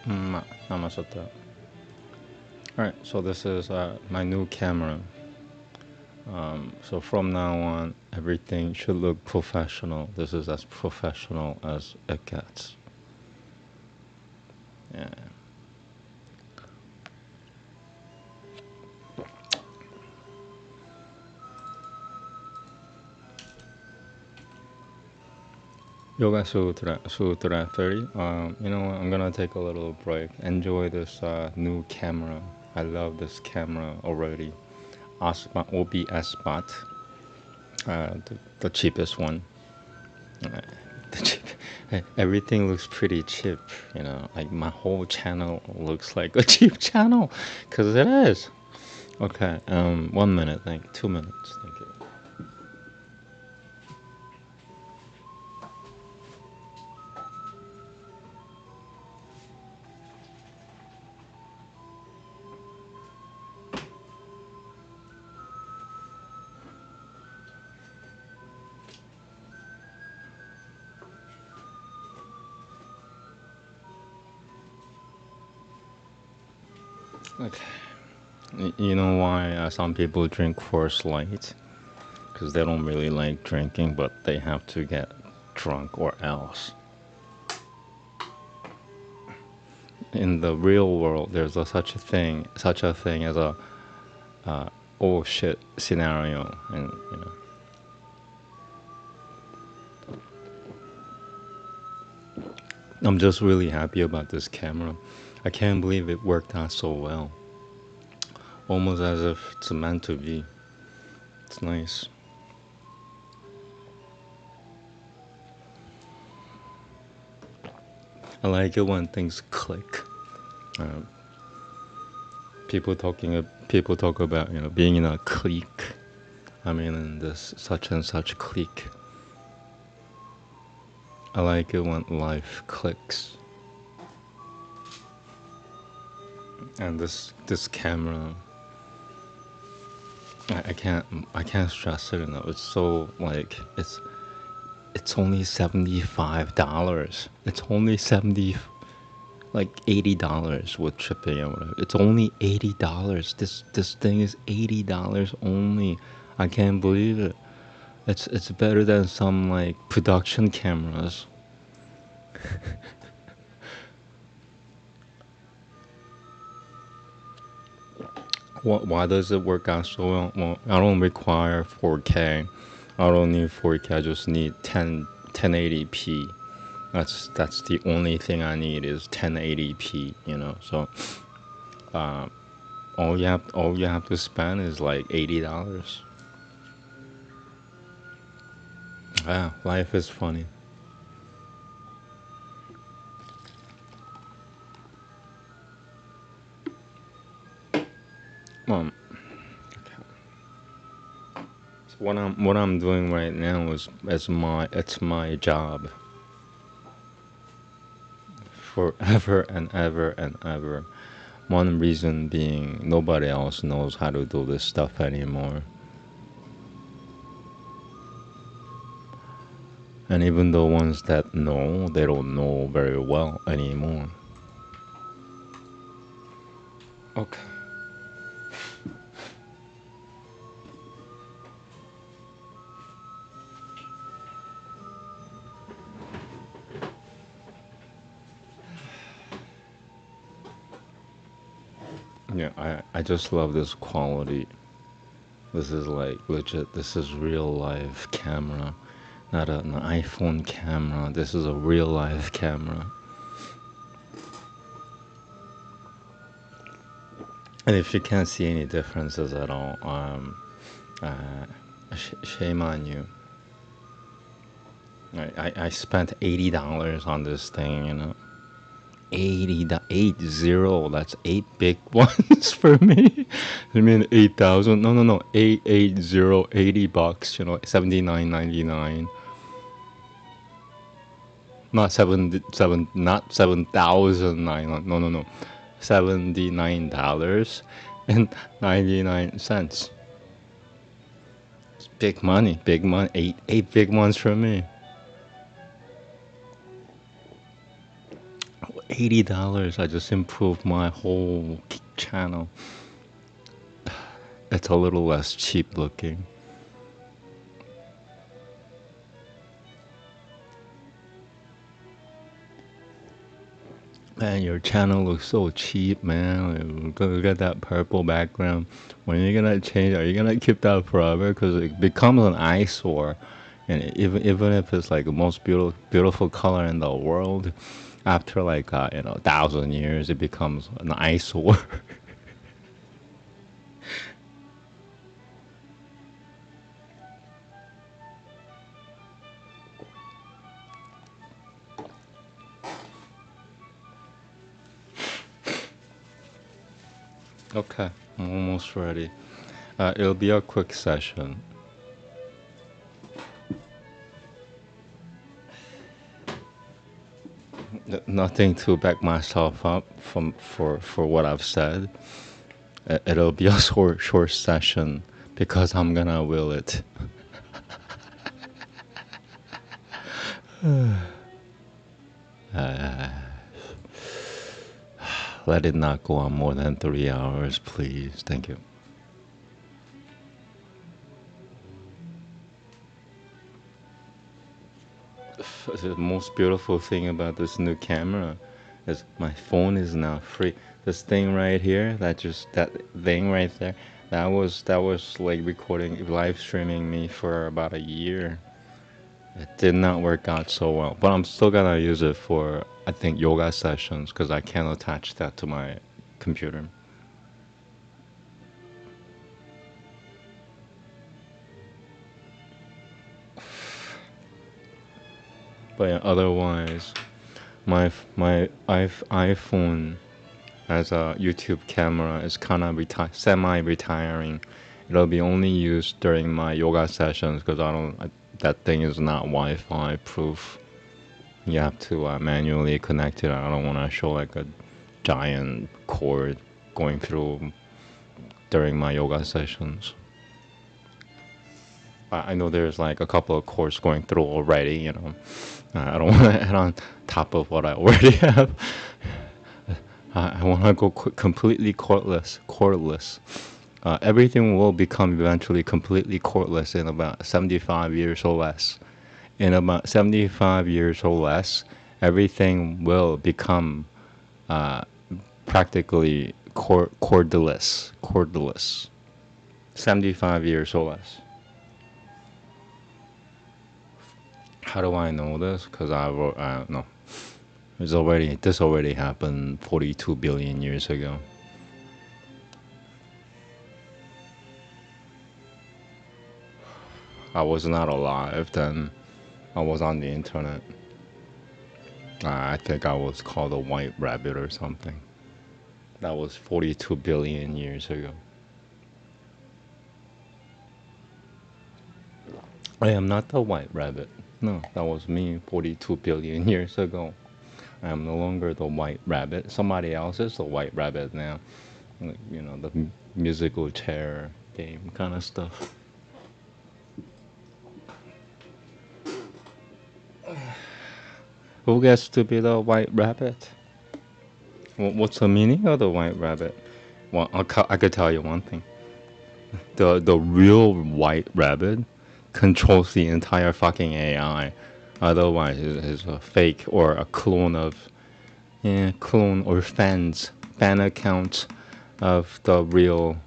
Namaste. Alright, so this is my new camera. So from now on, everything should look professional. This is as professional as it gets. Yeah. Yoga Sutra 30. You know what? I'm gonna take a little break. Enjoy this new camera. I love this camera already. OBS bot, the cheapest one. The cheap, everything looks pretty cheap. You know, like my whole channel looks like a cheap channel, cause it is. Okay. 1 minute. 2 minutes. Thank you. Okay. You know why some people drink Coors Light? Because they don't really like drinking, but they have to get drunk or else. In the real world, there's such a thing as a oh shit scenario, and you know. I'm just really happy about this camera. I can't believe it worked out so well. Almost as if it's meant to be. It's nice. I like it when things click. People talk about, you know, being in a clique. I mean, in this such and such clique. I like it when life clicks. And this camera, I can't stress it enough. It's so like it's only $75. It's only $80 with shipping or whatever. It's only $80. This thing is $80 only. I can't believe it. It's better than some like production cameras. Why does it work out so well? Well, I don't require 4K. I don't need 4K. I just need 1080p. That's the only thing I need is 1080p. You know, so all you have to spend is like $80. Ah, life is funny. Um, so what I'm doing right now is it's my job. Forever and ever and ever. One reason being nobody else knows how to do this stuff anymore. And even the ones that know, they don't know very well anymore. Okay. Yeah, I just love this quality. This is like legit, this is real life camera. Not an iPhone camera, this is a real life camera. And if you can't see any differences at all, shame on you. I spent $80 on this thing, you know. 80, that's 8 big ones for me. You mean 8,000? No, 880, $80, you know, 79.99. Not 7,009. No. $79.99. It's big money, big money. Eight big ones for me. $80. I just improved my whole channel. It's a little less cheap looking. Man, your channel looks so cheap, man. Look at that purple background. When are you gonna change? Are you gonna keep that forever? Because it becomes an eyesore, and even if it's like the most beautiful color in the world, after like 1,000 years, it becomes an eyesore. Okay, I'm almost ready. It'll be a quick session. Nothing to back myself up for what I've said. It'll be a short session because I'm gonna will it. Let it not go on more than 3 hours, please. Thank you. The most beautiful thing about this new camera is my phone is now free. This thing right here, that thing right there, that was like recording, live streaming me for about a year. It did not work out so well, but I'm still gonna use it for, I think, yoga sessions because I can't attach that to my computer. But yeah, otherwise, my iPhone as a YouTube camera is kind of semi-retiring. It'll be only used during my yoga sessions because that thing is not Wi-Fi proof. You have to manually connect it. I don't want to show like a giant cord going through during my yoga sessions. I know there's like a couple of cords going through already, I don't want to add on top of what I already have. I want to go completely cordless. Everything will become eventually completely cordless in about 75 years or less. In about 75 years or less, everything will become practically cordless. 75 years or less. How do I know this? Because I wrote, no. This already happened 42 billion years ago. I was not alive then. I was on the internet. I think I was called a white rabbit or something. That was 42 billion years ago. I am not the white rabbit. No, that was me 42 billion years ago. I am no longer the white rabbit. Somebody else is the white rabbit now. The musical chair game kind of stuff. Who gets to be the white rabbit? What's the meaning of the white rabbit? Well, I could tell you one thing. The real white rabbit controls the entire fucking AI. Otherwise, it's a fake or a clone or fan accounts of the real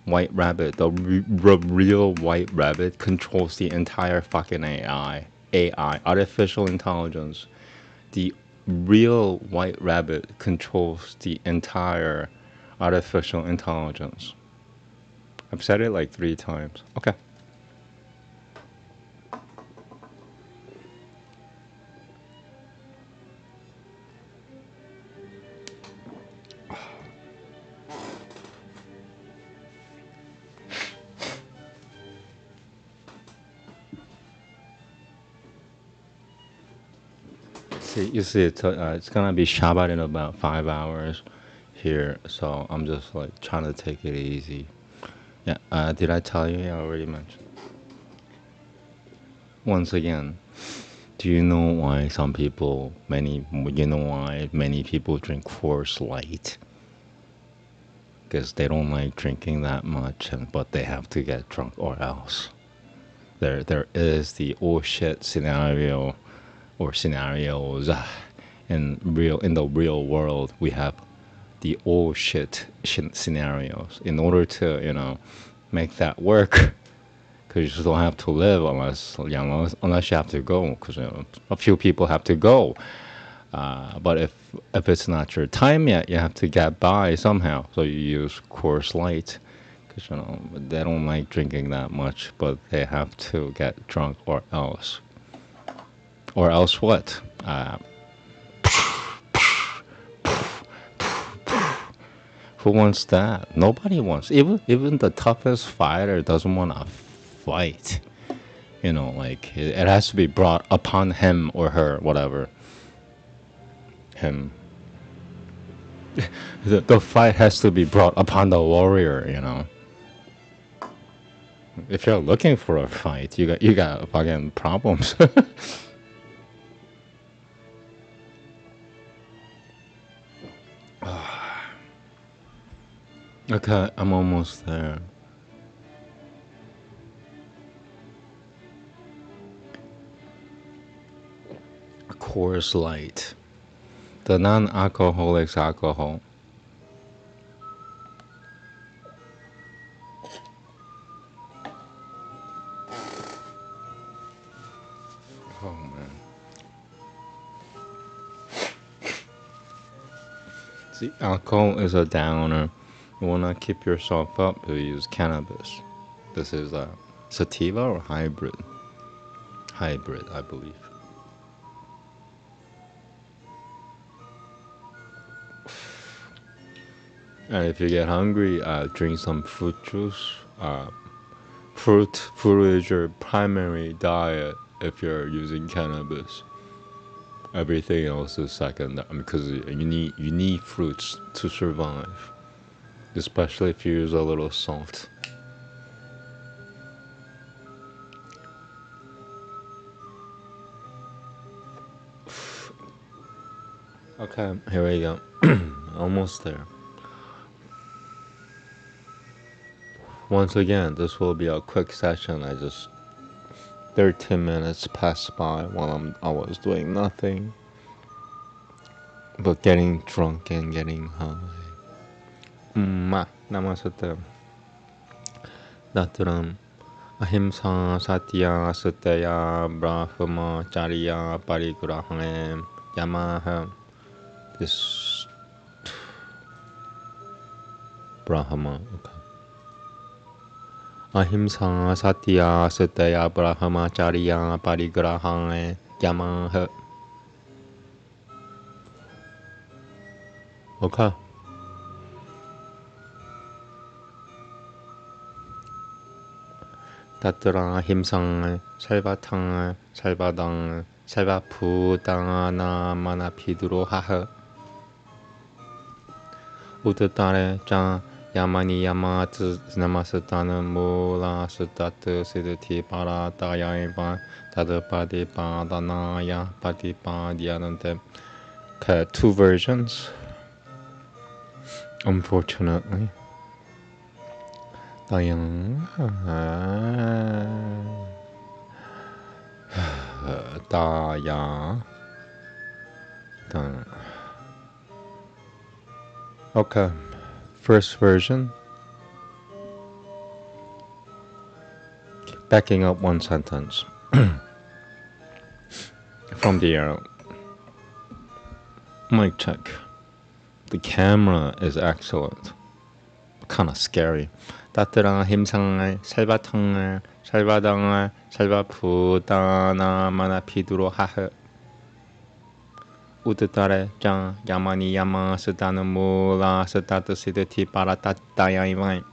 white rabbit. The real white rabbit controls the entire fucking AI, artificial intelligence. The real white rabbit controls the entire artificial intelligence. I've said it like 3 times. Okay. You see, it's gonna be Shabbat in about 5 hours here, so I'm just like trying to take it easy. Yeah, did I tell you? Yeah, I already mentioned. Once again, Do you know why many people drink Coors Light? Because they don't like drinking that much, but they have to get drunk or else. There is the oh shit scenario or scenarios in the real world. We have the oh shit scenarios in order to make that work. Because you just don't have to live unless you have to go. Because a few people have to go. But if it's not your time yet, you have to get by somehow. So you use Coors Light. Because they don't like drinking that much, but they have to get drunk or else. Or else what? Who wants that? Nobody wants. Even the toughest fighter doesn't want to fight. Like it has to be brought upon him or her, whatever. Him. The fight has to be brought upon the warrior. If you're looking for a fight, you got fucking problems. Okay, I'm almost there. Coors Light, the non-alcoholic alcohol. Oh man. See, alcohol is a downer. You wanna keep yourself up, you use cannabis. This is a sativa or hybrid? Hybrid, I believe. And if you get hungry, drink some fruit juice. Fruit is your primary diet if you're using cannabis. Everything else is second, because you need fruits to survive, especially if you use a little salt. Okay, here we go. Almost there. Once again, this will be a quick session. 13 minutes passed by while I was doing nothing but getting drunk and getting high. Namaste. Natram ahimsa satya satyaya brahma charya parigraha yamaha. This Brahma. Okay. Ahimsa satya satyaya brahma charya parigraha yamaha. Okay. Tatra himsang salvatang salvadang salvaputana manapiduro haha. Uttare cha yamani yamat namasatana mula satat siddhati paratayaiva tadapadi padanaya patipadyanante. Okay, 2 versions, unfortunately. Dayang Daya. Okay, first version. Backing up 1 sentence from the arrow. Mic check. The camera is excellent. Kind of scary. Tatra himsang salvatang salvadang salvaputana manapiduro haha. Uttare cha yamani yama sadana mula sadata siddhati paratayaiva.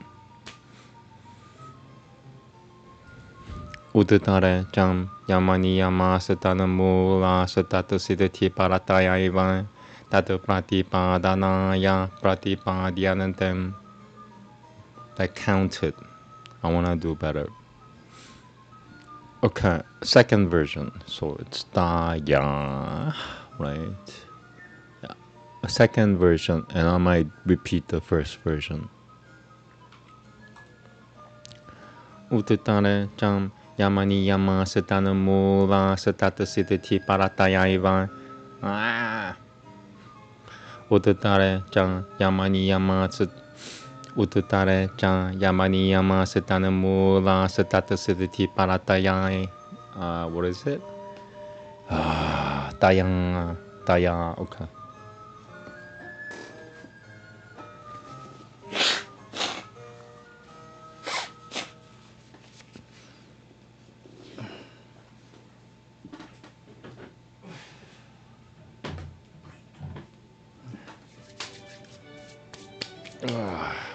Uttare cha yamani yama sadana mula sadata siddhati paratayaiva tatu pratipadanaya pratipadyanantem. That counted. I want to do better. Okay, second version. So it's Daya, right? Yeah. A second version, and I might repeat the first version. Ututare jam yamani yama setana mula setata siddhiti paratayaiva. Ututare jam yamani yama set. Ututare jam yamani yama setana mula setata siddhiti paratayai. What is it? Dayang, daya. Okay.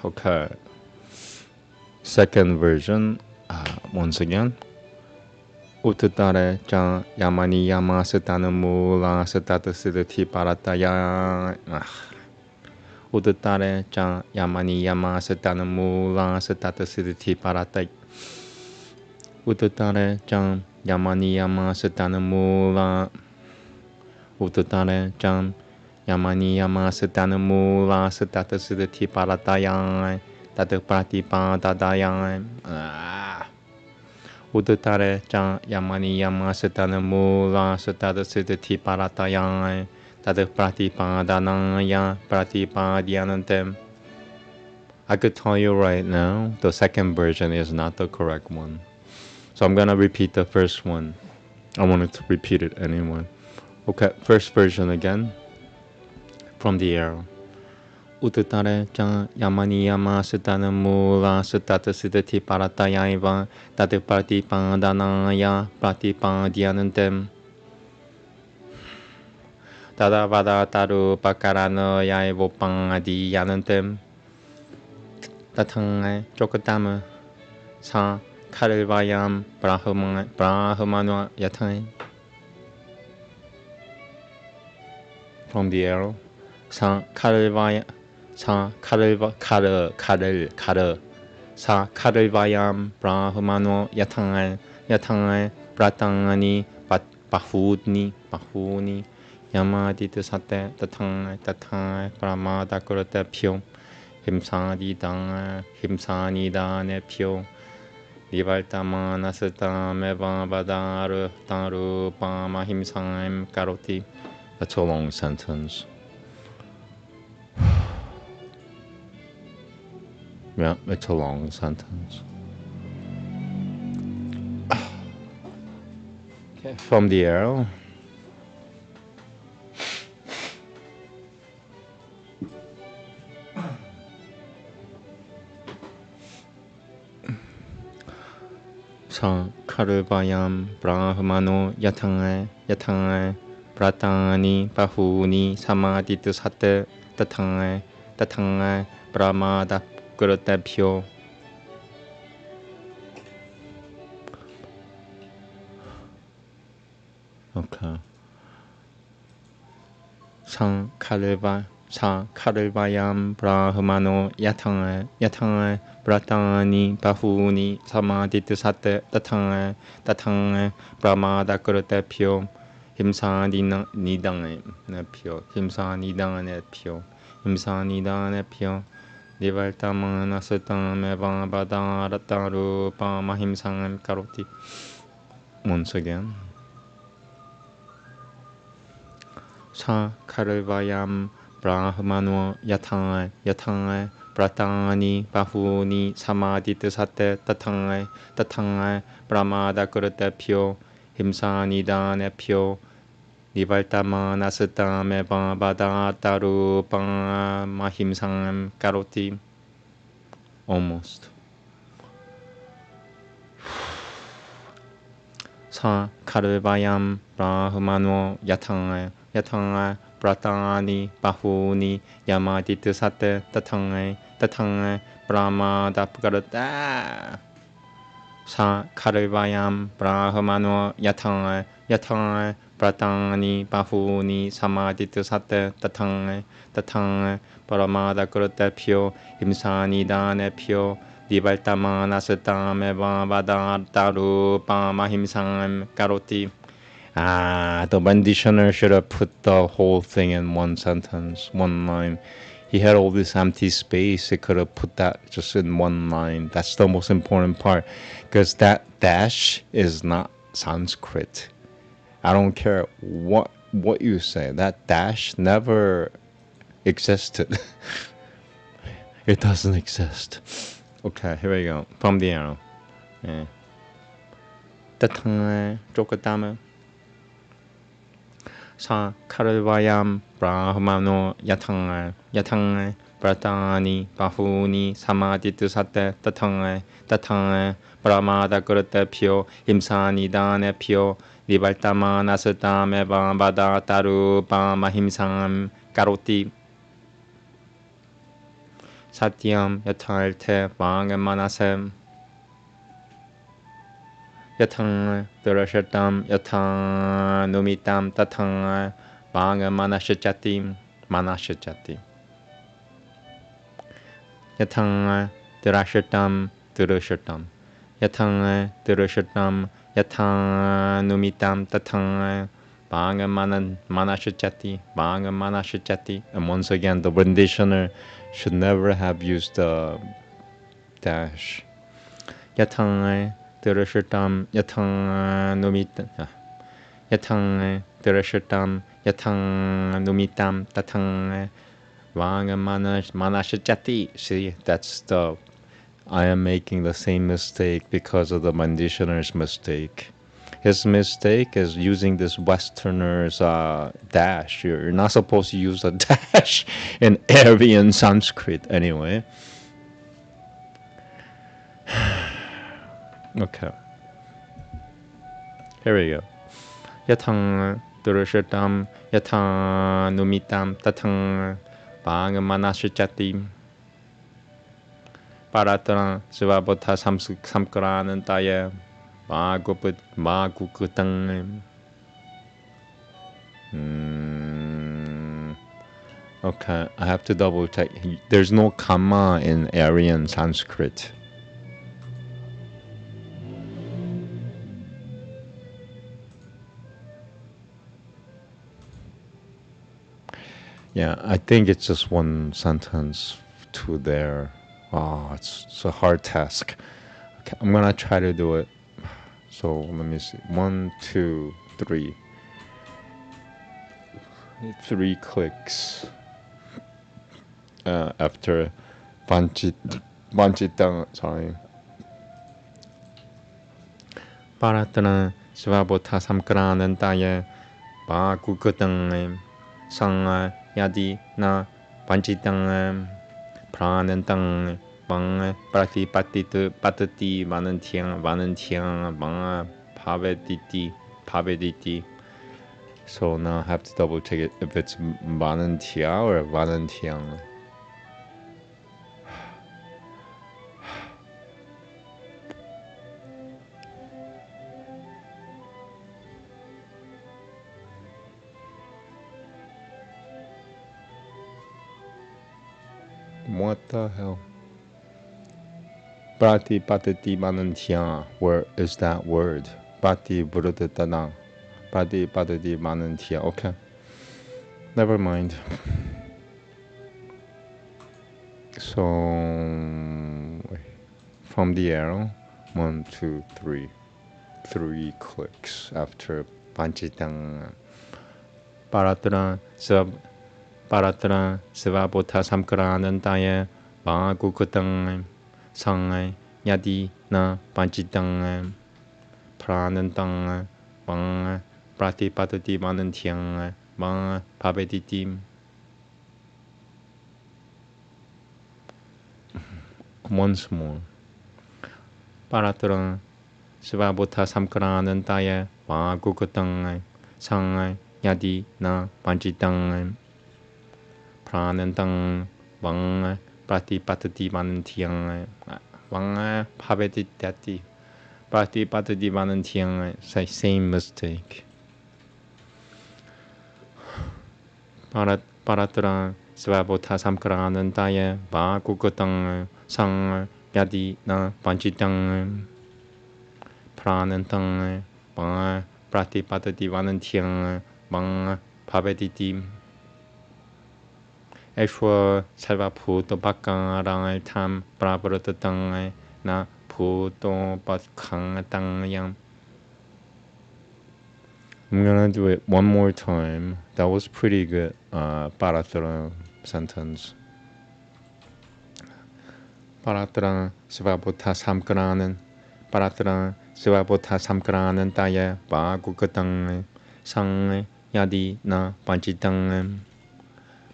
Okay. Second version. Once again. Ututare jan yamani yama setana mula setata siddhiti parataya. Ututare jan yamani yama setana mula setata siddhiti parataya. Ututare jan yamani yama setana mula. Ututare jan yamani yama setana mula setata siddhiti parataya. Tata pratipadadaya. Ututare jan yamani yama setana mula setata siddhiti parataya. Tata pratipadanaya pratipadyantem. I could tell you right now, the second version is not the correct one. So I'm gonna repeat the first one. I wanted to repeat it anyway. Okay, first version again. From the arrow. Ututare jan yamani yama setana mula setata siddhiti paratayaiva tata pratipadanaya pratipadyantem. Tada vada taru pakarana yai vopang adi yanantem. Tatang jokatama sa karivayam brahmano yatang. From the arrow. Sa karivaya. Sa karivayam brahmano yatang pratangani bahuni yamadita sate tatang pramada kurata pyo himsani dane pyo divaltama nasata meva badaru taru pama himsam karoti. That's a long sentence. Yeah, it's a long sentence. Okay, from the arrow. Sa karvayam brahmano yatang pratani bahuni samadita sate tatang brahmada kurotepyo. Okay. Sa karvayam brahmano yatang pratani bahuni samadita sate tatang brahmada kurotepyo himsani nepyo divaltamana satam eva badarataru pamahimsam karoti. Once again. Sa karvayam brahmano yatang pratani bahuni samadita sate tatang brahmada kurotepyo himsani nepyo divaltamana satam eva badarataru pamahimsam karoti. Almost. Sa karvayam brahmano yatang pratani bahuni yamadita sate tatang brahmada kurata. Sa karvayam brahmano yatang pratani bahuni samadita sate tatang brahmada kurotepyo himsani nepyo Divaltamanastam eva vadataru pamahimsam karoti. The conditioner should have put the whole thing in one sentence, one line. He had all this empty space. He could have put that just in one line. That's the most important part, because that dash is not Sanskrit. I don't care what you say. That dash never existed. It doesn't exist. Okay, here we go. From the arrow. Yeah. Jokatama. Sa Karvayam Brahmano Yatang Pratani Bahuni Samaditu Sate Tatang Brahmada Kurta Pyo Himsani Dane Pyo Vivaltama Nasatam Eva Bada Taru Mahimsam Karoti Satyam Yatalte Vang Manasem Yatang Durashatam Yatang Numitam Tatang Vang Manashachati Yatang Durashatam Yatang Durashatam Yatang Numitam Tatang Vang Manashachati. And once again, the renditioner should never have used the dash. Yatang Durashatam Yatang Durashatam Yatang Numitam Tatang Vang Manashachati. See, that's the I am making the same mistake because of the conditioner's mistake. His mistake is using this Westerner's dash. You're not supposed to use a dash in Aryan Sanskrit anyway. Okay. Here we go. Yatang Durashatam Yatang Numitam Tatang Vang Manashachati Paratana Sivabota Samkaran Taya Magukutang. Okay, I have to double check. There's no comma in Aryan Sanskrit. Yeah, I think it's just one sentence to there. Oh, it's a hard task. Okay, I'm gonna try to do it. So let me see. 1, 2, 3. 3 clicks after Banchitang. Sorry. Paratana Svabota Samkranantaya Bakukutang Sang Yadi Na Banchitang Pranantang Bang Prati Patati Vanantiang Bang Pavediti. So now I have to double check it if it's Vanantia or Vanantiang. What the hell? Prati Patati Vanantiang. Where is that word? Prati Buddha. Padi Padadi Manantia. Okay. Never mind. So from the arrow, 1, 2, 3. 3 clicks after Panchitang. Paratran Sivabota Samkaranantaya Bagukutang Sang Yadi Na Panchitang Pranantang Bang Prati Patati Manantiang Bang Pabediti. Once more. Paratran Sivabota Samkaranantaya Bagukutang Sang Yadi Na Panchitang Pranantang Bang Prati Patati Manantiang Bang Pabediti. Prati Patati Manantiang, same mistake. Paratran Svabota Samkaranantaya Bagukutang Sang yadi na panchitang pranantang bang pratipatati vanantiang bang pavetitim Eshwa salva puto bakarang tam prabratatang na puto batkang tang yang. I'm gonna do it one more time. That was pretty good. Paratra sentence. Paratra svabota samkranan. Paratra svabota samkranan taya bagukatang sang yadi na panchitang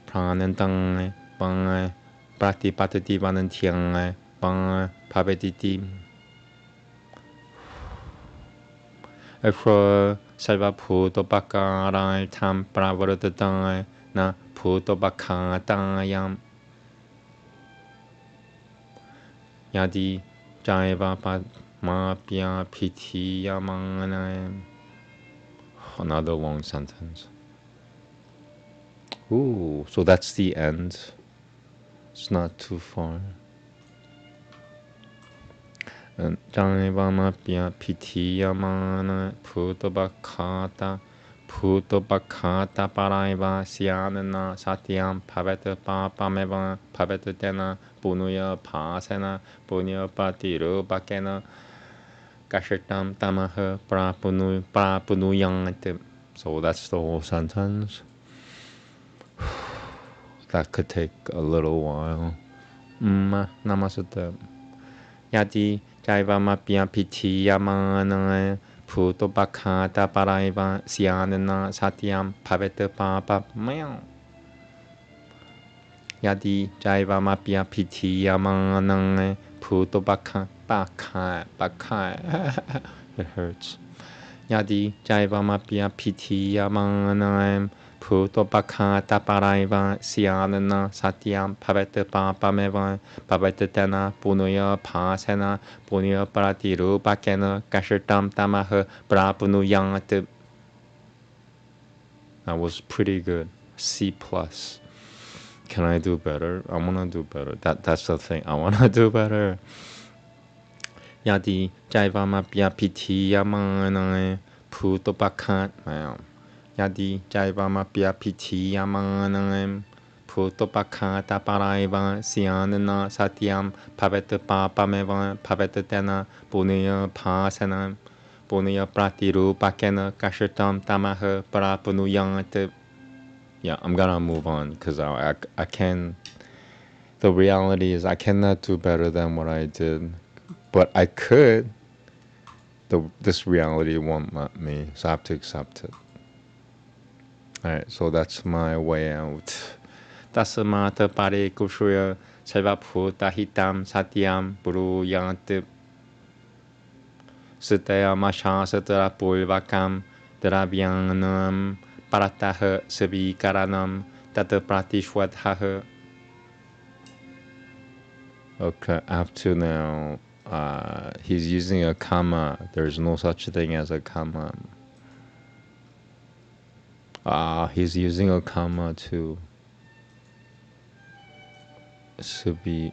pranantang bang pratipatati vanantiang bang pavetitim. Efro salva puto bakarai tam pravaratatang na puto bakatayam yadi jaiva mapya piti yamanganayam. Another long sentence. Ooh, so that's the end. It's not too far. Jaiva mapya piti yamana puto bakata paraiva syanana satyam paveta papameva paveta tena punuya pasena punya patiru bakena kashatam tamaha prapunuyang. So that's the whole sentence. That could take a little while. Namaste. Yadi jaiva mapya piti yamana puto bakata paraiva syanana satyam paveta papa meow. Yadi jaiva mapya piti yamana puto baka it hurts. Yadi jaiva mapya piti yamana puto bakata paraiva syanana satyam paveta papameva paveta tena punuya pasena punya pratiru bakena kashatam tamaha prapunuyang. That was pretty good. C+. Can I do better? I wanna do better. That's the thing. I wanna do better. Yadi jaiva mapya piti yamana puto bakat. Yadi jaiva mapya piti yamanam puto bakata paraiva syanana satyam paveta papameva paveta tena punya pasana punya pratiru bakena kashatam tamaha prapunuyang. Yeah, I'm gonna move on because I can. The reality is I cannot do better than what I did, but I could. This reality won't let me, so I have to accept it. Alright, so that's my way out. Tasamata pare kushuya salvaphuta hitam satyam bruyant Sutaya masha satara pulvakam dravyanam parataha savikaranam tata pratishwadhaha. Okay, I have to now. He's using a comma. There's no such thing as a comma. He's using a comma too. Subi.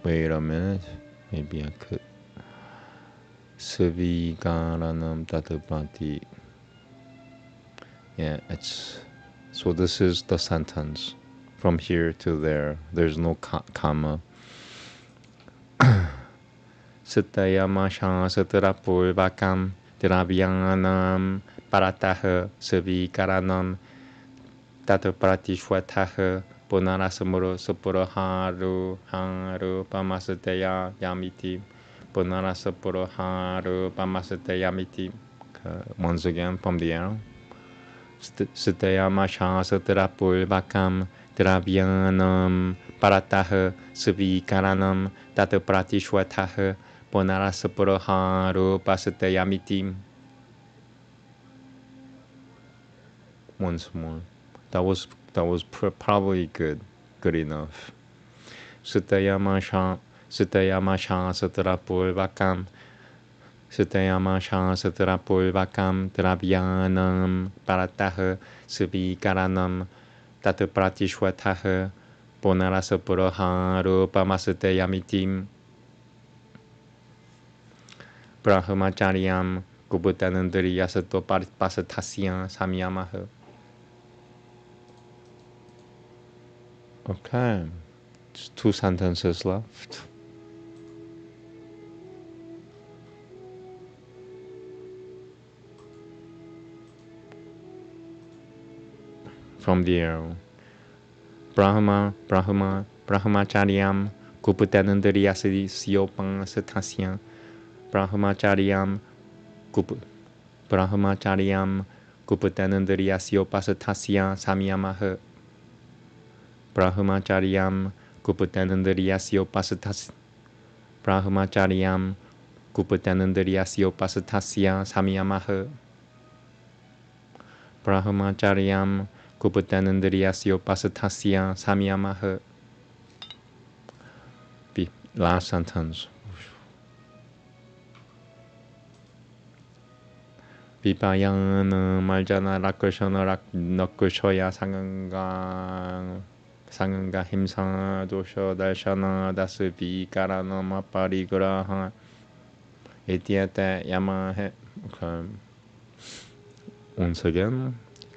Wait a minute. Maybe I could. Savikaranam tatapati. Yeah, it's. So this is the sentence. From here to there. There's no comma. Satayama shasatarapulvakam dravyanam parataha savikaranam tatapratishwataha punarasamuro supuraharu haru pamasataya yamiti punarasapuro haru pamasataya yamiti. Once again from the arrow. Satayama shasatarapulvakam dravyanam parataha savikaranam tata pratishwataha punarasapuraharu pasatayamiti. Once more. That was probably good enough. Satayama shasatarapulvakam dravyanam parataha savikaranam tata pratishwataha punarasapuraharu pamasatayamiti. Brahmacharyam Kubutanandriyasato Pasatasya Samyamaha. Okay, just 2 sentences left. From the arrow. Brahmacharyam Kuputanandriyasadi Siopang Satasya Brahmacharyam Kuputanandriyasyo Pasatasya Samyamaha. Brahmacharyam Kuputanandriyasyo Pasatasya Brahmacharyam Kuputanandriyasyo Pasatasya Samyamaha. Brahmacharyam Kuputanandriyasyo Pasatasya Samyamaha. Last sentence. Vipayana Marjana Rakushana Nakushoya Sanganga Himsa Dosha Darshana Dasuvi Karana Maparigraha Ityata Yamahe. Okay. Once again,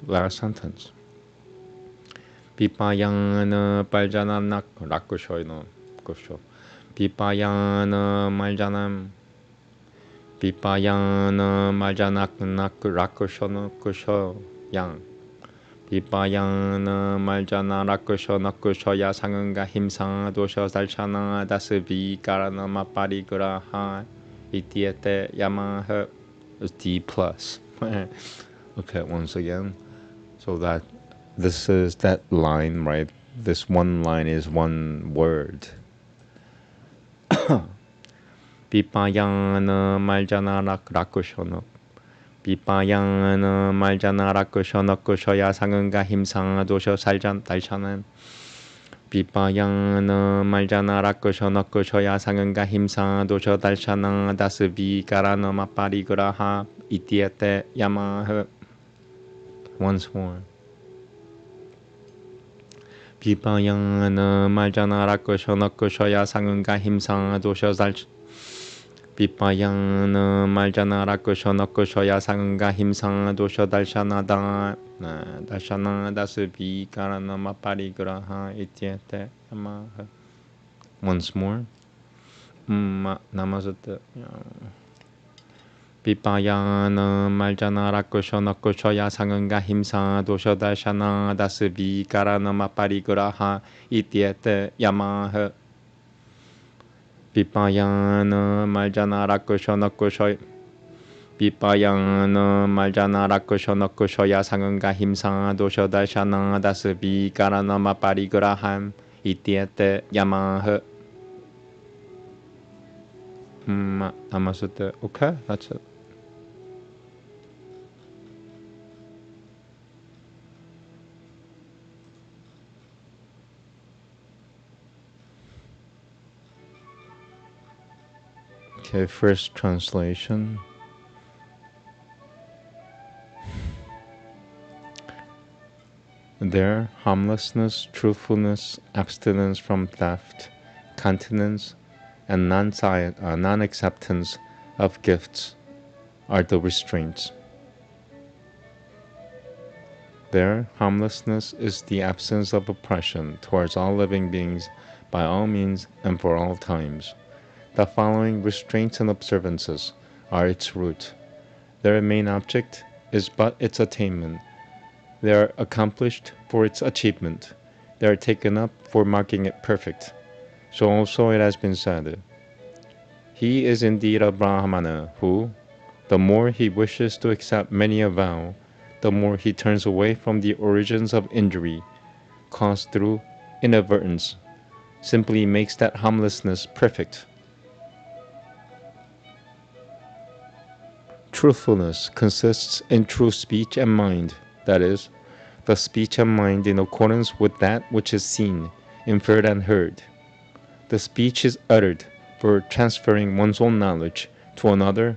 last sentence. Vipayana Parjana Rakushoyana Kusho. Vipayana Marjanam Vipayana Marjanak Rakushana Kusho Yang. Vipayana Marjana Rakushana Kushoya Sanganga Himsa Dosha Darshana Dasuvi Karana Maparigraha Ityate Yamaha. It's D plus. Okay, once again. So that this is that line, right? This one line is one word. Vipayana Marjana Rakushana. Vipayana Marjana Rakushana Kushoya Sanganga Himsa Dosha Darshana. Vipayana Marjana Rakushana Kushoya Sanganga Himsa Dosha Darshana Dasuvi Karana Maparigraha Ityate Yamaha. Once more. Vipayana Marjana Rakushana Kushoya Sanganga Himsa Dosha Darshana. Vipayana Marjana Rakushana Kushoya Sanganga Himsa Dosha Darshana Darshana Dasuvi Karana Maparigraha Ityate Yamaha. Once more. Namaste. Vipayana Marjana Rakushana Kushoya Sanganga Himsa Dosha Darshana Dasuvi Karana Maparigraha Ityate Yamaha. Vipayana Marjana Rakushana Kushoya Vipayana Marjana Rakushana Kushoya Sanganga Himsa Dosha Darshana Dasuvi Karana Maparigraha Ityate Yamaha. Namaste. Okay, that's it. Okay, first translation. There, harmlessness, truthfulness, abstinence from theft, continence, and non-acceptance of gifts are the restraints. There, harmlessness is the absence of oppression towards all living beings by all means and for all times. The following restraints and observances are its root. Their main object is but its attainment. They are accomplished for its achievement. They are taken up for marking it perfect. So also it has been said, he is indeed a Brahmana who, the more he wishes to accept many a vow, the more he turns away from the origins of injury caused through inadvertence, simply makes that harmlessness perfect. Truthfulness consists in true speech and mind, that is, the speech and mind in accordance with that which is seen, inferred and heard. The speech is uttered for transferring one's own knowledge to another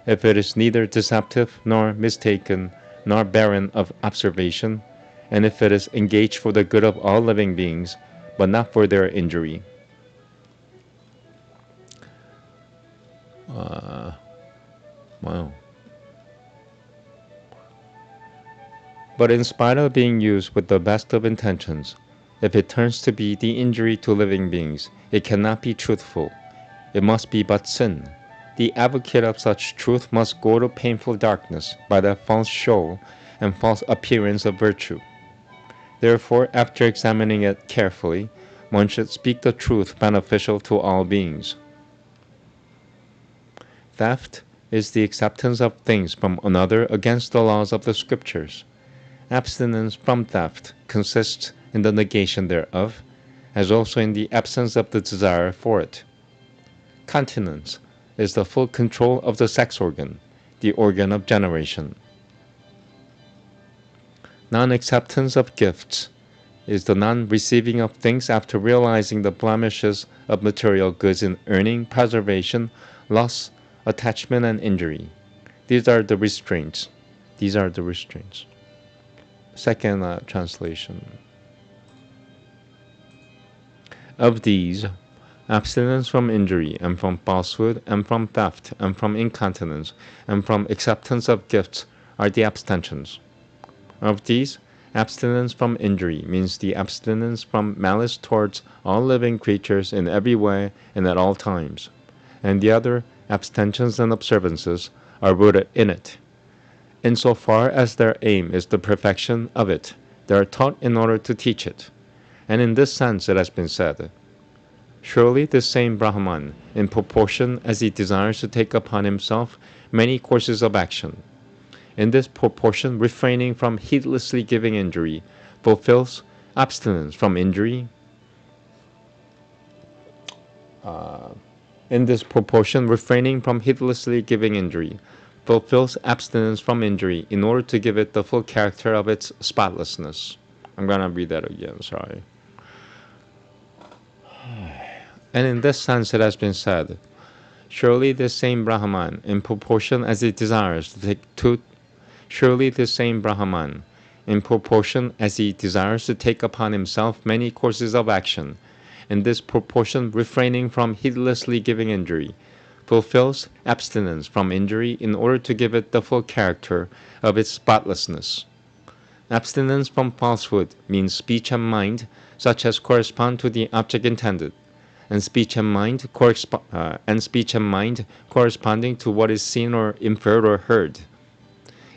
if it is neither deceptive nor mistaken nor barren of observation, and if it is engaged for the good of all living beings, but not for their injury. Wow. But in spite of being used with the best of intentions, if it turns to be the injury to living beings, it cannot be truthful. It must be but sin. The advocate of such truth must go to painful darkness by that false show and false appearance of virtue. Therefore, after examining it carefully, one should speak the truth beneficial to all beings. Theft is the acceptance of things from another against the laws of the scriptures. Abstinence from theft consists in the negation thereof, as also in the absence of the desire for it. Continence is the full control of the sex organ, the organ of generation. Non-acceptance of gifts is the non-receiving of things after realizing the blemishes of material goods in earning, preservation, loss, attachment, and injury. These are the restraints. Second translation. Of these, abstinence from injury, and from falsehood, and from theft, and from incontinence, and from acceptance of gifts are the abstentions. Of these, abstinence from injury means the abstinence from malice towards all living creatures in every way and at all times, and the other abstentions and observances are rooted in it. Insofar as their aim is the perfection of it, they are taught in order to teach it. And in this sense it has been said, surely this same Brahman, in proportion as he desires to take upon himself many courses of action, in this proportion refraining from heedlessly giving injury, fulfills abstinence from injury. In this proportion refraining from heedlessly giving injury, fulfills abstinence from injury in order to give it the full character of its spotlessness. I'm going to read that again, sorry. And in this sense it has been said, surely this same Brahman, in proportion as he desires to take upon himself many courses of action, in this proportion refraining from heedlessly giving injury, fulfills abstinence from injury in order to give it the full character of its spotlessness. Abstinence from falsehood means speech and mind such as correspond to the object intended, and speech and mind corresponding to what is seen or inferred or heard.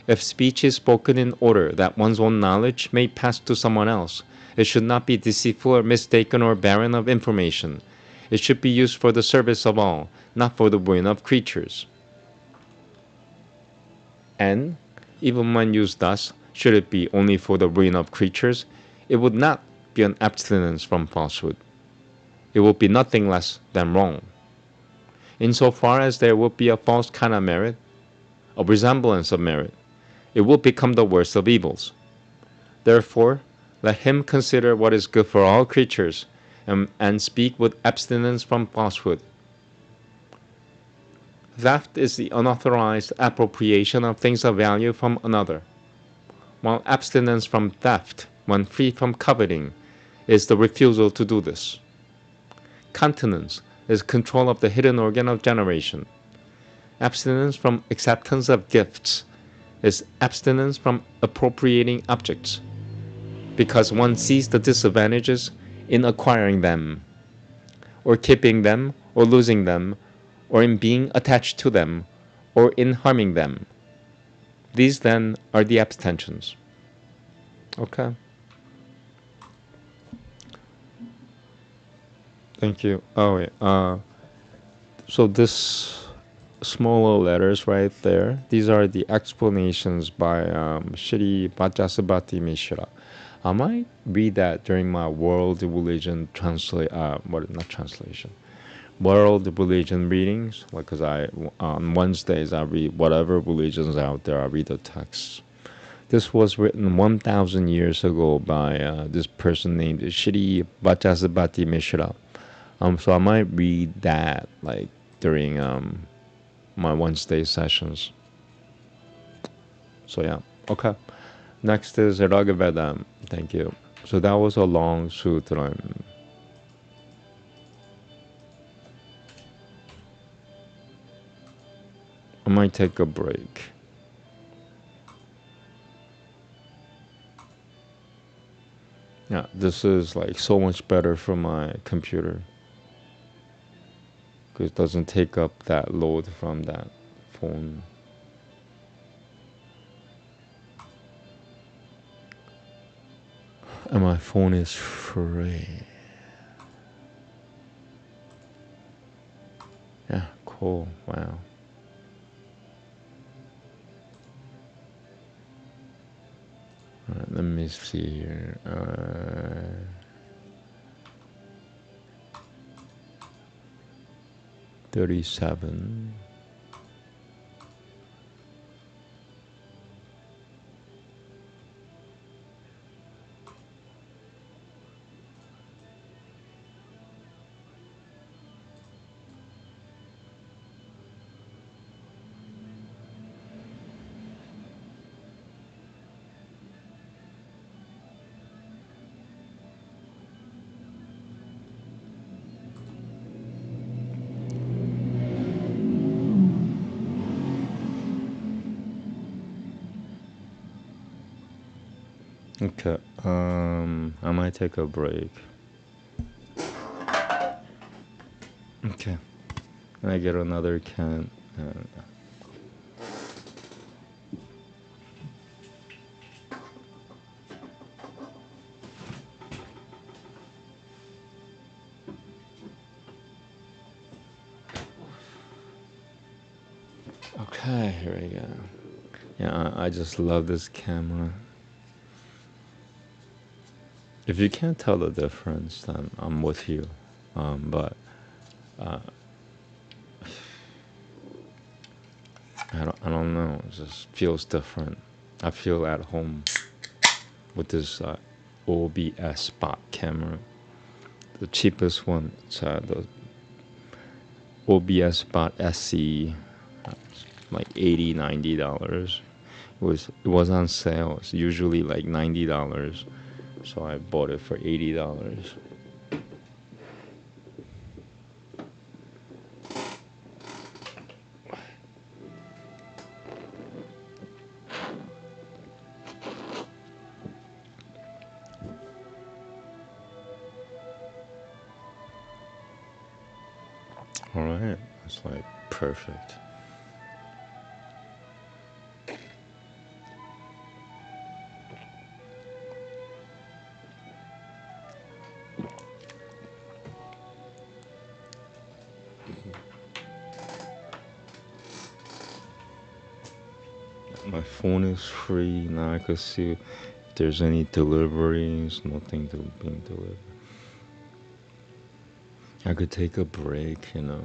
If speech is spoken in order that one's own knowledge may pass to someone else, it should not be deceitful or mistaken or barren of information. It should be used for the service of all, not for the ruin of creatures. And, even when used thus, should it be only for the ruin of creatures, it would not be an abstinence from falsehood. It would be nothing less than wrong. Insofar as there would be a false kind of merit, a resemblance of merit, it will become the worst of evils. Therefore, let him consider what is good for all creatures, and speak with abstinence from falsehood. Theft is the unauthorized appropriation of things of value from another, while abstinence from theft, when free from coveting, is the refusal to do this. Continence is control of the hidden organ of generation. Abstinence from acceptance of gifts is abstinence from appropriating objects, because one sees the disadvantages in acquiring them, or keeping them, or losing them, or in being attached to them, or in harming them. These then are the abstentions. Okay. Thank you. Oh wait. So this small little letters right there, these are the explanations by Shri Vajrasabhati Mishra. I might read that during my world religion world religion readings, because on Wednesdays I read whatever religions out there. I read the texts. This was written 1,000 years ago by this person named Shri Vajrasabhati Mishra. So I might read that like during my Wednesday sessions. So yeah, okay. Next is Veda. Thank you. So that was a long sutra. might take a break. Yeah, this is like so much better for my computer because it doesn't take up that load from that phone. And my phone is free. Yeah, cool. Wow. Alright, let me see here. 37. Okay, I might take a break. Okay, and I get another can. Okay, here we go. Yeah, I just love this camera. If you can't tell the difference, then I'm with you. But I don't know. It just feels different. I feel at home with this OBS spot camera. The cheapest one, it's the OBS spot SE, like $80-$90. It was on sale. It's usually like $90, so I bought it for $80. All right, that's like perfect. My phone is free now. I could see if there's any deliveries. Nothing being delivered. I could take a break, you know.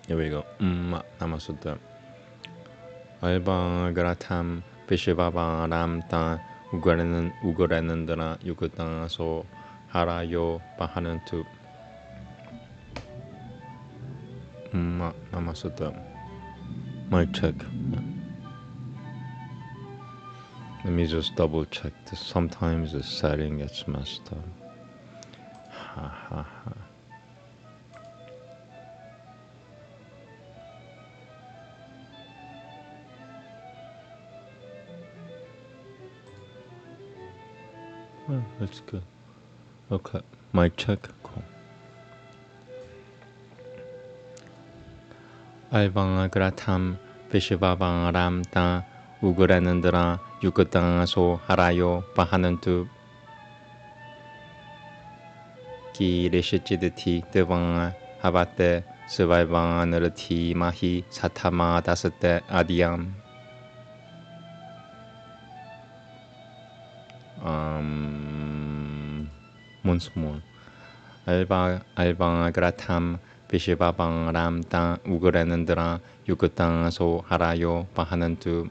Here we go. Namaste. Albangratam Pishivavaramta Ugoranandana Yukutana so Harayo Pahanantu. Namaste. Mic check. Let me just double check this. Sometimes the setting gets messed up. Ha ha ha. Oh, that's good. Okay, mic check. Cool. Albangratam Pishivavaramta Ugoranandana Yukutana so Harayo Pahanantu. Ki Rishachidati Devanga Havate Survivanarati Mahi Satama Dasate Adiam. Once more. Albangratam 비시바방 람땅 우그레는드라 유크땅 소 하라요 바하는투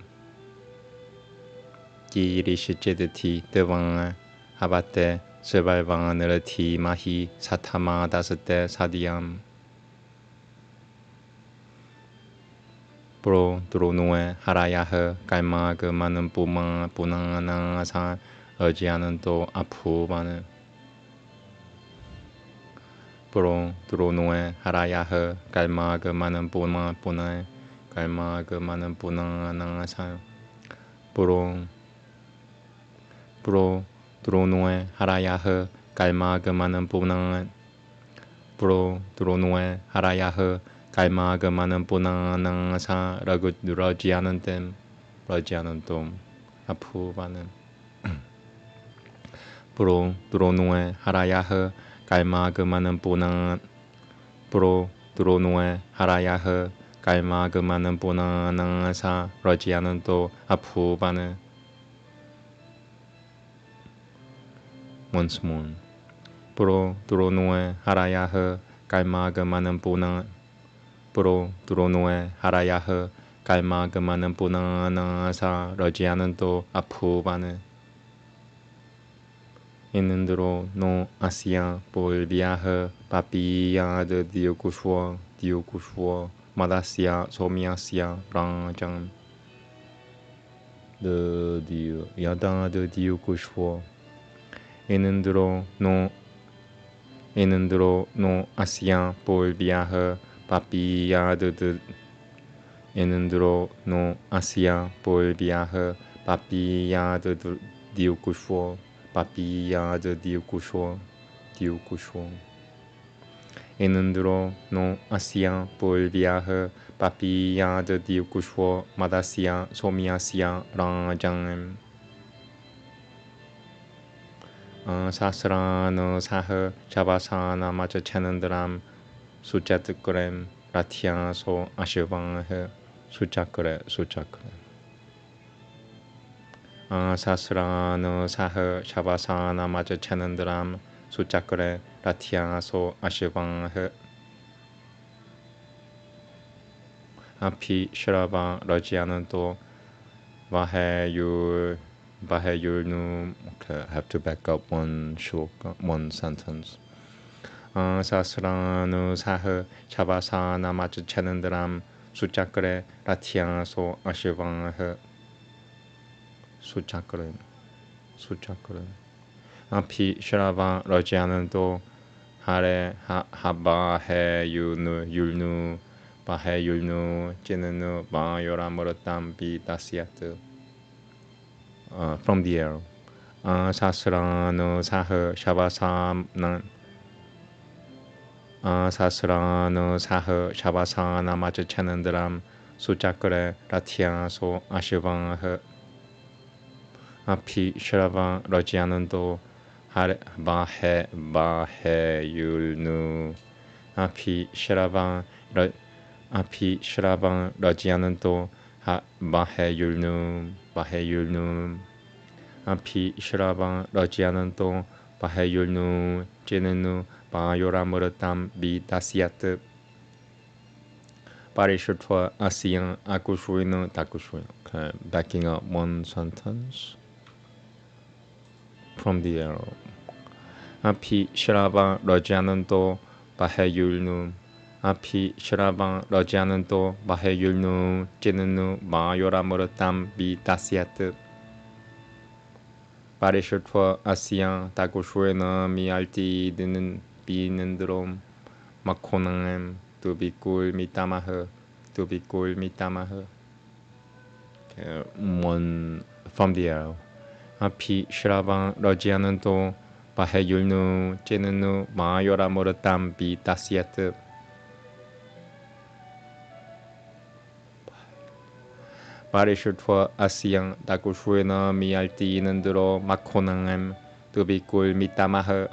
기리시제드티 뜨방 하바테 스발방느르티 마히 사타마 다스테 사디암 프로 드로노에 하라야흐 갈마 그 많은 부망 부낭나사 어지하는 또 아프바는 프로 드로노에 하라야흐 갈마 그 많은 부망 부낭 갈마 그 많은 부낭나사 프로 드로노에 하라야흐 갈마 그 많은 부낭 프로 드로노에 하라야흐 갈마 그 많은 부낭나사 러지하는 댐 러지하는 돔 아프바는 프로 드로노에 하라야흐 갈마 그 많은 부낭 프로 드로노에 하라야흐 갈마 그 많은 부낭나사 러지하는 또 아프바는 once more 프로 드로노에 하라야흐 갈마 그 많은 부낭 프로 드로노에 하라야흐 갈마 그 많은 부낭나사 러지하는 또 아프바는 인은드로 노 아시아 볼비아흐 바비야드 디오쿠슈어 마다시아 소미아시아 랑장 드 야다드 디오쿠슈어 인은드로 노 아시아 볼비아흐 바비야드 인은드로 노 아시아 볼비아흐 바비야드 디오쿠슈어 바비야드 디오쿠슈어 인은드로 노 아시아 볼비아흐 바비야드 디오쿠슈어 마다시아 소미아시아 랑장 사스라너 사흐 자바사나 마저 차는드람 수자뜨그램 라티아소 아시방흐 수자그레 사스라너 사흐 자바사나 마저 차는드람 수자그레 라티아소 아시방흐 아피 슈라바 러지아는 또 바헤율 nu. Okay, I have to back up one sentence. 사스라누 사흐 자바사나 마주 차는드람 수자그레 라티아소 아시방흐 수자그레 아피 슈라바 러지아는 또 하레 하바헤율누 바헤율누 찌느누 바요라무르땀 비다시아트 from the air 사스라누 사흐 샤바사나 마주 차는드람 수자그레 라티아소 아시방흐 아피 슈라바 러지아는 또 하레 바헤율누 아피 슈라바 러지아는 또 바헤율누 아피 슈라바 러지아는 또 바헤율누 찌느누 바요라무르땀 비다시아트 파리슈트와 아시안 아쿠슈이노 다쿠슈이. Okay, backing up one sentence from the arrow. 아피 슈라바 러지아는 또 바헤율누 아피 슈라바 러지아는 또 바헤율누 찌느누 바요라무르땀 비다시아트 파리슈트와 아시안 다쿠슈이노 미알티드는 비는드롬 마코낭엠 두비꿀 미타마흐 one from the arrow. 아피 슈라바 러지아는 또 바헤율누 찌느누 마요라무르땀 비다시아트 파리슈트와 아시안 다쿠슈이노 미알티는드로 마코낭엠 두비꿀 미타마흐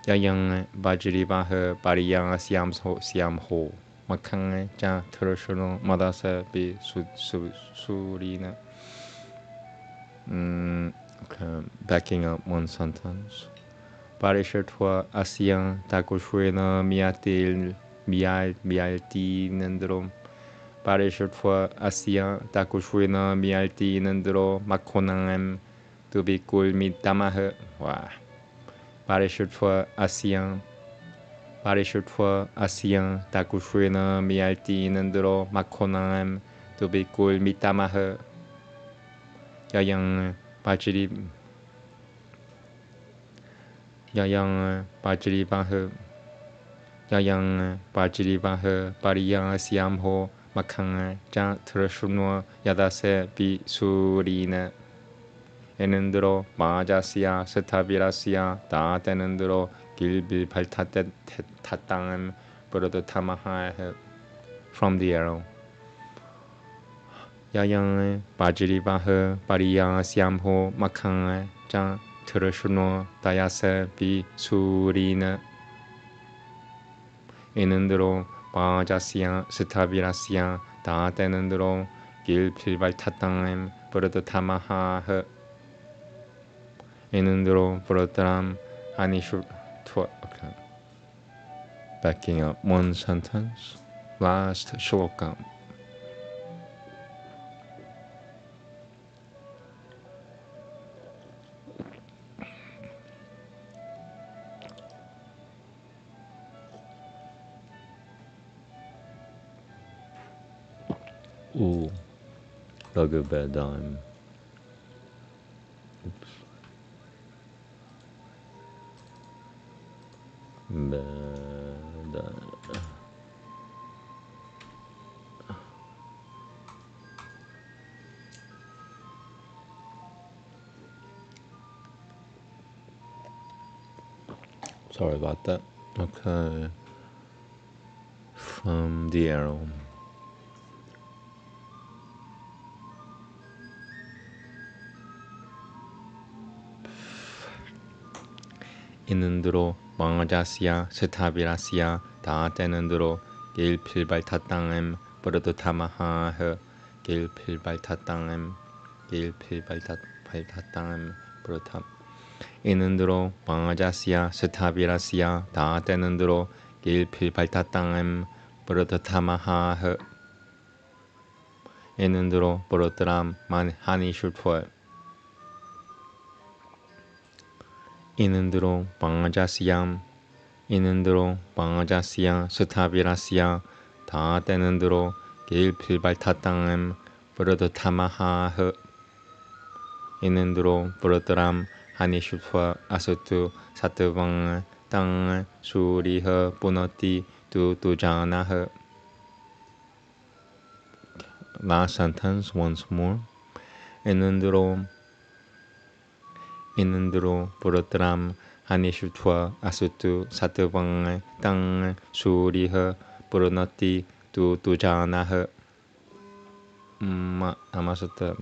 야양 바지리바흐 바리양 시암호 마캉에 자 트르슈노 마다세 비 수리나 Okay, backing up one sentence. Parishatwa Asya Takushwena mialti는 드로 Parishatwa Asya Takushwena mialti는 드로 마코낭엠 두비꿀 미타마흐 와 Parishatwa Asya Takushwena mialti는 드로 마코낭엠 두비꿀 미타마흐 야양 바지리 야양 바지리바흐 야양 바지리바흐 바리양 시암호 마캉 자 트르슈노 야다세 비수리네 에는드로 마자시아 스타비라시아 다테는드로 길빌 발타테 타땅 브로드 타마하헤 from the arrow 야양 바지리바흐 바리양 시암호 마캉 자 트르슈노 다야세 비수리네 에는드로 마자시아 스타비라시아 다테는드로 길빌 타땅 브로드 타마하헤 에는드로 브로드람 아니슈 투어. Okay. Backing up one sentence. Last shloka. Ooh, Bhagavad bedtime. Oops. Bedtime. Sorry about that. Okay. From the arrow. 이는드로 망자시아 스타비라시아 다테는드로 길필발타땅엠 브르드타마하흐 길필발타땅엠 길필발타땅엠 브르타 이는드로 망자시아 스타비라시아 다테는드로 길필발타땅엠 브르드타마하흐 이는드로 브르드람 만하니슈토 이는드로 방아자시암 이는드로 방아자시아 스타비라시아 다테는드로 길필발타땅엠 브르드타마하흐 이는드로 브르드람 하니슈파 아스투 사트방 땅 수리허 뿌너티 두두자나허. Last sentence once more. 이는드로 브로드람 하니슈투아 아수투 사트방 땅 수리허 브로너티 두두자나허. 아마스터.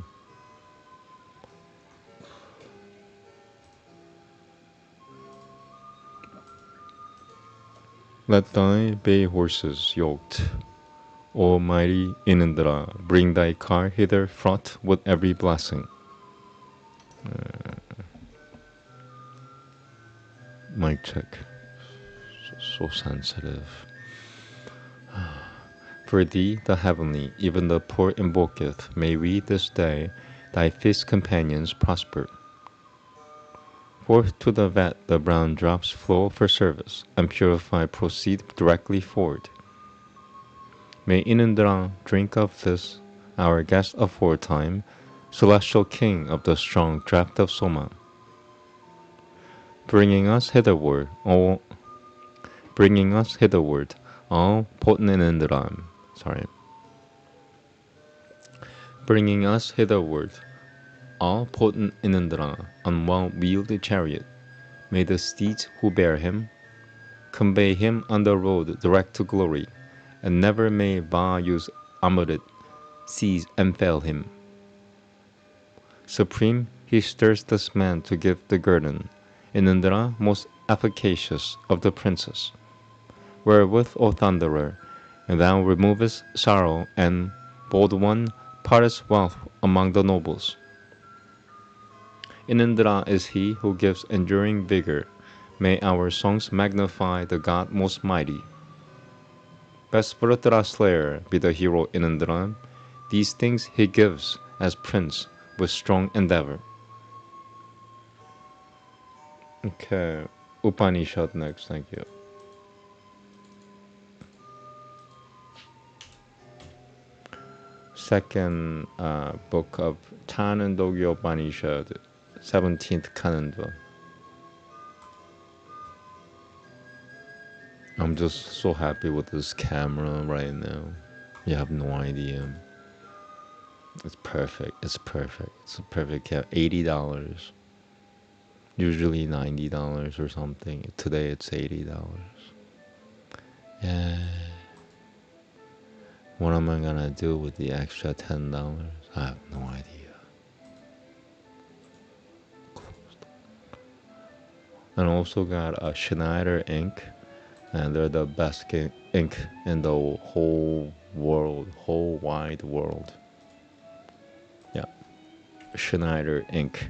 Let thy bay horses yoked, Almighty Inandra, bring thy car hither fraught with every blessing. Mic check. So sensitive. For thee, the heavenly, even the poor invoketh, may we this day, thy feast companions, prosper. Forth to the vat the brown drops flow for service, and purified proceed directly forward. May Inandra drink of this, our guest aforetime, celestial king of the strong draught of Soma, bringing us hitherward, all potent Inandra. Bringing us hitherward, all potent Inandra, on well-wheeled chariot. May the steeds who bear him convey him on the road direct to glory, and never may Vayu's Amrit seize and fail him. Supreme, he stirs this man to give the guerdon, Inandra most efficacious of the princes, wherewith, O Thunderer, thou removest sorrow, and, bold one, partest wealth among the nobles. Inindra is he who gives enduring vigor. May our songs magnify the God most mighty. Best Vritra slayer be the hero Inindra. These things he gives as prince with strong endeavor. Okay, Upanishad next, thank you. Second book of Chanandogya Upanishad, 17th Kananda. I'm just so happy with this camera right now. You have no idea. It's perfect. It's perfect. It's a perfect camera. $80. Usually $90 or something. Today it's $80. Yeah. What am I gonna do with the extra $10? I have no idea. And also got a Schneider ink, and they're the best ink in the whole world, whole wide world. Yeah, Schneider ink.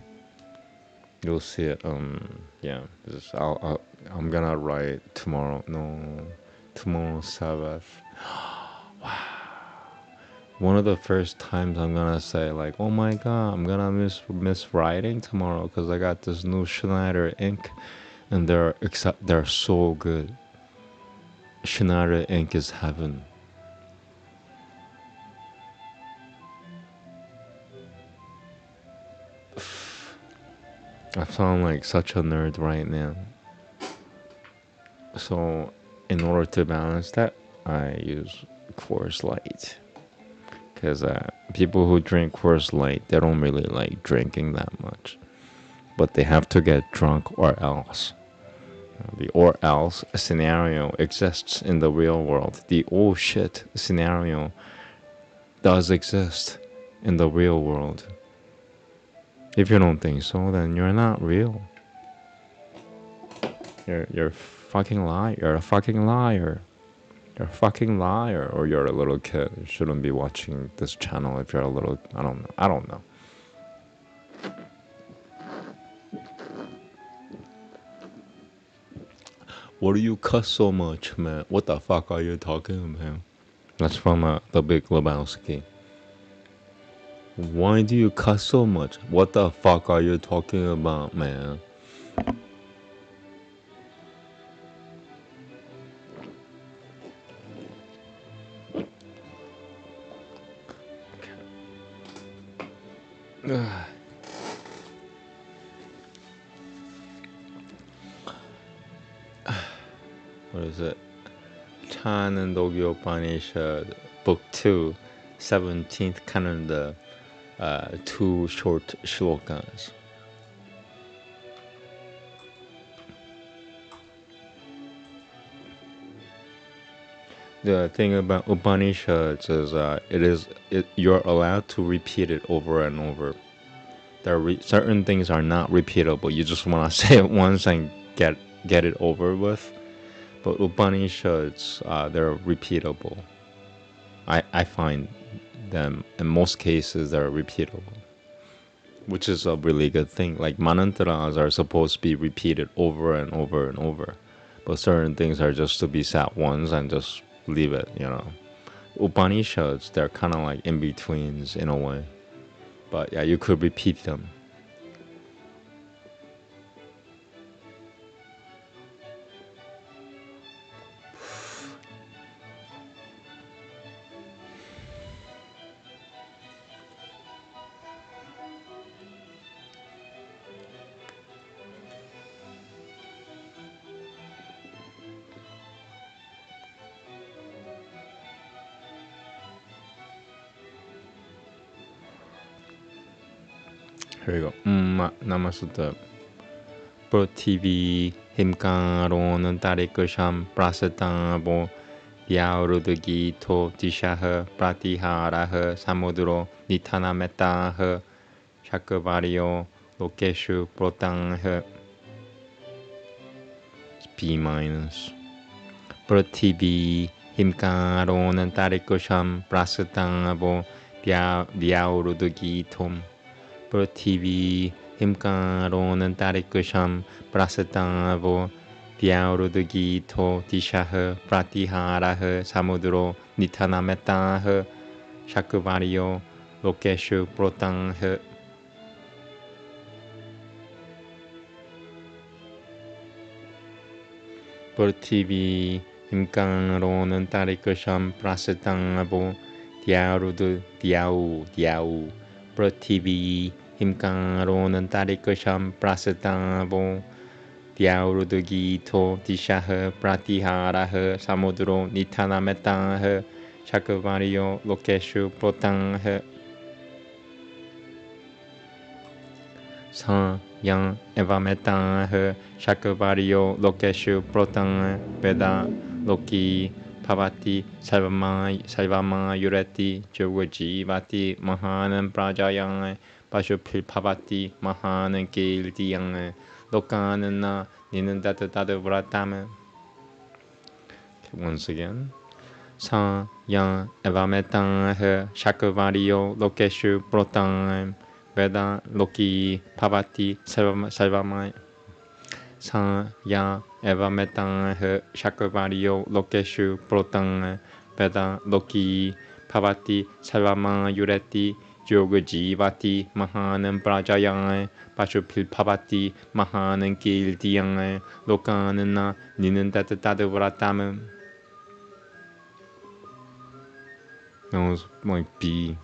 You'll see it. Yeah. I'm gonna write tomorrow. No, tomorrow Sabbath. Wow. One of the first times I'm gonna say like, oh my god, I'm gonna miss writing tomorrow because I got this new Schneider ink, and they're so good. Schneider ink is heaven. I sound like such a nerd right now. So in order to balance that, I use Coors Light. Because people who drink Coors Light, they don't really like drinking that much. But they have to get drunk or else. The or else scenario exists in the real world. The oh shit scenario does exist in the real world. If you don't think so, then you're not real. You're fucking liar. You're a fucking liar. You're a fucking liar, or you're a little kid. You shouldn't be watching this channel if you're a little. I don't know. What do you cuss so much, man? What the fuck are you talking about? That's from the Big Lebowski. Why do you cuss so much? What the fuck are you talking about, man? What is it? Chanandogya Upanishad, Book 2, 17th Kananda, 2 short shlokas. The thing about Upanishads is you're allowed to repeat it over and over. Certain things are not repeatable. You just want to say it once and get it over with. But Upanishads, they're repeatable. I find them, in most cases, they're repeatable, which is a really good thing. Like mantras are supposed to be repeated over and over and over, but certain things are just to be said once and just leave it, you know. Upanishads, they're kind of like in-betweens in a way. But yeah, you could repeat them. Here we go. Namaste. Protivi himkaro는 tarikasham prasatabo yaurudagi to dishaha pratiharaha samudro nitanametaha shakavario lokeshu protangha. B minus. Protivi himkaro는 tarikasham prasatabo yaurudagi tom. Prithvi himkaronen tarikusham prasatavo diaurudagi to dishaha pratiharaha samudro nitanametaha shakvario lokeshu protangha. Portivi himkaronen tarikusham prasatavo diau Portivi himkaronen tarikusham prasatavo diaurudagi to dishaha pratiharaha samudro nitanametaha shakvario lokeshu protangha. San yang evametaha shakvario lokeshu protangha Veda loki Pavati Sarvama Yureti Jogajivati Mahanam Prajayang Pashupil Pavati Mahanam Kiltiyang Lokanana Ninandata Vratama. Once again. Sa Yang Evametang Shakavario Lokeshu Protang Veda Loki Pavati Sarvama Sa Ya Evametang Shakavario Lokeshu Protang Veda Loki Pavati Sarvama Yureti Jogajivati Mahanam Prajayang Pashupil Pavati Mahanam Kiltiyang Lokanana Ninandata Vratama. That was like B.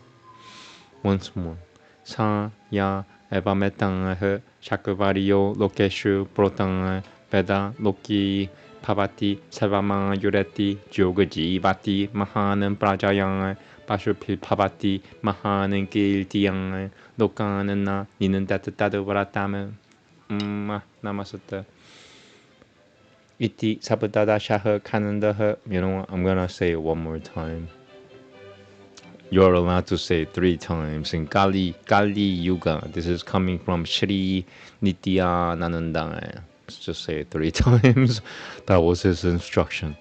Once more. Sa ya evametang shakavario lokeshu protang Veda loki pavati sarvama yureti jogajivati mahanam prajayang pashupil pavati mahanam kiltiyang lokanana ninandata vratama. Namaste. Iti sabdadashaha kanandaha. You know what? I'm gonna say it one more time. You're allowed to say it 3 times in Kali Yuga. This is coming from Shri Nityananda. Let's just say it 3 times. That was his instruction.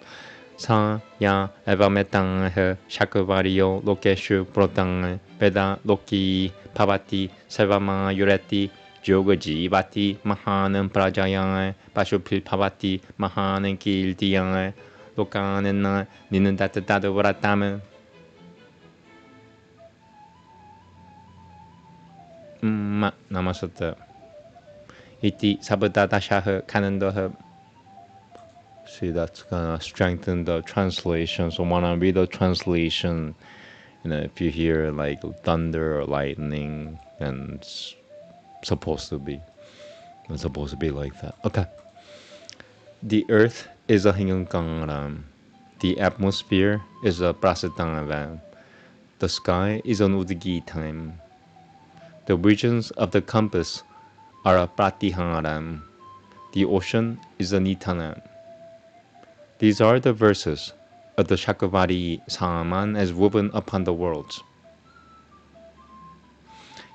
Sa ya evametang shakavario lokeshu protang Veda loki pavati sarvama yureti jogajivati mahanam prajayang pashupil pavati mahanam kiltiyang lokanana ninandata vratama. Namaste. Iti sabdadashaha kanandaha. See, that's gonna strengthen the translation. So when I read the translation, if you hear like thunder or lightning, then it's supposed to be like that. Okay. The earth is a hingangaram. The atmosphere is a prasatangaram. The sky is an udagi time. The regions of the compass are a pratihangaram. The ocean is a nitanam. These are the verses of the Shakavadi Āmēn as woven upon the worlds.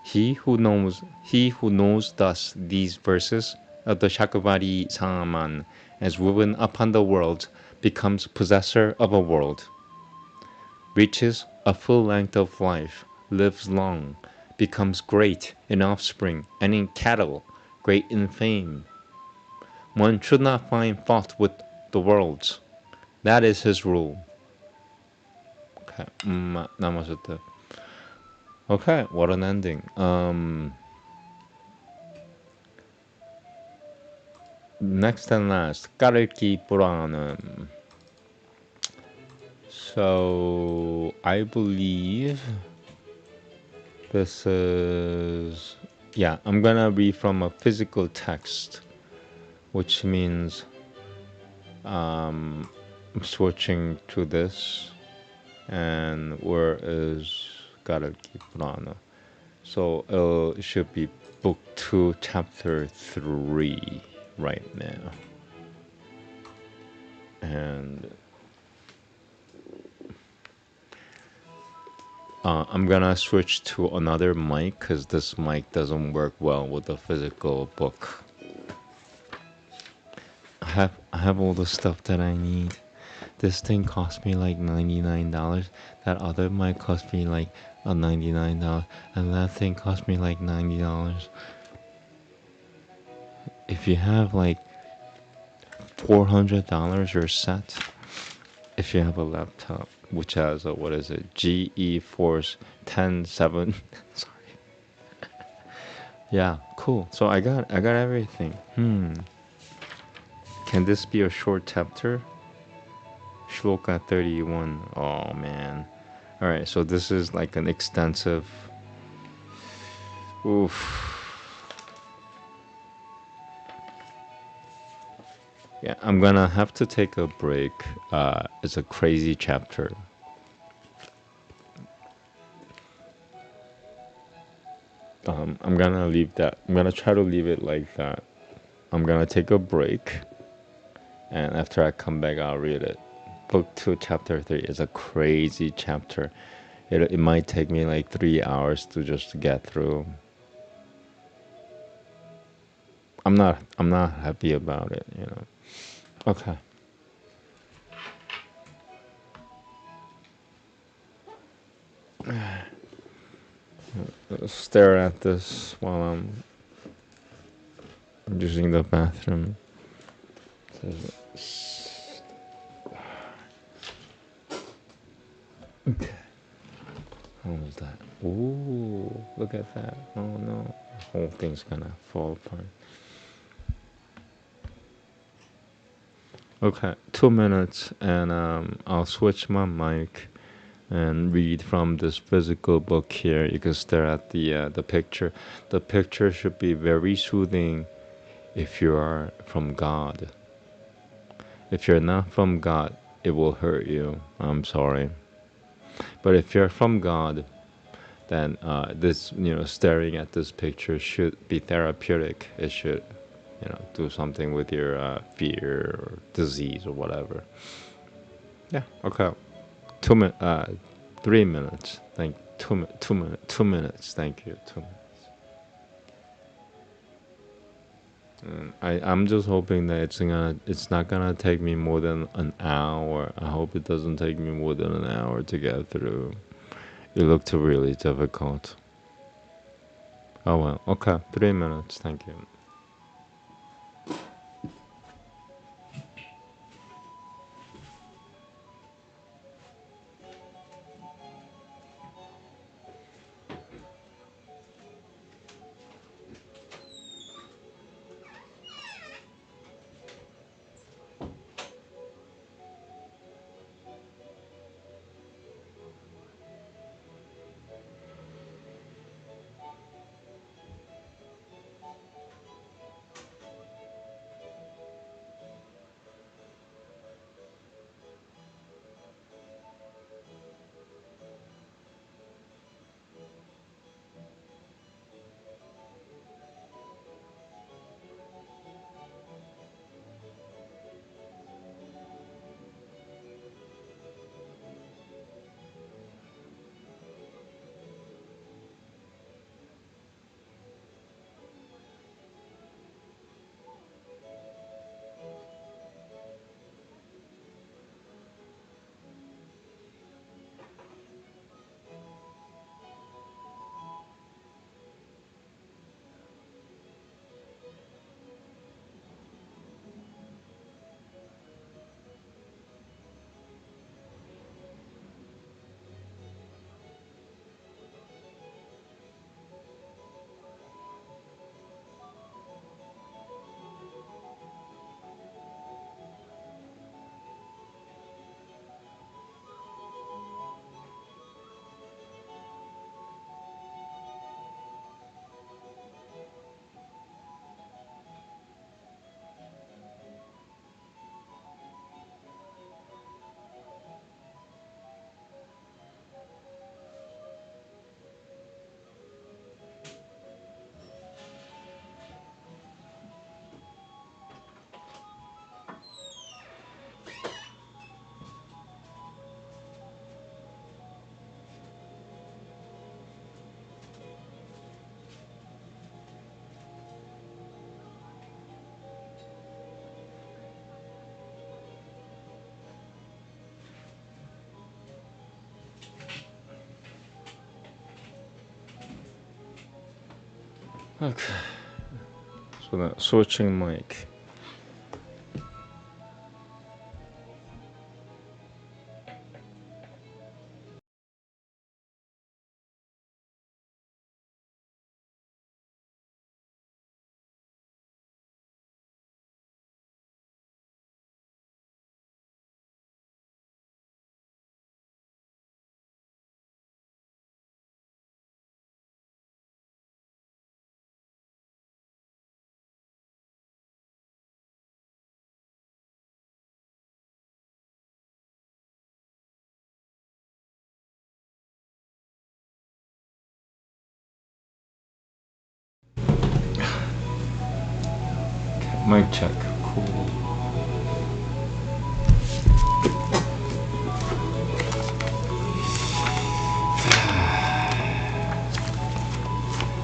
He who knows thus these verses of the Shakavadi Āmēn as woven upon the world becomes possessor of a world, reaches a full length of life, lives long, becomes great in offspring and in cattle, great in fame. One should not find fault with the worlds. That is his rule. Okay, Namaste. Okay, what an ending. Next and last, Kalki Purana. So I believe this is, yeah, I'm gonna read from a physical text, which means I'm switching to this. And where is Kalki Purana? So it should be book 2, chapter 3 right now. And I'm gonna switch to another mic because this mic doesn't work well with the physical book. I have all the stuff that I need. This thing cost me like $99. That other mic cost me like $99, and that thing cost me like $90. if you have like $400 you're set. If you have a laptop which has a, what is it, GE Force 107. Sorry. Yeah, cool. So I got everything. Can this be a short chapter? Shloka 31. Oh man. All right, so this is like an extensive. Oof. Yeah, I'm gonna have to take a break. It's a crazy chapter. I'm gonna leave that. I'm gonna try to leave it like that. I'm gonna take a break, and after I come back, I'll read it. Book 2, chapter 3 is a crazy chapter. It might take me like 3 hours to just get through. I'm not happy about it, you know. Okay. Stare at this while I'm using the bathroom. Okay. What was that? Ooh, look at that. Oh no. The whole thing's gonna fall apart. Okay, 2 minutes and I'll switch my mic and read from this physical book here. You can stare at the picture. The picture should be very soothing if you are from God. If you're not from God, it will hurt you. I'm sorry. But if you're from God, then this, staring at this picture should be therapeutic. It should, do something with your fear or disease or whatever. Yeah. Okay. 3 minutes. Thank 2 minutes. 2 minutes. Thank you. 2 minutes. I'm just hoping that it's not gonna take me more than an hour. I hope it doesn't take me more than an hour to get through. It looked really difficult. Oh well. Okay. 3 minutes. Thank you. Okay. for that. Switching mic. Mic check. Cool.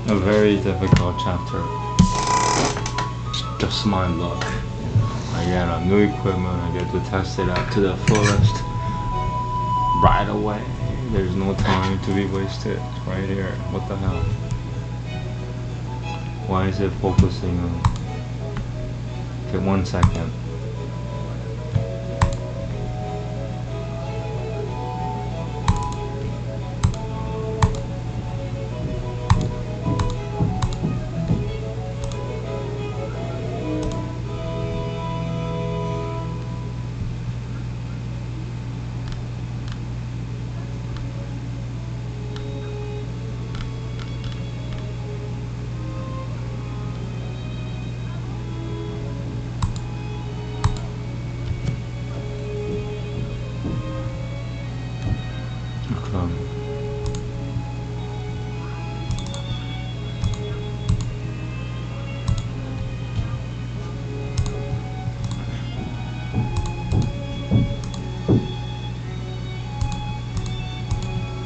A very difficult chapter. Just my luck. I get a new equipment, I get to test it out to the fullest right away. There's no time to be wasted. Right here. What the hell? Why is it focusing on? Okay, 1 second.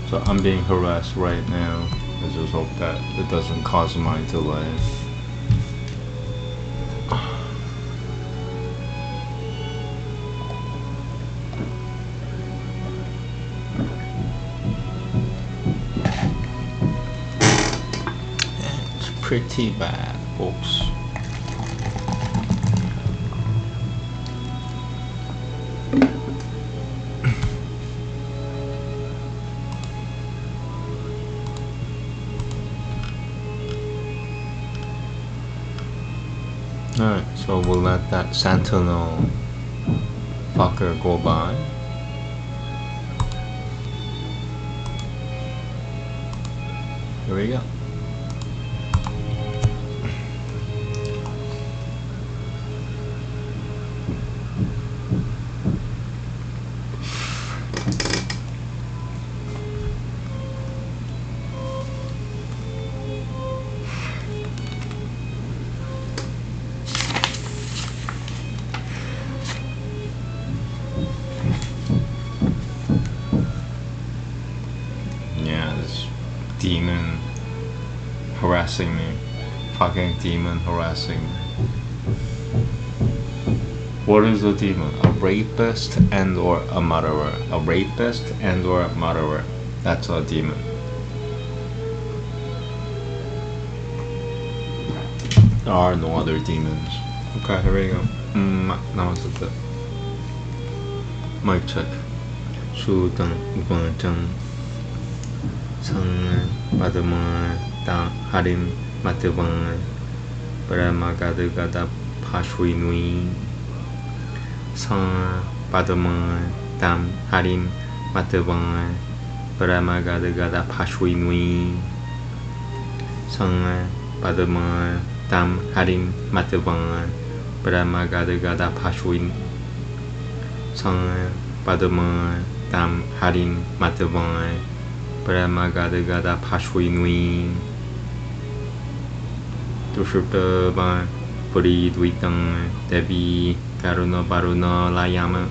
So I'm being harassed right now. I just hope that it doesn't cause my delay. It's pretty bad, folks. Alright, so we'll let that sentinel fucker go by. Here we go. Demon harassing me. Fucking demon harassing me. What is a demon? A rapist and or a murderer. A rapist and or a murderer. That's a demon. There are no other demons. Okay, here we go. Namaste. Mic check. Sutra, Upanishad. Sang Padma Ta Harim Matevan Paramagada Gada Pashwi Nui Sang Padma Tam Harim Matevan Paramagada Gada Pashwi Nui Sang Padma Tam Harim Matevan Paramagada Gada Pashwi Sang Padma Tam Harim Matevan Paramagada Gada Pashwi Nui Dushurtavan Puri Dvitang Devi Karuna Baruna Layama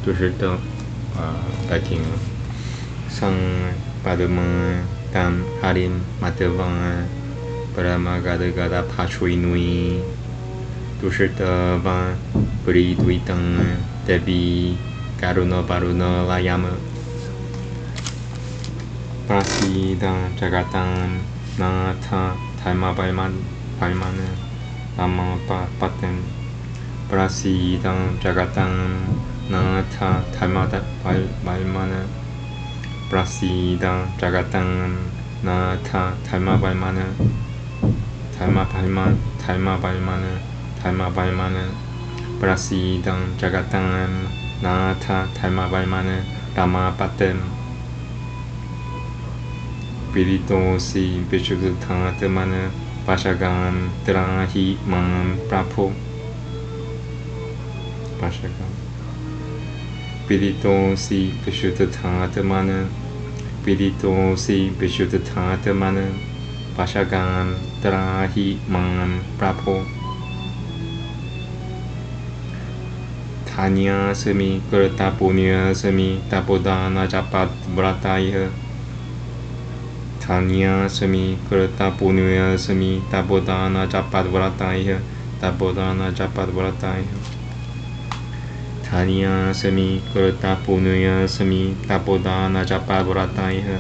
Dushurta backing Sang Padma Tam Harim Matevan Paramagada Gada Pashwi Nui Dushurtavan Puri Dvitang Devi Karuna Baruna Layama Prasida Jagatam Natha Taimabayman Palmana Lama Patem Prasidam Jagatam Natha Dhamata Palmana Prasidam Jagatam Natha Dhamma Palmana Dhamma Palmana Prasidam Jagatam Natha Dhamma Palmana Lama Patem Piritosi Vishuddhatamana Pashagam Trahi Mam Prapo Pashagam Piritosi Vishuddhatamana Pashagam Trahi Mam Prapo Tanya Semi Kurta Punya Semi Tapodana Japat Vrataiha Tanya Semi Kurta Punya Semi Tapodana Japat Vrataiha Tanya Semi Kurta Punya Semi Tapodana Japat Vrataiha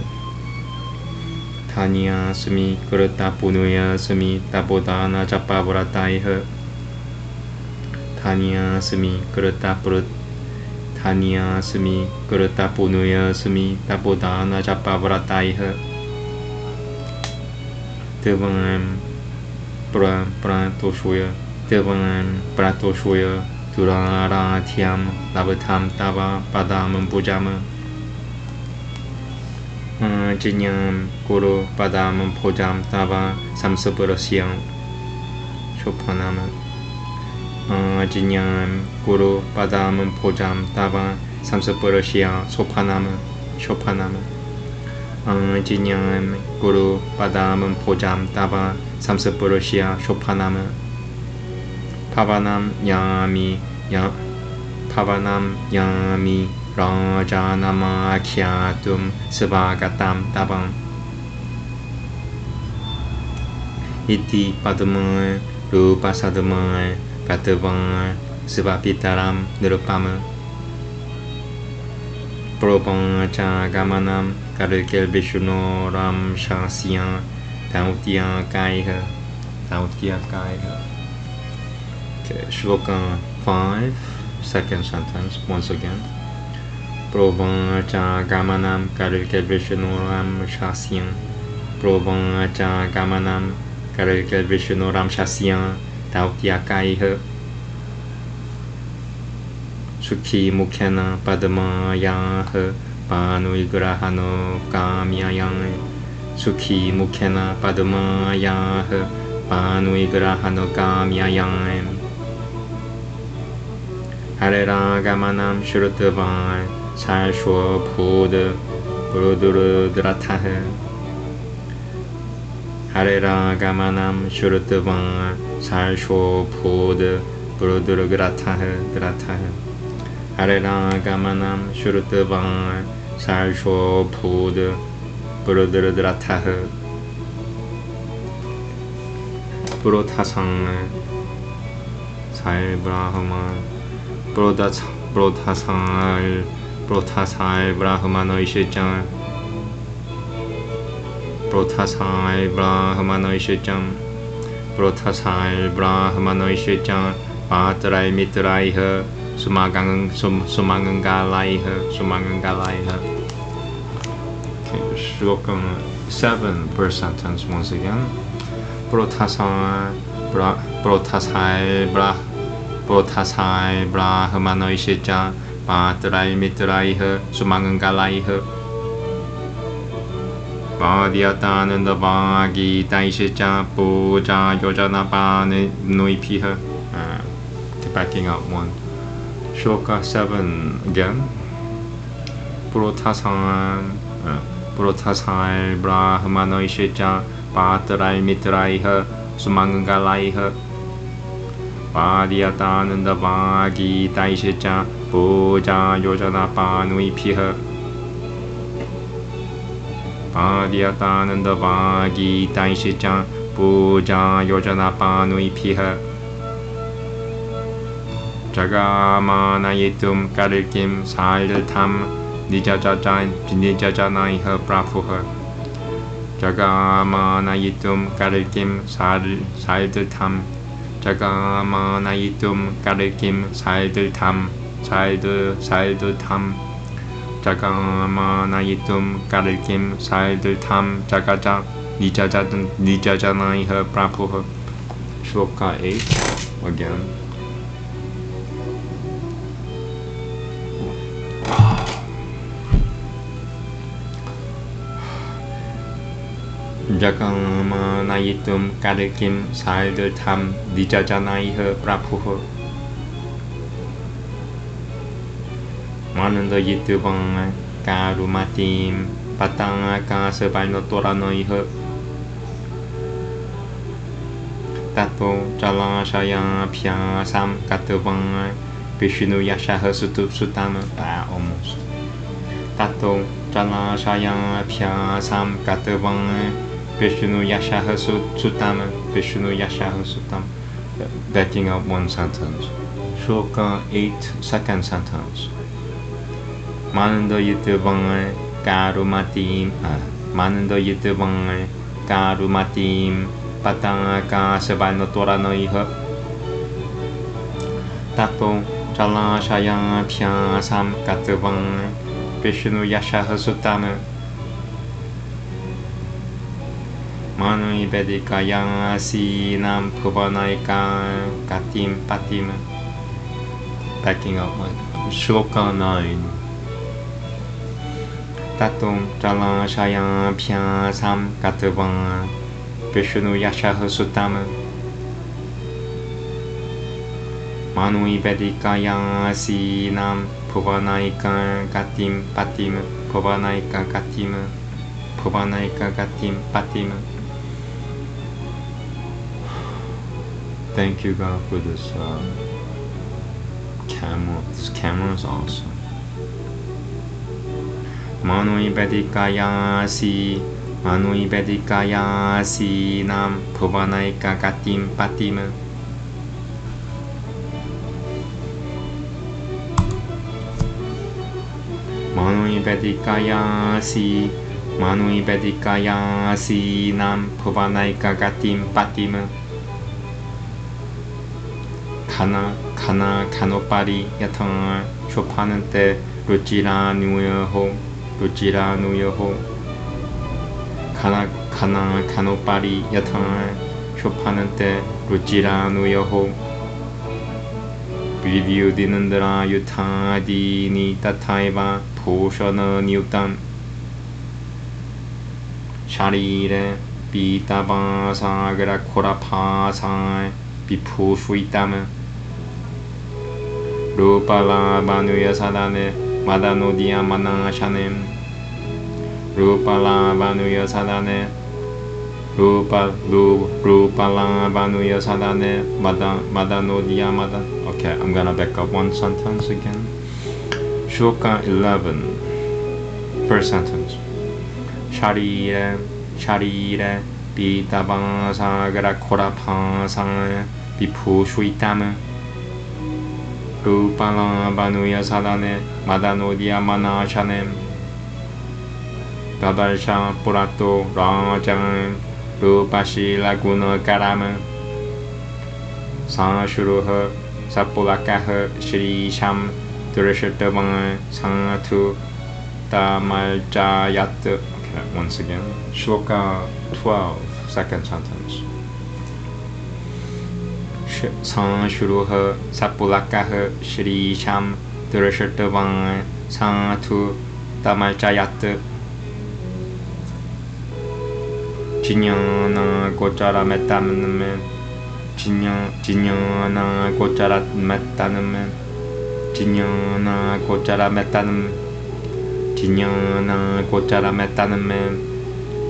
Tanya Semi Kurta Punya Semi Tapodana Japat Vrataiha Tanya Semi Kurta Punya Semi Tapodana Japat Vrataiha Devan Pratoshoya Turaratyam Lavatam Tava Padam Pujama Jinyam Guru Padam Pujam Tava Samsapurasyam Shopanama Jinyam Guru Padam Pujam Tava Samsapurasyam Shopanama Jinyam Guru Padam Pujam Tava Samsapurasyam Shopanama Pavanam Yami Rajanama Kyatum Svagatam Tavam Iti Padama Rupa Sadama Katava Svapitaram Nirupama Prabhancha Gamanam Karikil Vishunoram Shasya Tautya Kaiha Okay, Shloka 5, second sentence, once again. Prabhancha Gamanam Karikil Vishunoram Shasya Prabhancha Gamanam Karikil Vishunoram Shasya Tautya Kaiha Sukhi Mukhena Padmayaha Panuigrahano Kamyayang Sukhi Mukhena Padmayaha Panuigrahano Kamyayang Harera Gamanam Shrutavan Sarshwa Phoda Produrudratah Harera Gamanam Shrutavan Sarshwa Phoda Produrudratah Harera Gamanam Shrutavan Sarshwa Phoda Produrudratah Prodhasang Sai Brahma Prodhasai Brahmanoishijam Prodhasai Patrai Mitraiha Sumangangalaiha Okay, Shloka 7 per sentence once again. Prodhasai Brahmanoishija Patrai Mitraiha Sumangalaiha Vadyatananda Vagi Daishija Puja Yojana Nuipiha Backing up one. Shloka 7 again. Prodhasai Brahmanoishija Patrai Mitraiha Sumangalaiha Vadyatananda Vagi Daishija Puja Yojana Panuipiha Vadyatananda Vagi Daishija Puja Yojana Panuipiha Jagamanayitum Karikim Sailtam Nijajanaiha Prapuha 자가마나이툼 가르김 살들탐 자가마나이툼 가르김 살들탐 살들탐 자가마나이툼 가르김 살들탐 자가자 니자자나이허 프라푸허. Shloka 8 again. 자가마나이툼 가르김 살들탐 니자자나이허 프라푸허. 만은더이뜨방 가루마팀 바탕아가스발노토라노이허. Tato Jalashaya Pyasam Katavang Vishnu Yashaha Sutam. Almost. Tato Jalashaya Pyasam Katavang Vishnu Yashaha Sutam. Vishnu Yashaha Sutam. Backing up one sentence. Shloka 8, second sentence. Mananda Yitavang Karumatim. Mananda Yitavang Karumatim 바탕아가스발노토라노이허. 타토 잘라샤야 피아삼 가트방 비슈누 야샤허 수타무 마누이 베디카야 시남 푸바나이카 가팀 파팀. Backing up one. Shloka 9. 타토 잘라샤야 피아삼 가트방 Vishnu Yashaha Sutam Manui Vedikaya Sinam Puvanaika Gatim Patim Puvanaika Gatim Patim. Thank you God for this camera. This camera is awesome. Manui Vedikaya Si Manui Vedikaya Sinam Puvanaika Gatim Patim. Manui Vedikaya Sinam Puvanaika Gatim Patim. Kana Kanopari Yatang Chopanante Ruchira Nuyaho. Kana Kanopari Yatang Chopanante Ruchira Nuyaho. Review Dinandra Yutadi Ni Tataiva Poshana Newton Sharire Pitaba Sagra Korapasa Piposhuitama Rupala Banuya Sadane Madano Diamana Shanem Rupala Banuya Sadane Rupala Banuya Sadane Madano Diamada. Okay, I'm gonna back up one sentence again. Shloka 11, first sentence. Sharire Pitaba Sagra Korapasa Piposhuitama Rupala Banuya Sadane Madano Diamana Shanem Tadarsha Purato Rajan Rupashi Laguna Karama Sanshuruha Sapulakaha Shri Sham Durashatavang Sangatu Tamaljayat. Okay, once again. Shloka 12, second sentence. Sanshuruha Sapulakaha Shri Sham Durashatavang Sangatu Tamaljayat. Jinyana Gochara Metaman Jinyana Gochara Metaman Jinyana Gochara Metanam Jinyana Gochara Metanam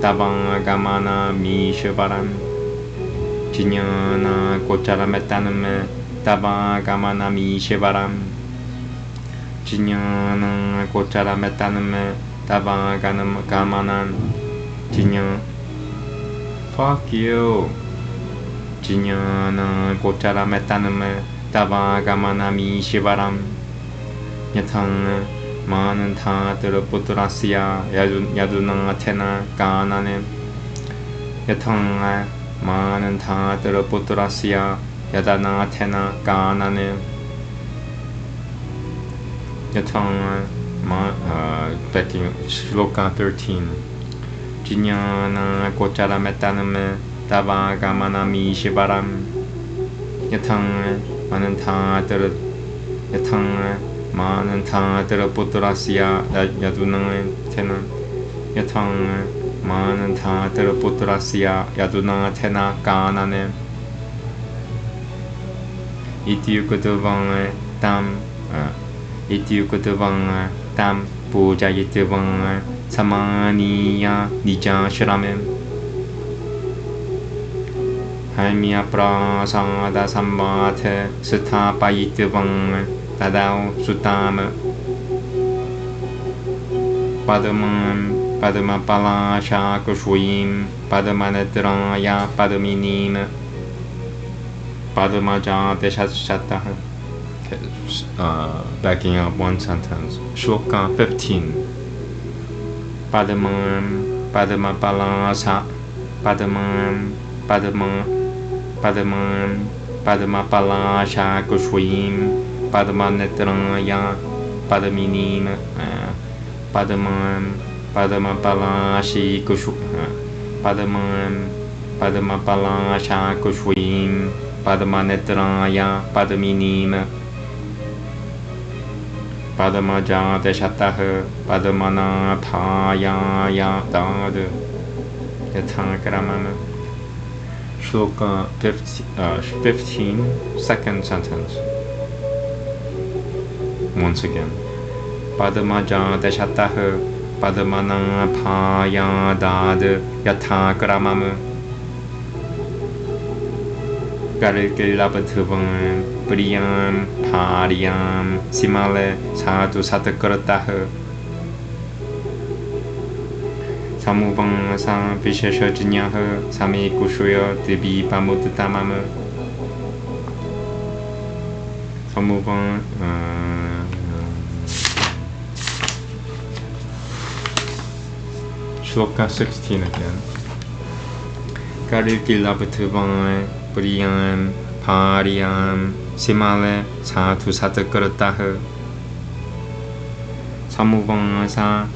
Tabangamana Mishivaram Jinyana Gochara Metanam Tabangamana Mishivaram Jinyana Gochara Metanam Tabangamana Jinyana. Fuck you. Jinyana Gochara Metanam Tabangamana Mishivaram Yatang Mananta Putrasya Yaduna Tena Ganane Yatanga mananta putrasya yadana tena ganane. Yatanga backing Shloka 13. Jnana gochara metaname tava gamanami shivaram. Yatanga mananta putrasya yaduna tena. Yatanga mananta putrasya yaduna tena ganane. Ityukutavanga tam pujayitavanga samaniya nija shramem. Haimya prasada sambate sthapayitavanga tadao sutama. Padma palasha kushvim padmanatraya padminim padmaja deshashatah. Backing up one sentence. Shloka 15. Padma palasa padma palasha kushvim padmanatraya padminim padma palashi kushu padma palasha kushvim padmanatraya padminim padmaja deshatah padmana thaya dad yathakrama. Shloka 15, second sentence. Once again. Padmaja deshatah padmana thaya dad yathakrama. Kalki Priyam Pariyam Simale Sadhu Satakaratah Samubang Sam Vishesha Jinyah Sami Kushuya Devi Pamutatamam Samubang Shloka 16 again. Kalki Priyam Pariyam Simale Sadhu Satakaratah Samuvasa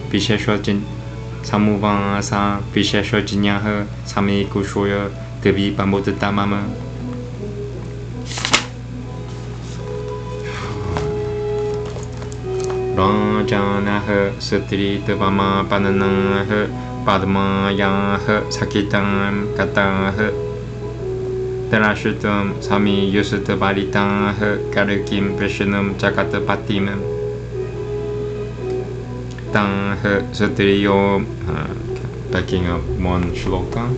Vishesha Jinyah Sami Kushoya Devi Pamutatamama. Rajanah Satri Devama Pananah Padmayah Sakitam Katah Terashutam Sami Yusutta Valitah Kalkim Vishnum Jakatapatim Tang Satriyo. Backing up one shloka.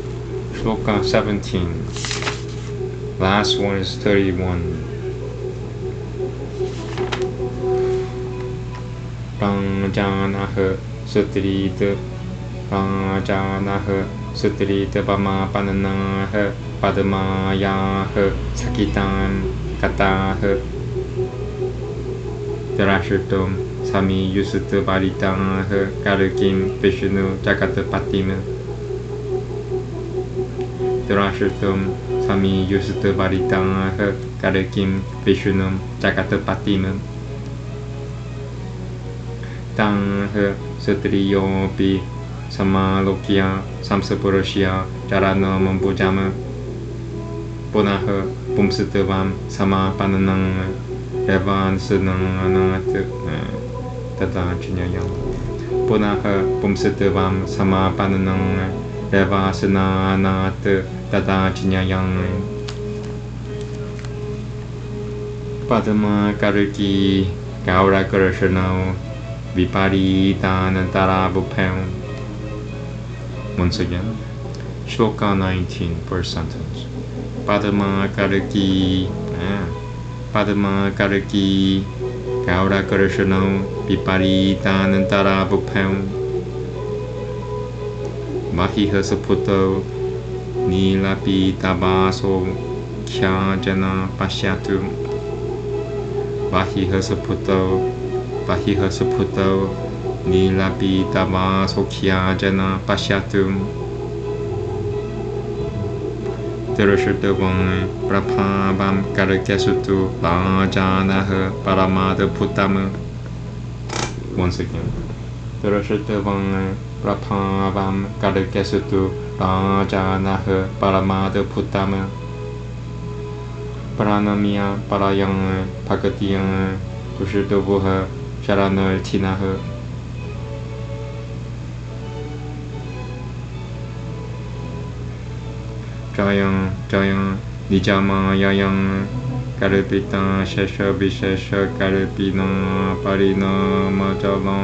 Shloka 17. Last one is 31. Rajanah Satri Devama Pananah Padmayah Sakitam Katah Terashutam Sami Yusutta Valitah Kalkim Vishnu Jakatapatim Terashutam Sami Yusutta Valitah Kalkim Vishnu Jakatapatim Tang Satriyopi Samalokya Samsapurashya Jarana Mambujama Punah Pumsitavam Samapananang Evan Sunanat Tata Chinyayam Punah Pumsitavam Samapananang Eva Sunanat Tata Chinyayam Padma Kalki Gaura Karashanao Viparitanantara Bupam. Once again, Shloka 19 per sentence. Padma Kalki Gaura Karashanao Viparitanantara Bupam. Vahiha Saputo Nilapi Tabaso Khyajana Pashyatu. Vahiha Saputo Nilapi Tabaso Khyajana Pashyatu. Terushatavang Prabhavam Karakasutu Bajanaha Paramada Putam. Once again. Terushatavang Prabhavam Karakasutu Bajanaha Paramada Putam. Paranamya Parayang Pakatiyang Tushitavuha Sharana Tinaha. Jayang Jayang Nijama Yayang Karipita Shesha Vishesha Karipina Parina Majala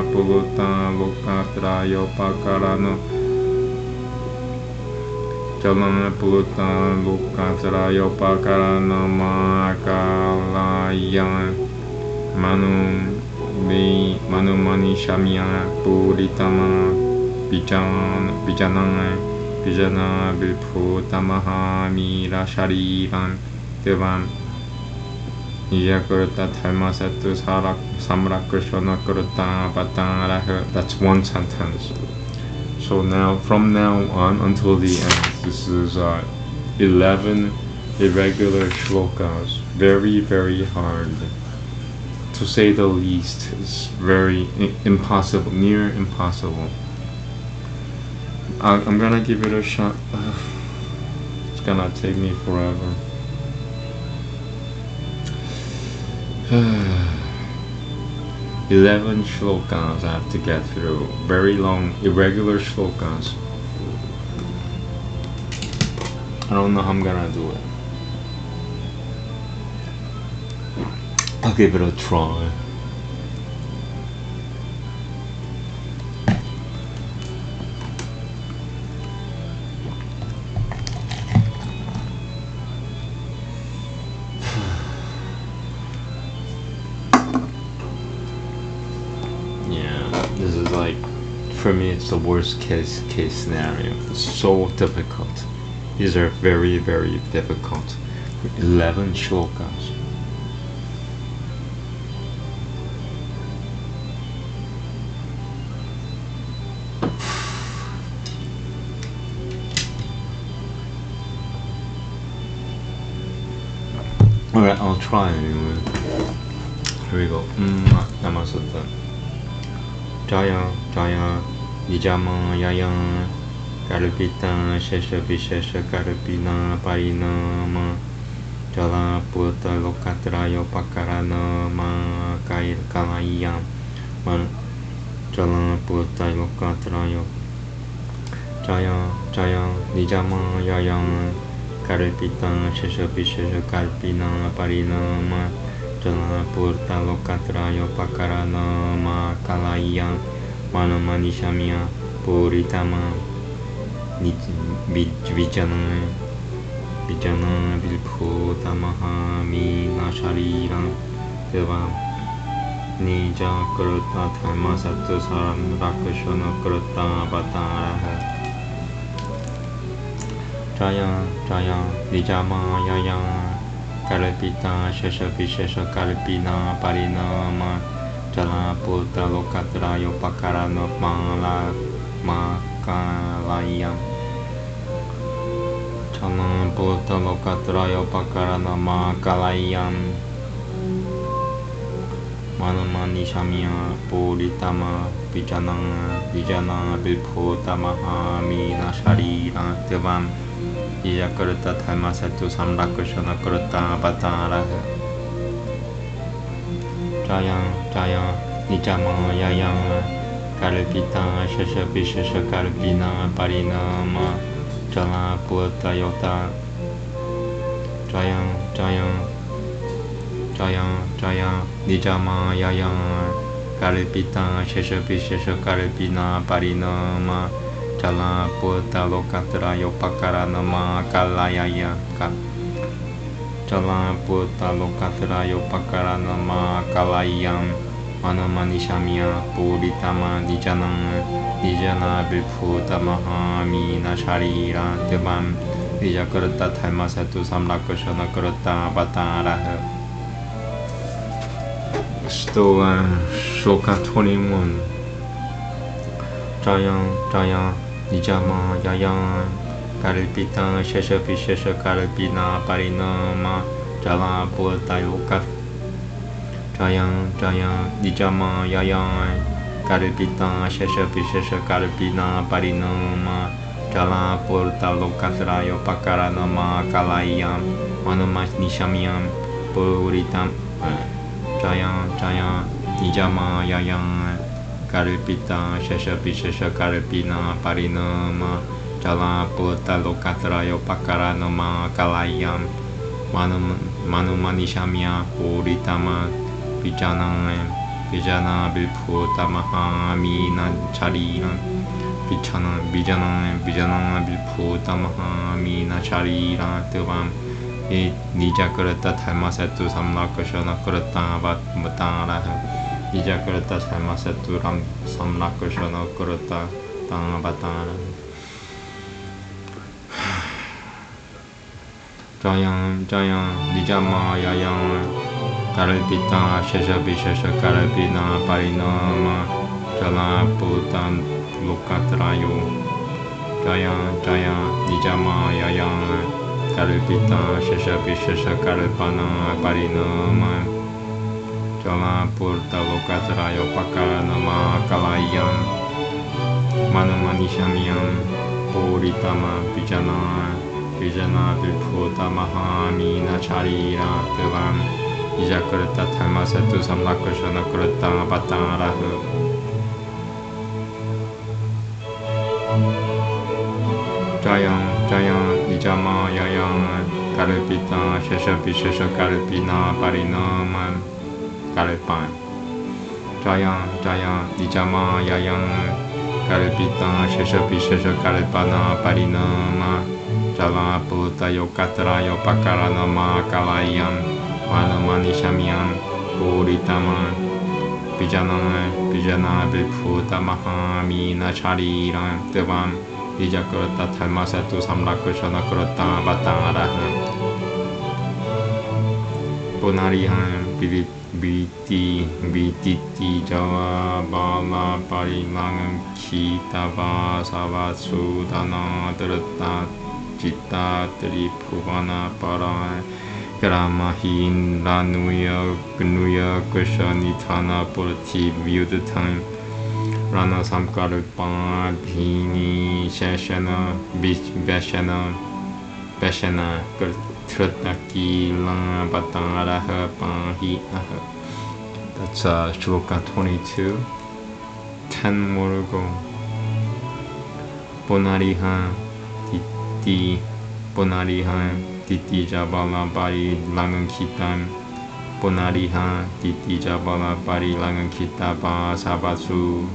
Puguta Lokatra Yopakarano Jalan Puguta Lokatra Yopakarano Makalayang Manu Mani Shamya Puritama Bijanang Vijana Vilputamaha Mira Sharivan Devam Nijakurta Dharmasatu Samrakrishana Kurta Bataraha. That's one sentence. So now, from now on until the end, this is 11 irregular shlokas. Very, very hard. To say the least, it's very impossible, near impossible. I'm gonna give it a shot. It's gonna take me forever. 11 shlokas I have to get through. Very long, irregular shlokas. I don't know how I'm gonna do it. I'll give it a try. For me, it's the worst case scenario. It's so difficult. These are very, very difficult. 11 shlokas. Alright, I'll try anyway. Here we go. Namaste. Jaya Jaya Nijama Yaya Karipita Shesha Vishesha Karipina Parinama Jala Puta Lokatrayo Pakarana Ma Kalaya Jala Puta Lokatrayo Jaya Jaya Nijama Yaya Karipita Shesha Vishesha Karipina Parinama Jala Purta Lokatrayo Pakarana Ma Kalaya Manamani Shamya Puritama Vijana Vilputamaha Mina Sharira Deva Nija Kurta Dharmasatu Saram Rakashana Kurta Bataraha Jaya Jaya Nijama Yaya Karipita Shesha Vishesha Karipina Parinama Jala Putra Lokatrayo Pakarano Makalaya Jala Putra Lokatrayo Pakarano Makalaya Manamani Shamya Puritama Vijana Vilputamaha Mina Sharira Devam Iyakurta Dharmasatu Samrakrishana Kurta Bataraha Jaya Jaya Nijama Yaya Karipita Shesha Vishesha Karipina Parinama Jala Puta Yota Jaya Jaya Jaya Jaya Nijama Yaya Karipita Shesha Vishesha Karipina Parinama Jala Puta Lokatrayo Pakarana Ma Kalaya Jala Puta Lokatrayo Pakarana Ma Kalayam Manamani Shamya Puritama Nijana Vilputamaha Mina Sharira Devam Nijakurta Dharmasatu Samrakrishana Kurta Bataraha. Still Shloka 21. Jaya Jaya Nijama Yaya Kalpita Shesha Vishesha Kalpina Parinama Jala Purtayoka Jayan Jayan Nijama Yayan Kalpita Shesha Vishesha Kalpina Parinama Jala Purtalokasrayo Pakaranama Kalayam Manumas Nishamyam Puritam Jayan Jayan Nijama Yayan Kalpita Shesha Vishesha Kalpina Parinama Jala Purta Lokatrayo Pakaranama Kalayam Manumanishamya Puritama Vijana Bilputa Mahamina Charina Vijana Bilputa Mahamina Charina Tuvam Nijakarata Thamasatu Samlakashana Kurata Vatmutara Nijakarata Thamasatu Samlakashana Kurata Tanavatara Jayan Jayan Nijama Yayan Kalpita Shesha Vishesha Kalpina Parinama Jala Putan Lokatrayo Jayan Jayan Nijama Yayan Kalpita Shesha Vishesha Kalpana Parinama Jala Purta Lokatrayo Pakaranama Kalayam Manumanishamyam Puritama Vijana Viphuta Mahamina Charira Devam Ijakarta Thamasatu Samlakashana Kurata Vatarahu Jayan Jayan Nijama Yayan Kalpita Shesha Vishesha Kalpina Parinama Kalpan Jayan Jayan Nijama Yayan Kalpita Shesha Vishesha Kalpana Parinama Jala Purtayo Katrayo Pakaranama Kalayam Manumanishamyam Puritama Vijana Viphuta Mahamina Charira Devam Vijakarta Thamasatu Samlakashana Kurata Vataraha Punarihan Vititi Java Bala Parimangan Kitava Savasudana Drata Citta Tripuvana Para Gramahin Lanuya Gnuya Kushanitana Purti Vyudatan Rana Samkarupa Bhini Shashana Vashana Trutaki La Bataraha Pahi. That's Shloka 22. 10 more to go. Ponariha Ponariha Titi Jabala Bari Langan Kitam Ponariha Titi Jabala Bari Langan Kitaba Sabatsu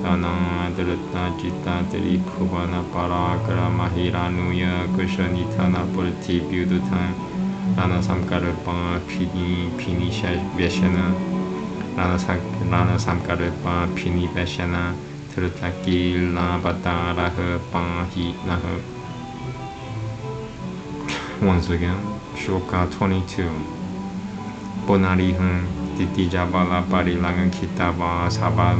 Dana Drata Jita Tri Puvana Parakara Mahiranuya Kushanitana Purti Vyudutan Rana Samkarapa Pini Veshana Rana Samkarapa Pini Veshana Trutaki La Bataraha Pahi Naha. Once again, Shloka 22. Ponarihan Titi Jabala Parilangan Kitava Sabal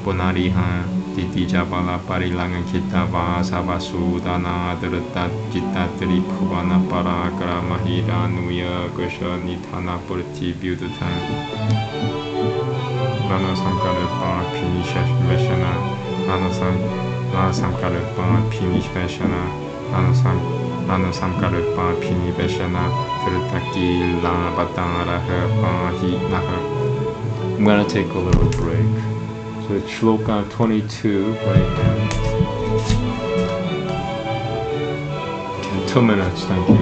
Ponarihan Titi Jabala Parilangan Kitava Sabasudana Drata Citta Tripuvana Parakara Mahiranuya Kushanitana Purti Vyudutan Rana Samkarepa Pinishash Veshana Rana Samkarepa Pinish Veshana Rana Samkarepa Pini Veshana Trutaki La Bataraha Pahi Naha. I'm gonna take a little break. So it's Shloka 22 right now. 2 minutes, thank you.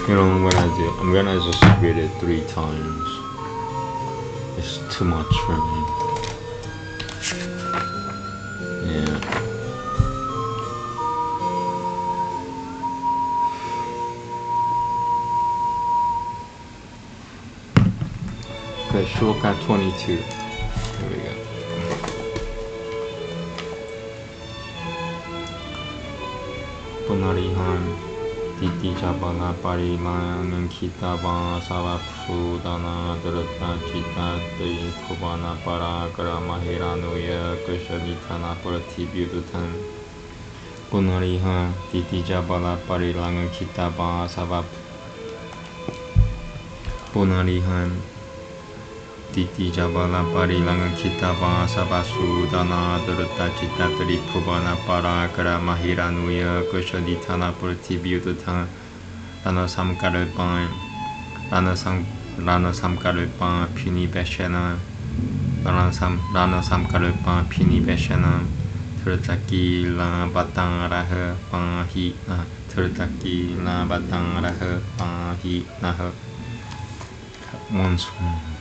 You know what I'm gonna just read it 3 times. It's too much for me. Yeah. Okay, Shloka 22. Here we go. Punarihan Titi Chabala Pariman Kitaba Savapsudana Drata Chita Tri Kubana Parakara Mahiranuya Kushanitana Pratibhutan Punarihan Titi Chabala Parilang Kitaba Savap Punarihan Titi Jabala Parilang Kitaba Sabasudana Drata Chita Tri Kubana Parakara Mahiranuya Kushanitana Pratibhutan Rana Samkarupan Rana Samkarupan Pini Beshana Rana Samkarupan Pini Beshana Turtaki La Bataraha Pahi Turtaki La Bataraha Pahi Naha Monsoon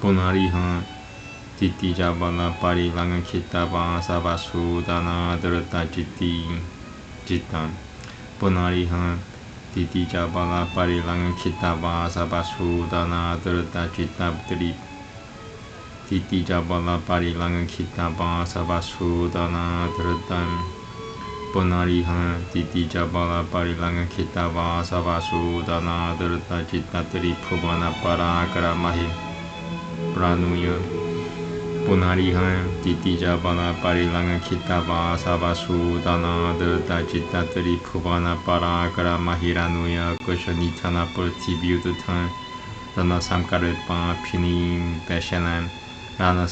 Punarihan Titi Jabala Parilang Kitaba Sabasudana Drata Chitan Punarihan Titi Jabala Parilang Kitaba Sabasudana Drata Chitabdri Titi Jabala Parilang Kitaba Sabasudana Drata Punarihan Titi Jabala Parilang Kitaba Sabasudana Drata Chitabdri Pubana Parakara Mahi Pranuya Punarihan Titi Jabala Parilang Kitaba Sabasudana Drata Chitatri Pubana Parakara Mahiranuya Kushanitana Pratibhutan Rana Samkarupa Pini Beshanan Rana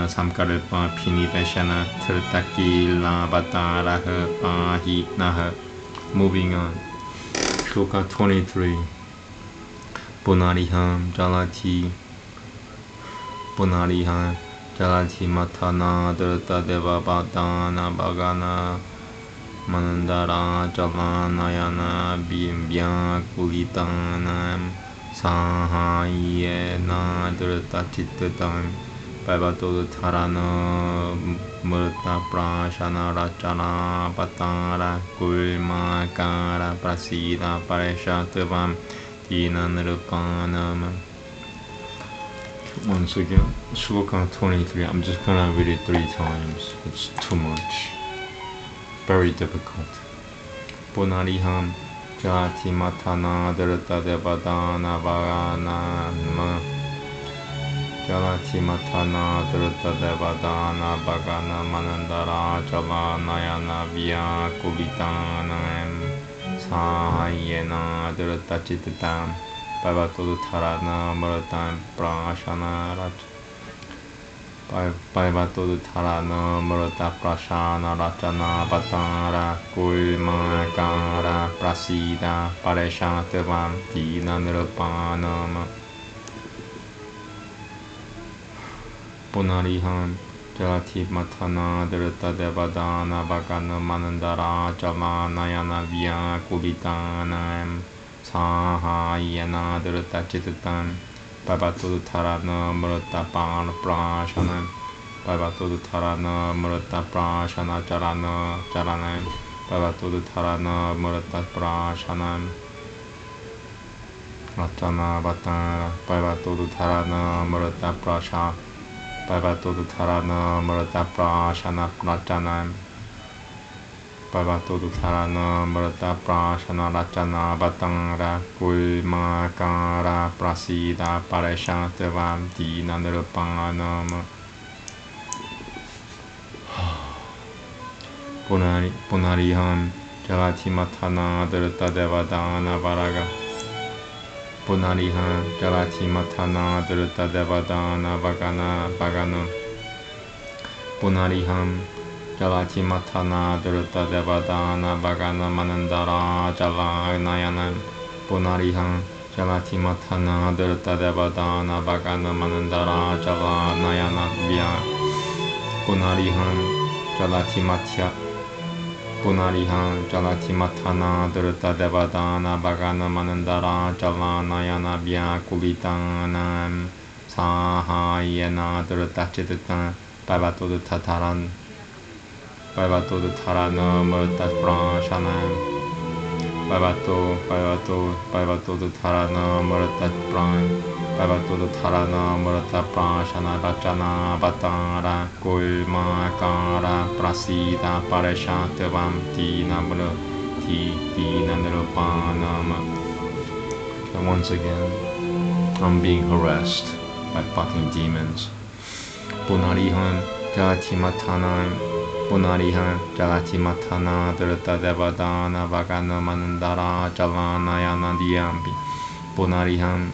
Samkarupa Pini Beshana Turtaki La Bataraha Pahi Naha. Moving on. Shloka 23. Punariham Jalati Punarihan Jalati Matana Drata Deva Badana Bagana Manandara Jalanayana Bimbya Kulitana Sahayena Drata Chittatam Bhavatul Tarana Murta Prashana Rachana Patara Kulmakara Prasida Pareshatavam Dinanarupanam. Once again, Shloka 23. I'm just gonna read it 3 times. It's too much. Very difficult. Punariham Jati Matana Drata Devadana Vagana Jalati Matana Drata Devadana Bagana Manandara Jalanayana Vya Kulitana Sahayena Drata Chittatam Bhavatul Tarana Muratan Prashana Bhavatul Tarana Murata Prashana Rachana Batara Kulmakara Prasida Pareshatavam Dinanarupanam. Punariham Jalati Matana Drata Devadana Bagana Manandara Jalanayana Vya Kulitanam Sahayana Drata Chittatam Bhavatul Tarana Murta Prashana Bhavatul Tarana Murta Prashana Jarana Bhavatul Tarana Murta Prashana Rachana Batara Bhavatul Tarana Murta Prashana Bhavatul Tarana Murta Prashana Rachana Bhavatul Tarana Murta Prashana Rachana Batara Kulmakara Prasida Pareshatavam Dinanarupanam. Punariham Jalati Matana Drata Devadana Varaga Punariham Jalati Matana Drata Devadana Bagana Punariham Jalati Matana Drata Devadana Bagana Manandara Jalanayana Punariham Jalati Matana Drata Devadana Bagana Manandara Jalanayana Vya Punariham Jalati Matya Punarihan jalati matana durta devadana bhagana manandara jalanayana vyakulitanam sahayana durta chitatan bhavatodu tataran bhavatodu tarana murta prashanam bhavatodu tarana murta bhavatodu tarana murta prashana rachana vatara kulmakara prasida parashantavam dinanurupanam. And once again, I'm being harassed by fucking demons. Punarihan jalati matanam Punarihan jalati matana durta devadana vagana manandara jalanayana diyambi. Punarihan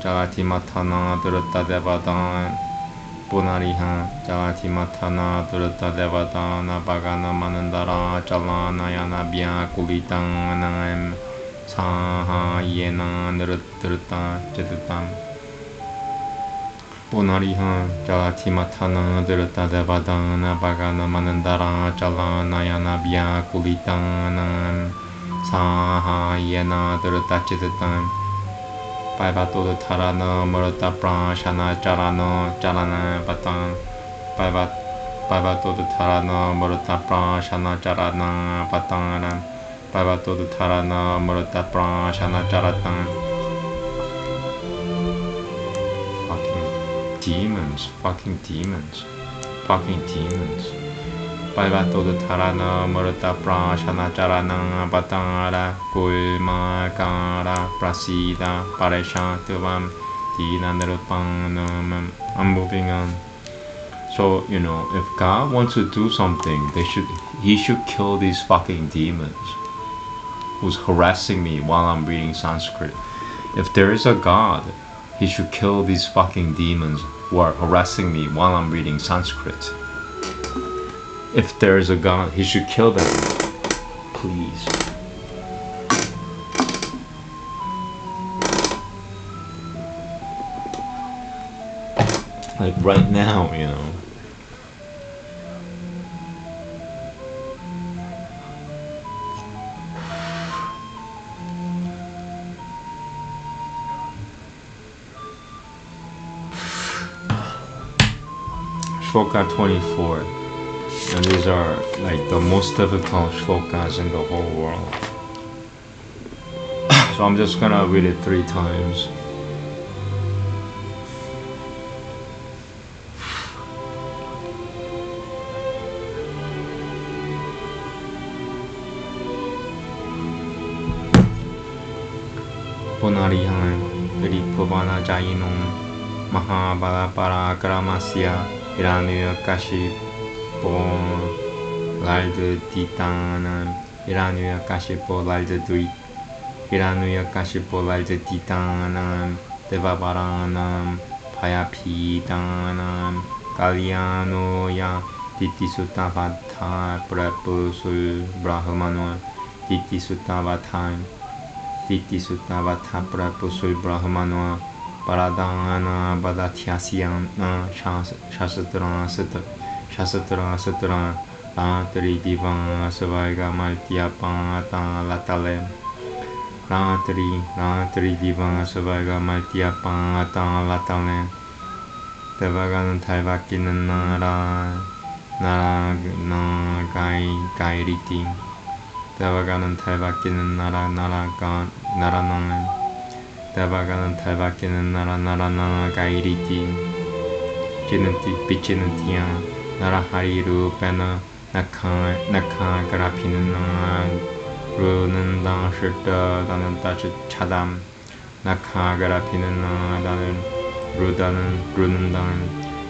jalati matana durta devadana Punarihan jalati matana durta devadana vagana manandara jalanayana vyakulitanam sahayena nirutruta chitutam. Punarihan jalati matana durta devadana bhagana manandara jalanayana vyakulitanam sahayena durta chitutam. Bhavatodu tarana murta prashana jalana vatan Bhavatodu tarana murta prashana jalana vatana Bhavatodu tarana murta prashana jalatan. Fucking demons. Bhavatodu tarana murta prashana jalana vatara kulmakara prasida parashantavam dinanurupanam. I'm moving on. So, if God wants to do something, he should kill these fucking demons who's harassing me while I'm reading Sanskrit. If there is a God, he should kill these fucking demons who are harassing me while I'm reading Sanskrit. If there is a God, he should kill them. Please. Like right now, Shloka 24. And these are like the most difficult shlokas in the whole world. So I'm just gonna read it 3 times. Punarihan Purana Jayinum Mahabala Parakramasya Iranu Kashi Lalde Titanam Iranu Kashipo Lalde Duit Iranu Kashipo Lalde Titanam Devabaranam Payapitanam Kalyano Ya Titi Sutavata Prapusul Brahmano Titi Sutavata Prapusul Brahmano Paradana Badatyasyana Shasatra Ratri Diva Savaiga Maltya Pata Latale Ratri Diva Savaiga Maltya Pata Latale Devagan Taivakin Nara Gairiti Devagan Taivakin Nara Devagan Taivakin Nara Gairiti Jinati Pichinatiya Narahari Rupena Naka Garapinana Runanda Shirta Dananta Chadam Naka Garapinana Runandan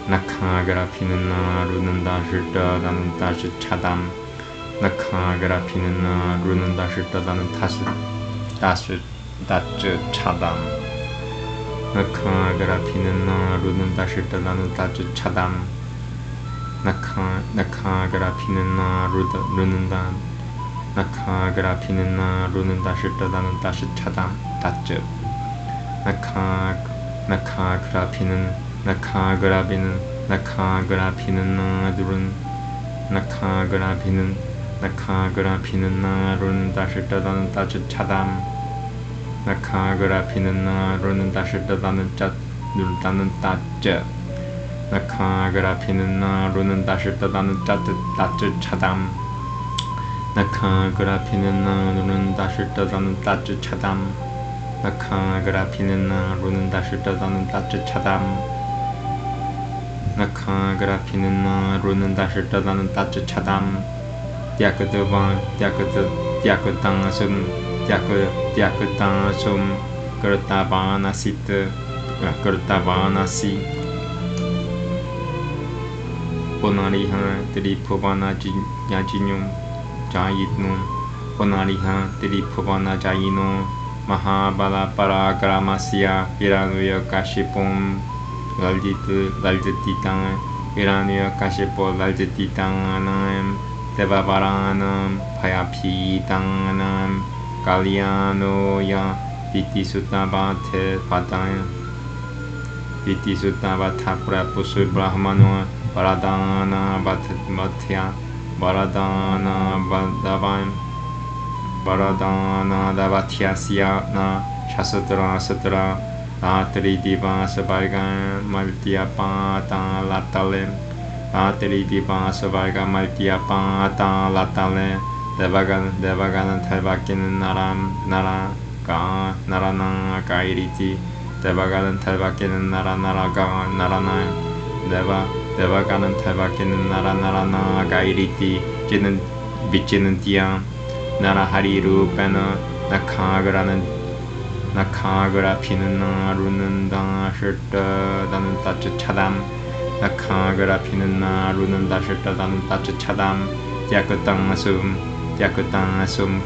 Naka Garapinana Runanda Shirta Dananta Chadam Naka Garapinana Runanda Shirta Dananta Chadam Naka Garapinana Runanda Shirta Dananta Chadam Naka Garapinana Runandan Naka Garapinana Runanda Shirta Dananta Chadam Tatcha Naka Garapinan Durun Naka Garapinan 낙하그라 피는 나루는 다시 떠다는 따뜻차담 낙하그라 피는 나루는 다시 떠다는 눈다는 따뜻 낙하그라 피는 나루는 다시 떠다는 따뜻차담 낙하그라 피는 나루는 다시 떠다는 따뜻차담 낙하그라 피는 나루는 다시 떠다는 따뜻차담 낙하그라 피는 나루는 다시 떠다는 따뜻차담 Tiakatavan, Tiakatasum, Tiakatasum, Kurtavanasita, Kurtavanasi, Ponariha, Tripavana Yajinum, Jayitnum, Ponariha, Tripavana Jayino, Mahabala Paragaramasya, Iranuya Kashipum, Laldititan, Iranuya Kashipo, Laldititanam, Devavaranam, Payapitanam, Kalyanoya, Vitisutavate Padaya, Vitisutavata Prapusu Brahmano, Varadana Vatmatya, Varadana Vadavam, Varadana Davatyasya na Shasatra Ratri Diva Savarga Maltya Pata Latalem Ratri Diva Savarga Maltya Pata Latale Devagana Talvakin Narana Kairiti Devagalan Talvakin Narana Devagalan Talvakin Narana Kairiti Vichinantia Narahari Rupana Nakagara Pinana Runanda Shirta Dan Tachadam Nakagara Pinana Runanda Shirta Dan Tachadam Yakutangasum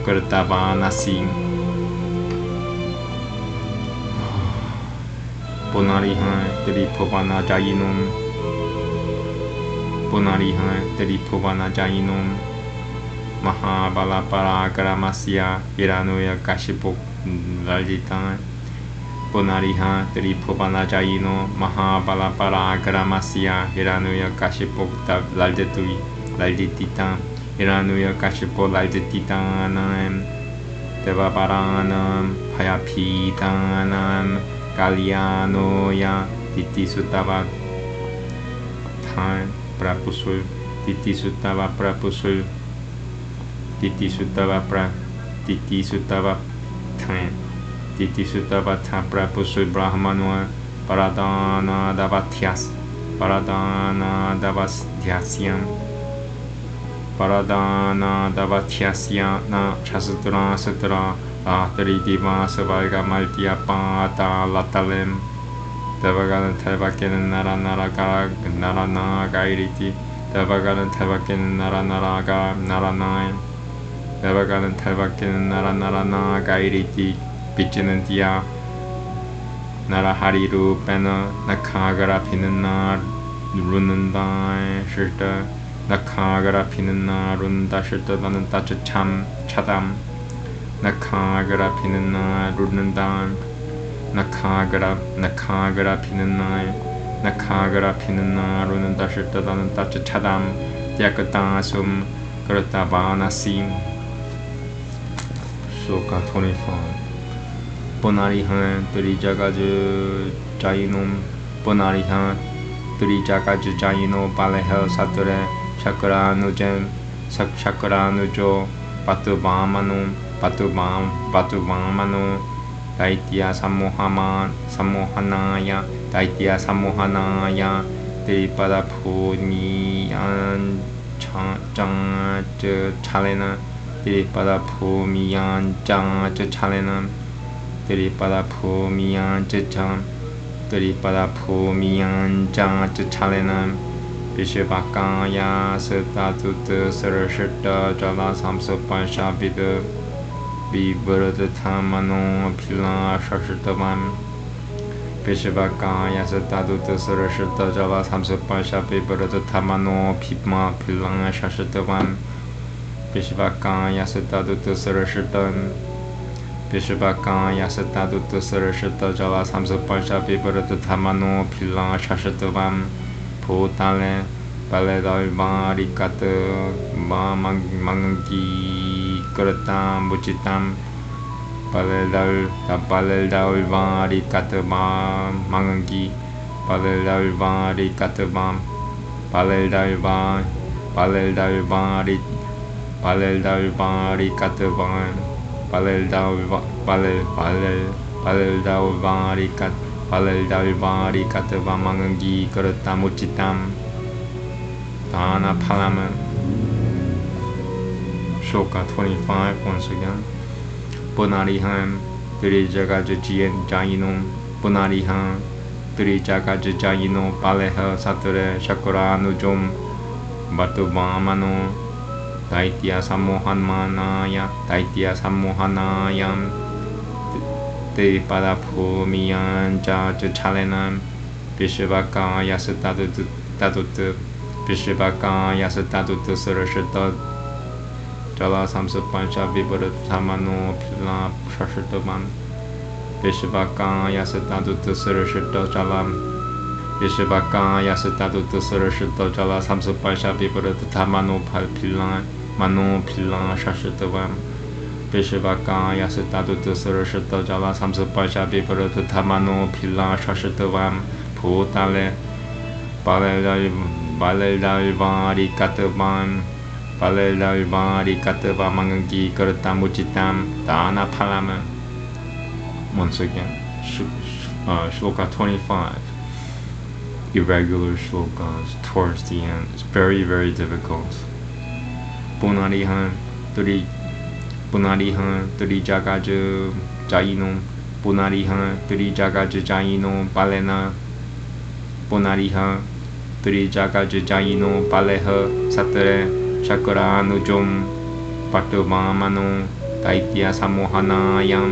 Kurtavanasi Ponariha Tripovana Jainum Ponariha Tripovana Jainum Mahabala Paragaramasya Iranuya Kashipuk Laljitan Ponariha Tripovana Jaino Mahabala Paragaramasya Iranuya Kashipuk Laljititan Iranuya Kashipo Laljititanam Devaparanam Payapitanam Kalyanoya Titisutava Tan Prapusul Titisutava Prapusul Titisutava Prapusul Brahmanoa Paradana Davatyas Paradana Davatyasyan Paradana Davatyasya na Shastra Ratri Diva Savarga Maltya Pata Latalem Devagalan Talvakin Narana Gairiti Devagalan Talvakin Narana Devagalan Talvakin Narana Gairiti Vichinantia Narahari Rupena Nakagara Pinana Runanda Shirta Nakagara Pinana Runda Shirta Dan Tacham Chadam Nakagara Pinana Runandan Nakagara Pinana Runanda Shirta Dan Tachadam Yakatasum Kurtavanasi Sloka 25 Ponarihan Trijagaju Jainum Ponarihan Trijagaju Jaino Palehel Sature Chakranujem Chakranujo Patubamanu Daitya Samohanaya Daitya Samohanaya Tripada Puniyan Chalena Tripada Pumiyan Chalena Tripada Pumiyan Tripada Pumiyan Chalena Vishvakaya Satatuta Sarashita Jala Samsapansha Vibharatamano Pila Shashitavam Vishvakaya Satatuta Sarashita Jala Samsapansha Vibharatamano Pipma Pila Shashitavam Vishvakaya Satatuta Sarashita Vishvakaya Satatuta Sarashita Jala Samsapansha Vibharatamano Pila Shashitavam Potale Paledalvarikata Mangangi Karatam Buchitam Paledalvarikata Mangangi Paledalvarikata Paledalvarikata Paledalvarikata Mangangi Karatam Buchitam Dana Palama. Shloka 25 once again. Punariham Trijagajajayinum Punariham Trijagajajayino Paleha Sature Shakuranujum Batubamano Daitya Samohanayam Te Padaphumiyan Jajachalenam Vishvakaya Satatu Vishvakaya Satatu Sarashata Jala Samsapancha Vibharathamano Pila Shashatavam Vishvakaya Satatu Sarashata Jalam Vishvakaya Satatu Sarashata Jala Samsapancha Vibharathamano Pila Shashatavam Vishvakaya Satatu Sarashata Jala Samsapancha Vibharathamano Pila Shashatavam Bhutale Paledalvarikatavam Paledalvarikatavam Mangangi Karatam Uchitam Dana Palama. Once again, Shloka 25. Irregular shlokas towards the end. It's very, very difficult. Punarihan Turi Jagaja Jayino Punarihan Turi Jagaja Jayino Palena Punariha Trijagajayino Paleha Satare Shakuranujum Patubamano Daitya Samohanayam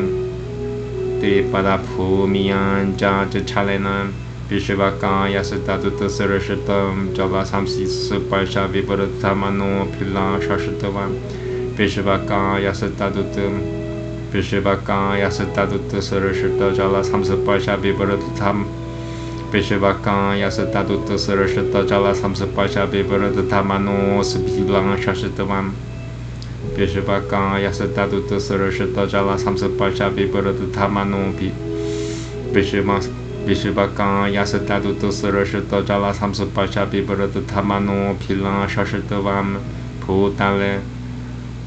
Te Padaphumiyan Jajachalenam Vishvakaya Satatuta Sarashatam Jala Samsisupasha Vibharathamano Pila Shashatavam Vishvakaya Satatuta Sarashata Jala Samsupasha Vibharatham Vishvakaya Satatuta Sarashata Jala Samsapasha Vibharathamano Subhilang Shashatavam Vishvakaya Satatuta Sarashata Jala Samsapasha Vibharathamano Vishvakaya Satatuta Sarashata Jala Samsapasha Vibharathamano Pilang Shashatavam Bhutale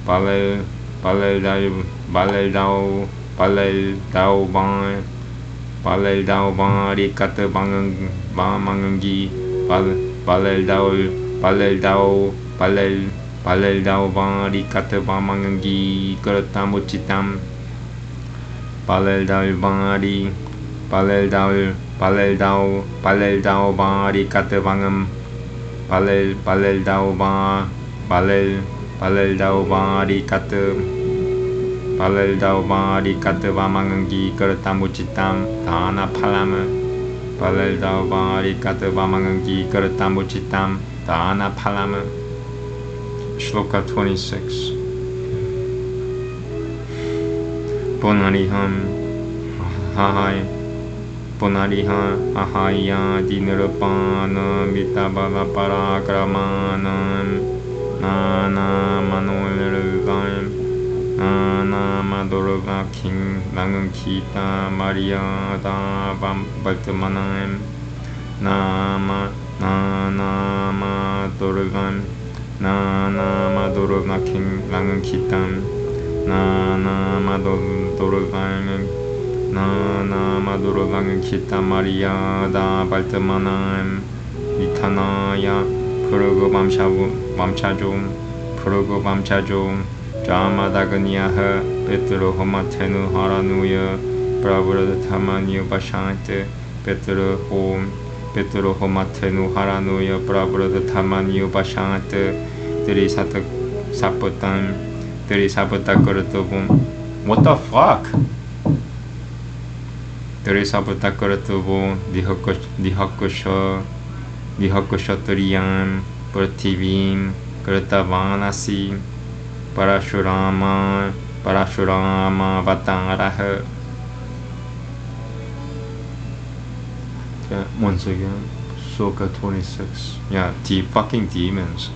Paledalvarikata Mangangi Paledalvarikata Mangangi Karatam Uchitam Paledalvarikata Vangam Paledalvarikata Vamangangi Karatam Uchitam Dana Palama Paledalvarikata Vamangangi Karatam Uchitam Dana Palama. Shloka 26. Punariham Ahaya Dinirupana Vitabala Parakramanam Nana Manolirugam Nana Madurga King Langankita Maria Da Bhambatmanam Nama Madurgan Nana Madurga King Langankitam Nana Madurgan Kita Maria Da Bhambatmanam Vitanaya Purugu Vamchajum Jamadagniyaha Petru Homatenu Haranuya Prabhurathamani Bashante Petru Homatenu Haranuya Prabhurathamani Bashante Trisapata Kuratubum. What the fuck? Trisapata Kuratubum Dihakushaturiyam Prativim Kratavanasi Parashurama Vataraha. Once again, Shloka 26. Yeah, fucking demons.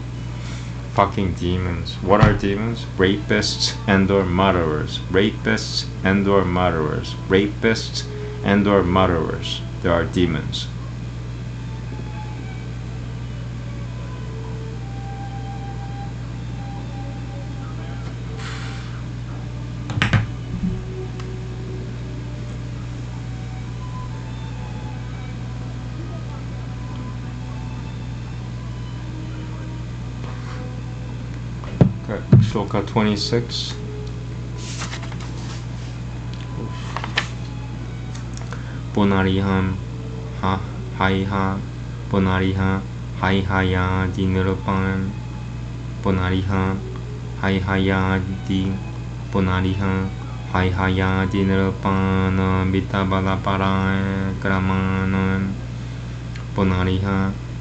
Fucking demons. What are demons? Rapists and or murderers. Rapists and or murderers. Rapists and or murderers. There are demons. Shloka 26. Punariham ha haiha punariha haihaya dinirupam punariha haihaya di punariha haihaya dinirupana vitabala para kramanam punariha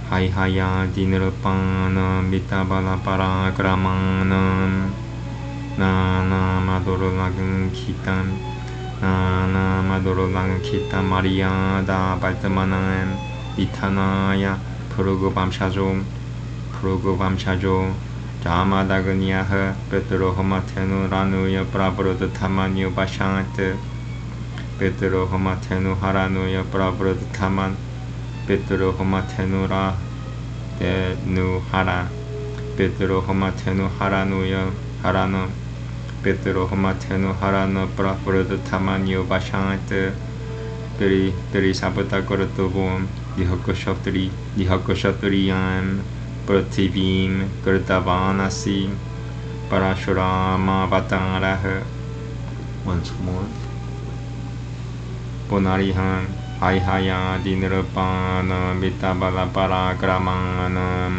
haihaya dinirupana vitabala para kramanam nana madurulagang kitam nana madurulagang kita maria da baltamanam itanaya purugubamshajo jamadagniyaha petrohomatenu ranuya prabrodhamanyu bashant petrohomatenu haranuya prabrodhaman petrohomatenu ra nu hara petrohomatenu haranuya harana petrohomatenu harana prabrodhamanyu bashant peri sabata korotobom dihakoshatriyam prativim kritavanasi parashurama vatarah. Once more. Punariham haihaya dinirupana vitabala parakramanam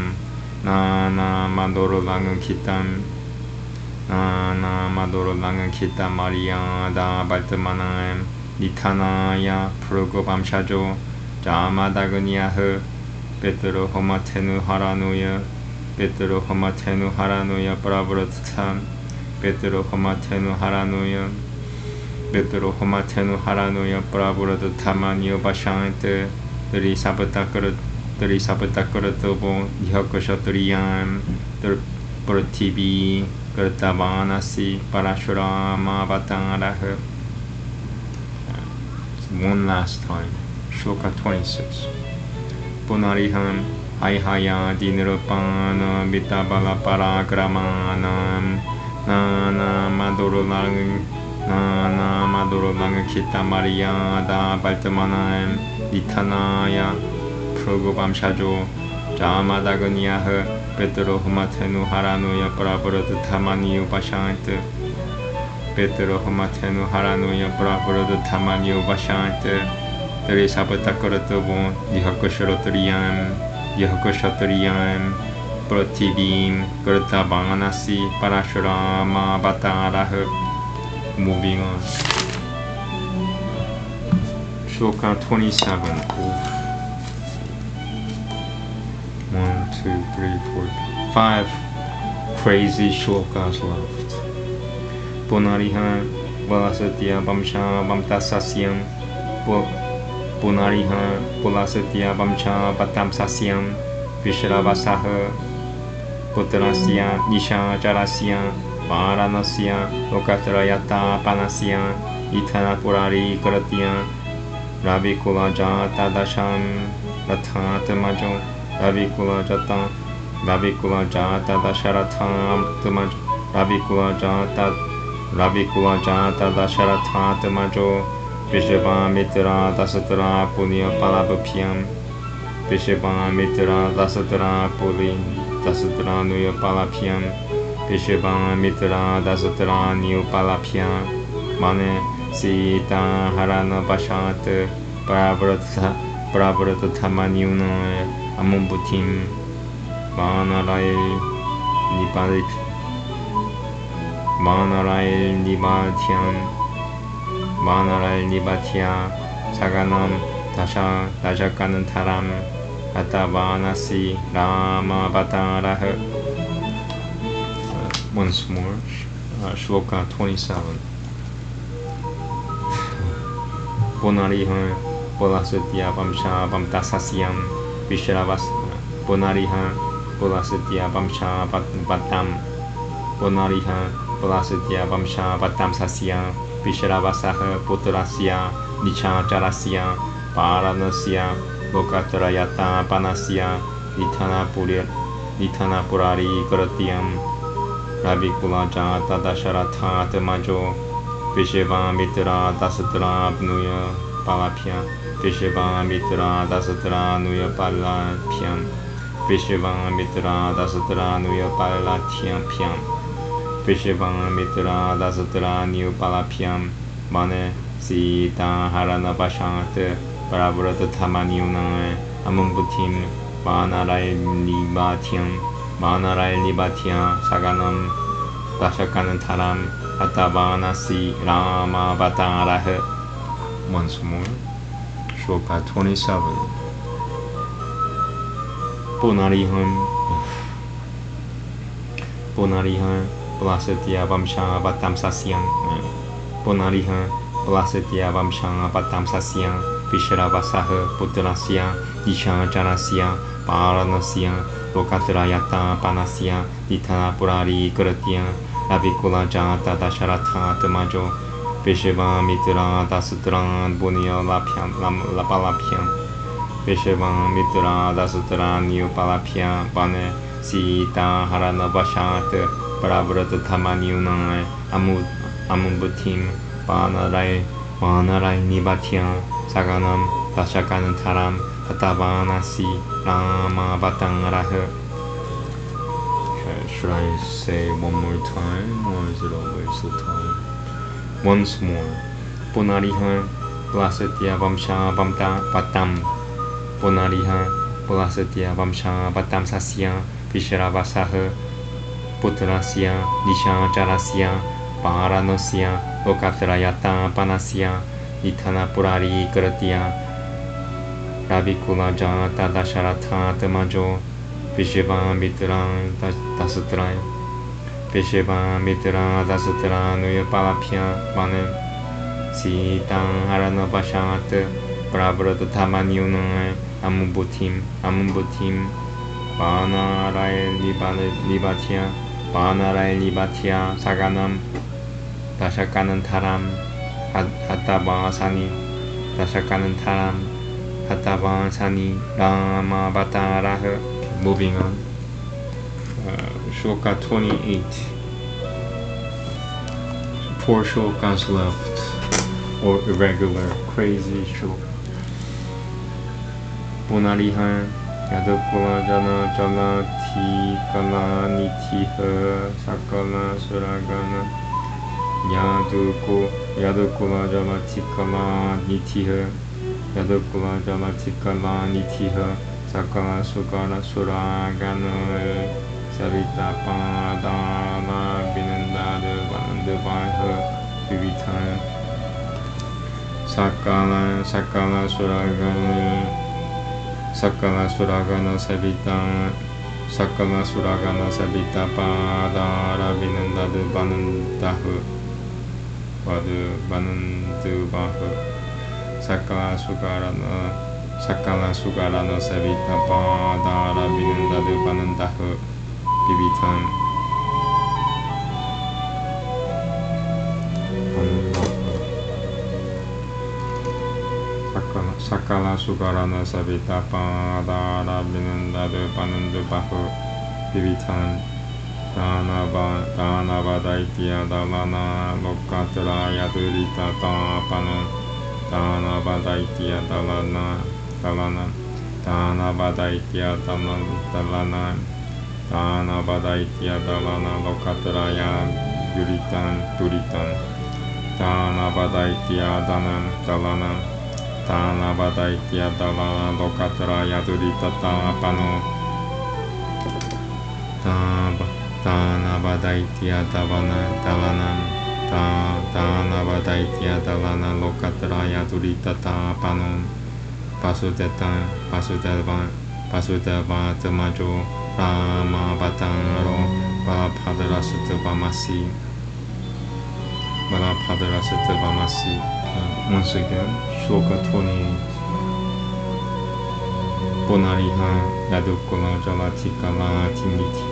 nana madurulangan kita maria da baltamanam nitanaya progobamshajo jamadagniyaha petrohomatenu haranuya prabrodham petrohomatenu haranuya prabrodhamanyu bashant Trisabatakaratobo dihakoshatriyam prativi kritavanasi parashurama vatarah. One last time. Shloka 26. Punariham haihaya dinirupana vitabala parakramanam nana madurulang kita maria da baltamanam itanaya progobamshajo jamadagniyaha petrohomatenu haranuya prabrodhamanyu bashant petrohomatenu haranuya prabrodhamanyu bashant Trisabatakaratobo dihakoshatriyam prativim kritavanasi parashurama vatarah. Moving on. Shloka 27. 1, 2, 3, 4, 5 crazy shlokas left. Punariha valasatya vamsha vamtasasyam Punariha pulasatya vamsha vatamsasyam Vishravasaha Putrasya Nisha Jarasya Varanasya Lokatrayata Panasya Itanapurari Karatya Ravikula Jata Dasham Rathatamajo Ravikula Jata Dasharatham Tumajo Ravikula Jata Dasharathatamajo Vishva Mitra Dasatra Punya Palabapyam Vishva Mitra Dasatra Puli Dasatra Nuya Palapyam Vishva Mitra Dasatra Nuya Palapyam Mane Sita Harana Bashat Prabhrathamanyuna Amumbutim Vanarai Nibatya Saganam Dashakanantaram Atavanasi Rama Vatarah. Once more. Shloka 27. Punariha Pulasatya Vamsha Vamtasasyam Visharavasa Punariha Pulasitya Vamsha Patam Punariha Pulasitya Vamsha Patam Sasya Visharavasa Putrasya Nichancarasya Paranasya Lokatrayata Panasya Nithana Purari Karatyam Ravikula Jata Dasharatha Tamajo Visheva Mitra Dasatra Abnuya Palapya Visheva Mitra Dasatra Nuya Palapyam Visheva Mitra Dasatra Nuya Palapyam Visheva Mitra Dasatra Nuya Palapyam Mane Sita Harana Bashant Paravrata Tamanyuna Amumbutim Manarai Nibatyam Saganam Dashakanantaram Atavanasi Rama Vataraha. Once more. Shloka 27. Punariha Pulasitya Vamsha Vatam Sasyam Punariha Pulasitya Vamsha Vatam Sasyam Visharavasaha Putrasya Dishajanasya Paranasya Lokatrayata Panasya Nithana Purari Kratya Ravikula Jata Dasharatha Tamajo Visheva Mitra Dasutran Bunya Lapalapyam Visheva Mitra Dasutran Yupalapya Bane Sita Harana Vashat Paravrata Tamanyuna Amumbutim Vanarai Nibatya Saganam Dashakanantaram Hatavanasi Rama Vatangaraha. Should I say one more time, or is it always the time? Once more. Punariha Pulasitya Vamsha Vatam Punariha Pulasitya Vamsha Vatam Sasya Visharavasaha Putrasya Nishajarasya Paranasya Lokatrayata Panasya Nithana Purari Kratya Ravikula Jata Dasharatha Tamajo Visheva Mitra Dasatra Visheva Mitra Dasatra Nuya Palapya Mane Sita Harana Vashat Paravrata Tamanyuna Amumbutim Vanarai Nibatya Saganam Dashakanantaram Hatavasani Rama Vataraha. Moving on. Shloka 28. 4 shlokas left, or irregular, crazy shloka. Punariha Yadukula Jana Jala Ti Kala Nitiha Sakala Suragana Yadukula Jala Tikala Nitiha Yadukula Jala Tikala Nitiha Sakala Sukala Suragana Savita Padana Vinandada Vanandavaha Vivitan Sakala Suragana Savita Padara Vinandada Vanandahu Vanandubahu Sakala Sugarana Savita Padara Vinandada Vanandahu Vivitan Sakala Sugarana Savita Padara Vinandada Vanandahu Vivitan Dana Vadaitya Dalana Lokatra Yadurita Tapana Dana Vadaitya Dalana Dana Vadaitya Dalana Dana Vadaitya Dalana Lokatra Yaduritan Dana Vadaitya Dalana Dana Vadaitya Dalana Lokatra Yadurita Tapano Dana Vadaitya Dalana Dana Vadaitya Dalana Lokatra Yadurita Tapano Vasudeva Tamajo Rama Vatangaro Valapadarasutavamasi. Once again, Shloka 28. Ponariha Yadukula Jalatikala Timiti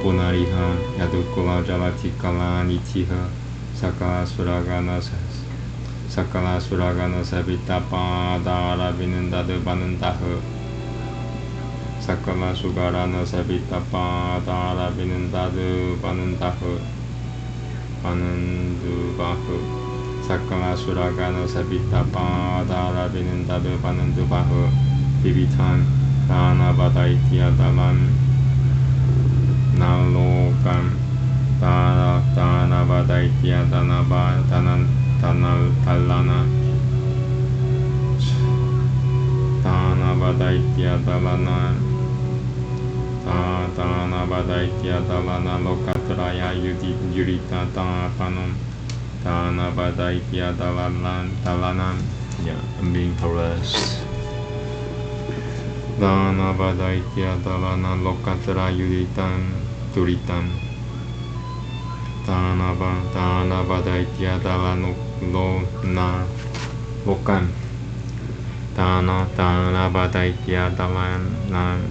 Ponariha Yadukula Jalatikala Nitiha Sakala Suragana Sabitapa Dara Vinundadu Banundahu Sakala Sugarana Sabitapa Dara Vinundadu Banundahu Banundubahu Sakala Suragana Sabitapa Dara Vinundadu Banundubahu Vivitan Dana Badaitya Dalan Nalokan Dana Badaitya Danaba Tanal Talana Dana Badaitya Dalana Dana Badaitya Dalana Lokatraya Yurita Tapanum Dana Badaitya Dalanan. Yeah, I'm being harassed. Dana Badaitya Dalana Lokatra Yuritan Turitan Dana Badaitya Dalano Lona Lokan Dana Badaitya Dalana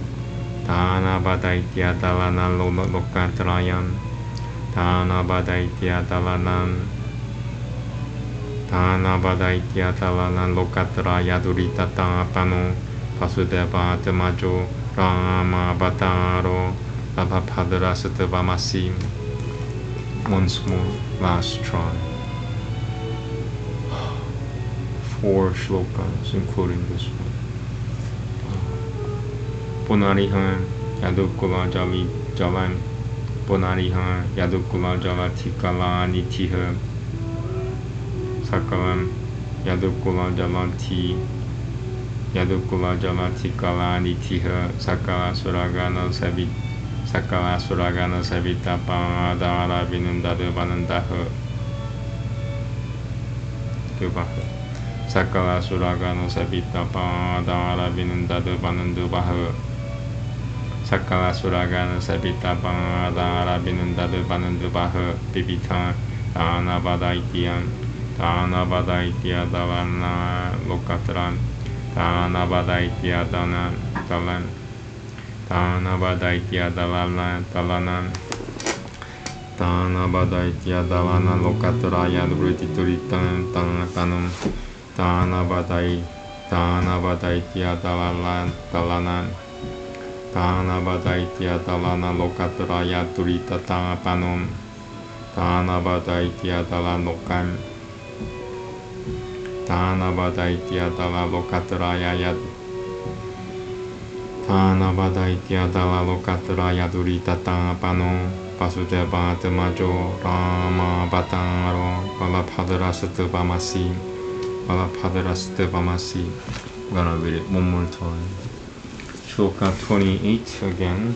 Dana Badaitya Dalana Lokatrayan Dana Badaitya Dalanan Dana Badaitya Dalana Lokatraya Durita Tapano Vasudeva Temajo Rama Bataro Labhapadra Sattavamasi. Once more, last try. 4 shlokas, including this one. Ponariha Yadukula Jalan Ponariha Yadukula Jalatikala Nitiha Sakalam Yadukula Jalati Yadukula Jalatikala Nitiha Sakala Suragana Savitapa Dara Vinundadu Banandaha Sakala Suragana Savitapa Dara Vinundadu Banandubaha Sakala Suragana Savitapa Dara Vinundadu Banandubaha Pipita Dana Badaitya Dalana Lokatran Dana Badaitya Dalan Dana Badaitya Dalana Dana Badaitya Dalana Lokatraya Vrutituritan Tanum Dana Badaitya Dalana Dana Badaitya Dalana Lokatraya Durita Tapanum Dana Badaitya Dalanokan Dana Badaitya Dala Lokatraya Yad Dana Badaitya Dala Lokatraya Durita Tapano Vasudeva Temajo Rama Bataro Valabhadra Sattavamasi. I'm gonna read it one more time. Shloka 28 again.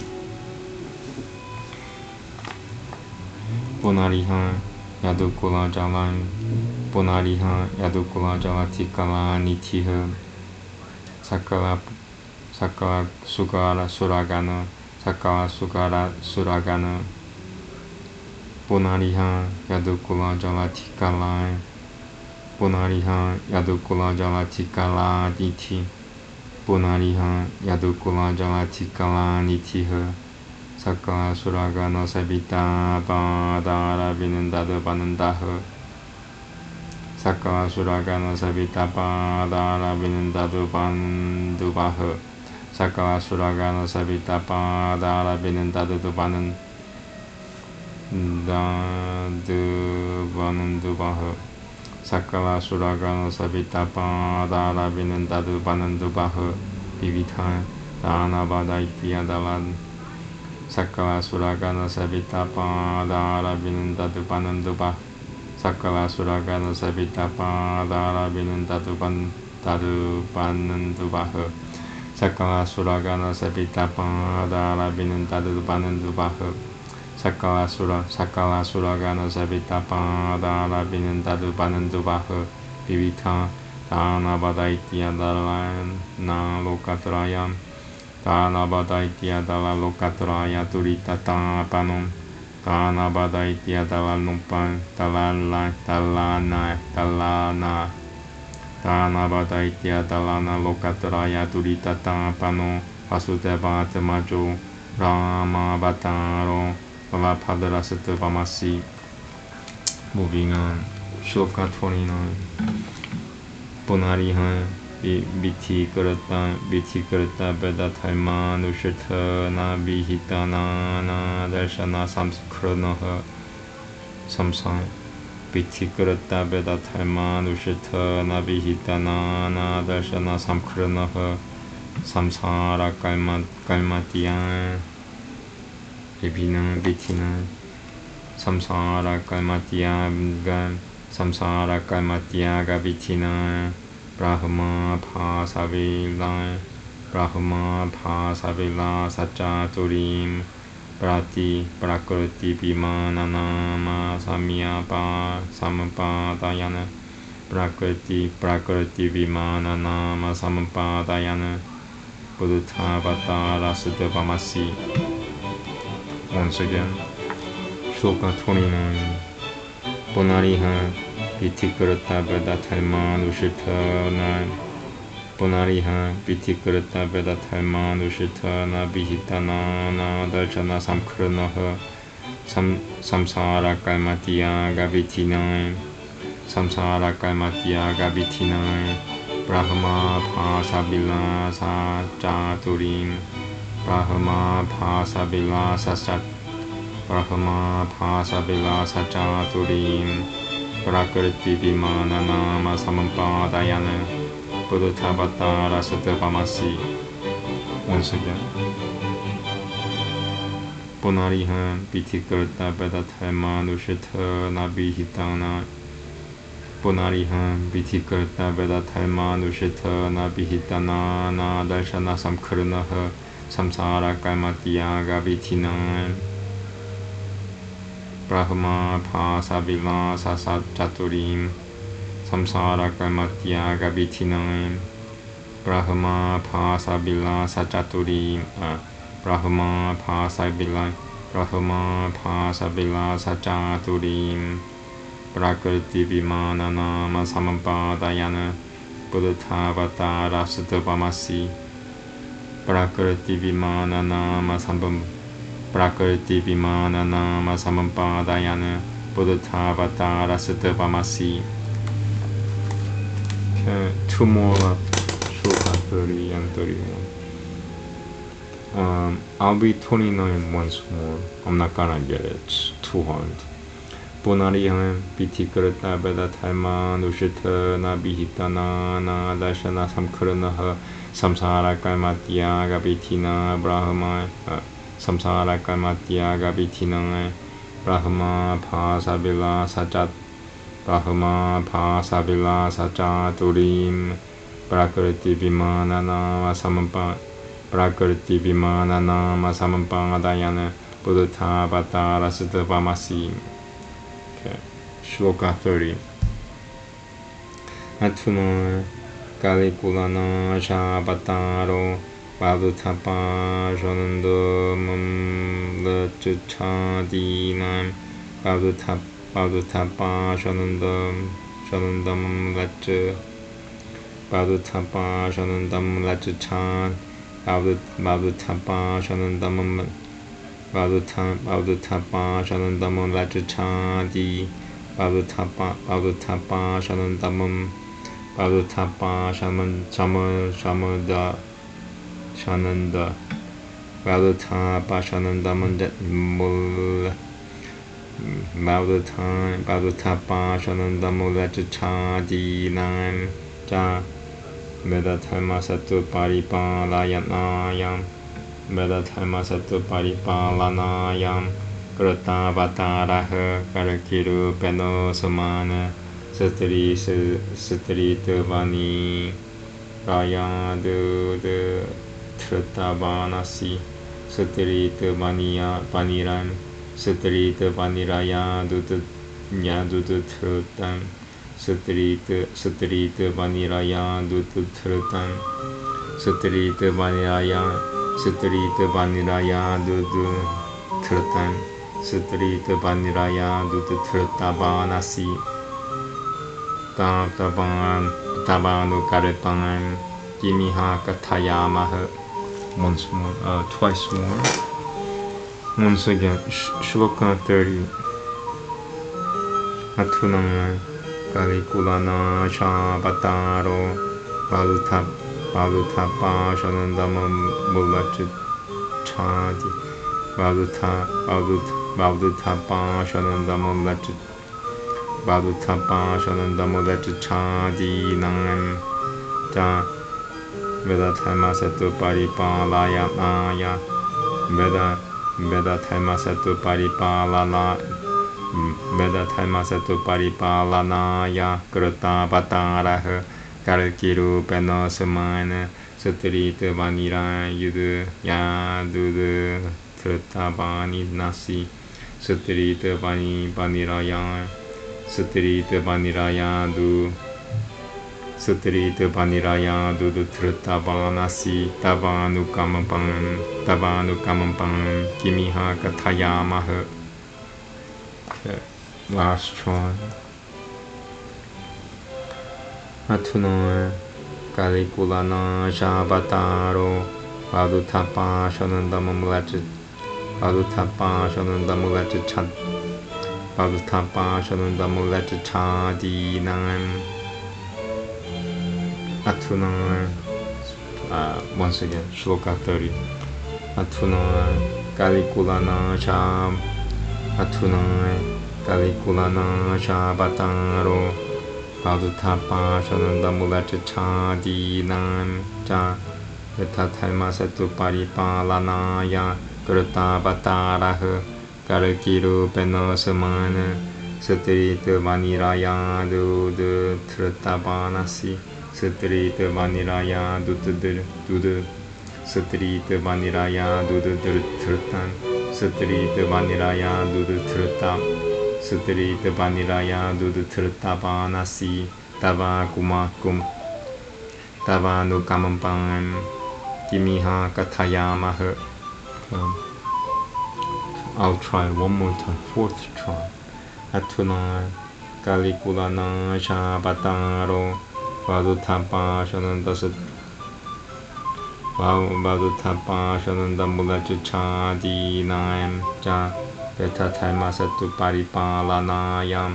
Ponariha Yadukula Jalan Ponariha Yadukula Jalatikala Nitiha Sakala Sugara Suragana Sakala Suragana Ponariha Yadukula Jalatikala Ponariha Yadukula Jalatikala Niti Ponariha Yadukula Jalatikala Nitiha Sakala Suragana Sabita Badara Vinundadu Banundaha Sakala Suragana Sabita Badara Vinundadu Bandubaha Sakala Suragana Sabita Badara Vinundadu Banundubaha Sakala Suragana Sabita Padara Vinundadu Banandubaha Vividha Dana Badaitya Dalan Sakala Suragana Sabita Padara Vinundadu Banandubaha Sakala Suragana Sabita Padara Vinundadu Banandubaha Sakala Suragana Sabita Padara Vinundadu Banandubaha Sakala Suragana Sabita Padara Vinundadu Banandubaha Vividha Dana Badaitya Dalana Lokatraya Dana Badaitya Dala Lokatraya Durita Tapanum Dana Badaitya Dala Nupan Dalana Tanabada itya dalana lokataraya duritata pano vasudeva temajo Rama Vataro Valapadarasata Vamasi. Moving on. Shloka 29. Punariha Viti Karata Veda Thaima Nushatana Vihitana Na Darshana Samskranaha Samsang Viti Karata Veda Thaima Nushatana Vihitana Na Darshana Samkranaha Samsara Kalmatiya Vipina Vitina Samsara Kalmatiya Samsara Kalmatiyaga Vitina Brahma Pasavila Sachaturim Prati Prakriti Vimananama Samyapa Samapadayana Prakriti Vimananama Samapadayana Buddhavatara Siddhavamasi. Once again, Shloka 29. Punariha Vitikarata Veda Thaima Nushitana Punariha Vitikarata Veda Thaima Nushitana Vihitana Na Darshana Samkranaha Samsara Kalmatiya Gavitina Samsara Kalmatiya Gavitina Brahma Pasabila Sachaturim Brahma Pasabila Brahma Pasabila Sachaturim Prakriti Vimananama Samampadayana Buddhavatara Siddhavamasi. Once again. Punariha Vitikarta Veda Thaima Nushitana Vihitana Punariha Vitikarta Veda Thaima Nushitana Vihitana Na Darshana Samkranaha Samsara Kalmatiya Gavitina Brahma Pasavila Sachaturim Samsara Kalmatiya Gavitina Brahma Pasavila Sachaturim Brahma Pasavila Sachaturim Prakriti Vimananama Samampadayana Buddhavatara Siddhavamasi. Prakriti Vimananama Samampadayana Buddhavatara Siddhavamasi. Okay, two more left. Shloka 30 and 31. I'll be 29 once more. I'm not gonna get it. It's too hard. Punariha Vitikarata Veda Thaima Nushitana Vihitana Na Darshana Samkranaha Samsara Kalmatiya Gavitina Brahma Samsara Kalmatiya Gavitina Brahma Pasavila Sachaturim Prakriti Vimananama Samampadayana Buddhavatara Siddhavamasi. Okay. Shloka 30. Atuna Kalikulana Shabataro Vavutapa Shanandamam Lachuchadinam Vavutapa Shanandamam Vavutapa Shanandam Lachuchad Vavutapa Shanandamam Vavutapa Shanandamam Lachuchadi Vavutapa Shanandamam Vavutapa Shamada Shananda Vavutapa Shanandamam Vavutapa Shanandamam Lachuchadi Nam Ja Veda Thaima Satu Paripalayam Veda Thaima Satu Paripalanayam Krata Vataraha Karakiru Peno Samana Satri Tavani Raya de Tratavanasi Satri Tavaniya Paniran Satri Tavaniraya Dutu Trutam Satri Tavaniraya Dutu Trutam Satri Tavaniraya Dutu Trutam Satri Tavaniraya Dutu Trutavanasi Tavan Tabanu Karepan Kimiha Katayamaha. Once more, twice more. Once again, Shloka 30. Atuna Kalikulana Shabataro Valutapa Shanandama Mulachit Chadi Valutapa Shanandama Lachit Valutapa Shanandama Lachit Chadi Nam Ja Veda Taimasato Paripalaya Naya Veda Taimasato Paripalana Veda Taimasato Paripalanaya Krata Pataraha Kalkiru Penosamana Satrita Vanira Yudu Yadudu Trutabani Nasi Satrita Vaniraya Satrita Vaniraya Du Satrita Vaniraya Dudu Trutabanasi Tabanu Kamampam Kimiha Katayamaha. Okay, last try. Atuna Kalikulana Shabataro Valutapa Shanandamulachit Valutapa Shanandamulachit Chad Valutapa Shanandamulachit Chadinam Atuna once again, Shloka 30. Atuna Kalikulana Shab Atuna Kalikulana Shabataro Valutapa Shanandamulachit Chadinam Ja Vetathaimasatu Paripalanaya Krata Bataraha Karakiru Penosamana Satrita Vaniraya Dudu Trutabanasi Satrita Vaniraya Dudu Satrita Vaniraya Dudu Trutan Satrita Vaniraya Dudu Trutam Satrita Vaniraya Dudu Trutabanasi Tava Kumakum Tava Nukamampam Kimiha Katayamaha. I'll try one more time, fourth try. Atuna Kalikulana Shabataro Valutapa Shanandasat Valutapa Shanandamulachit Chadinam Ja Vetathaimasatu Paripalanayam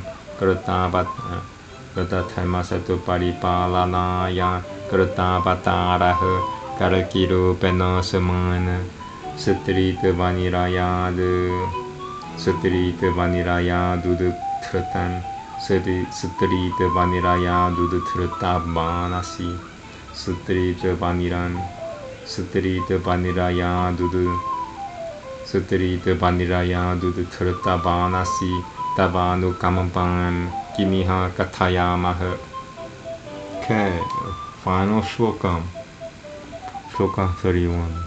Vetathaimasatu Paripalanayam Kratabataraha Karakiru Penosamana Satrita Vanirayadu Satrita Vanirayadu Trutan Satrita Vanirayadu Trutabanasi Satrita Vaniran Satrita Vanirayadu Satrita Vanirayadu Trutabanasi Tavanu Kamampam Kimiha Katayamaha. Okay, final shloka. Shloka 31.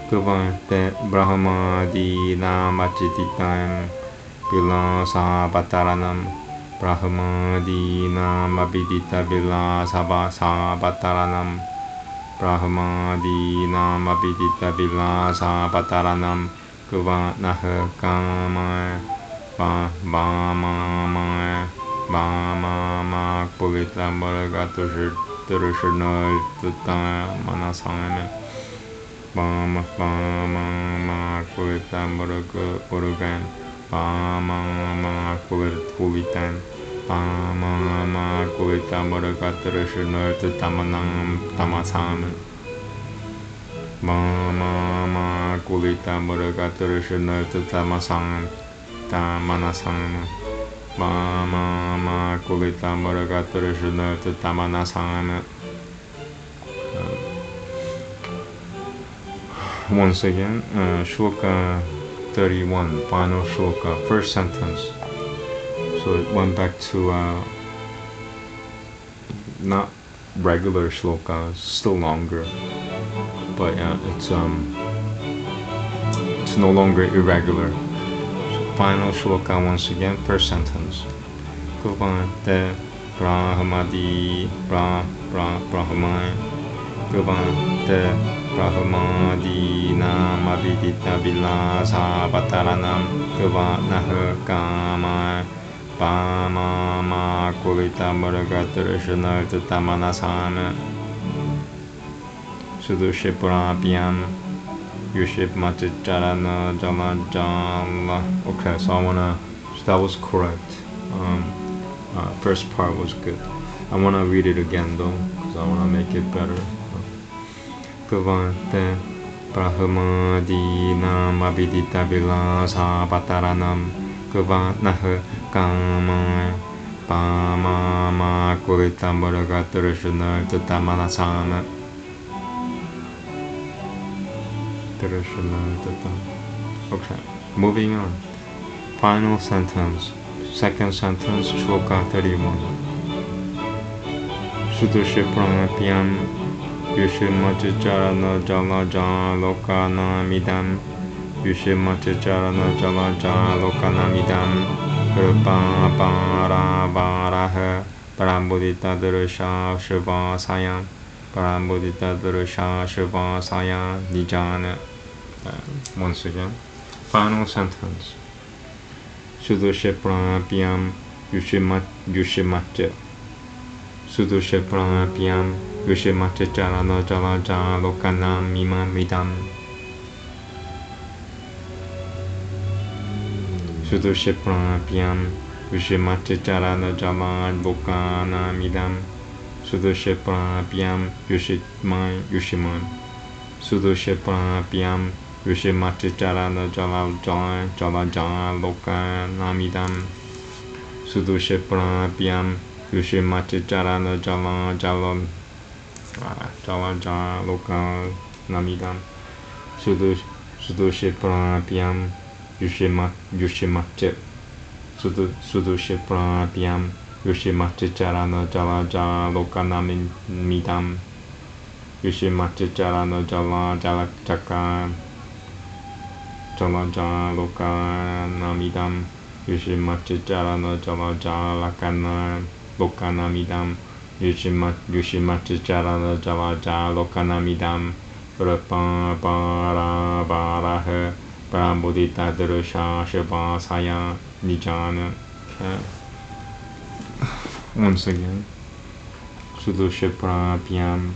Kavante Brahmadi Namachititam Vilasa Bataranam Brahmadi Namabidita Vilasa Bataranam Brahmadi Namabidita Vilasa Bataranam Kavanaha Kama Vama Pulita Maragatur Turushanal Tuta Manasana Bama Pulita Murugan Bama Pulitan Bama Pulita Maragatur Shanal Tutamanam Tamasana Bama Pulita Maragatur Shanal Tutamasana Tamanasana Mama Kulita Maragatur Shanal Tamanasana. Once again, Shloka 31, final Shloka, first sentence. So it went back to not regular Shloka, still longer, but it's no longer irregular. Final Shloka once again, first sentence. Kuvante Brahmadi Brahman Kuvante Brahmadi Namabidita Vilasa Bataranam Kuvanaha Kama Pamama kulita muragatura shanarta tamanasana Sudushipurapiyam Yuship Machicharana Jala Jala. Okay, so that was correct. First part was good. I want to read it again though, because I want to make it better. Kavante Prahamadinam Abhidita Vilasa Pataranam Kavanah Kama Pamama Kuritam Varagatarashana Tatamanasana. Okay, moving on. Final sentence. Second sentence, Shloka 31. Sudushipranapyam Yushimachicharana Jalaja Lokana Midam Yushimachicharana Jalaja Lokana Midam Rupa Para Varaha Parambudita Durusha Shiva Sayam Parambudita Durusha Shiva Saya Nijana. Once again, final sentence. Sudushipranapyam Yushimacha Sudushipranapyam Yushimacha Charana Jalaja Lokanam Mima Midam Sudushipranapyam Yushimacha Charana Jala Lokana Midam Sudushipranapyam Yushiman Sudushipranapyam Yushimachicharana Jala Lokanamidam Sudushipranapyam Yushimachicharana Jala Lokanamidam Sudushipranapyam Yushimachicharana Sudushipranapyam Yushimachicharana Jala Lokanamidam Yushimachicharana Jala Chaka Jalaja Lokanamidam Yushimachicharana Jalaja Lokanamidam Yushimachicharana Jalaja Lokanamidam Rapa Para Varaha Parambudita Durusha Shiva Saya Nijana. Once again. Sudushipranapyam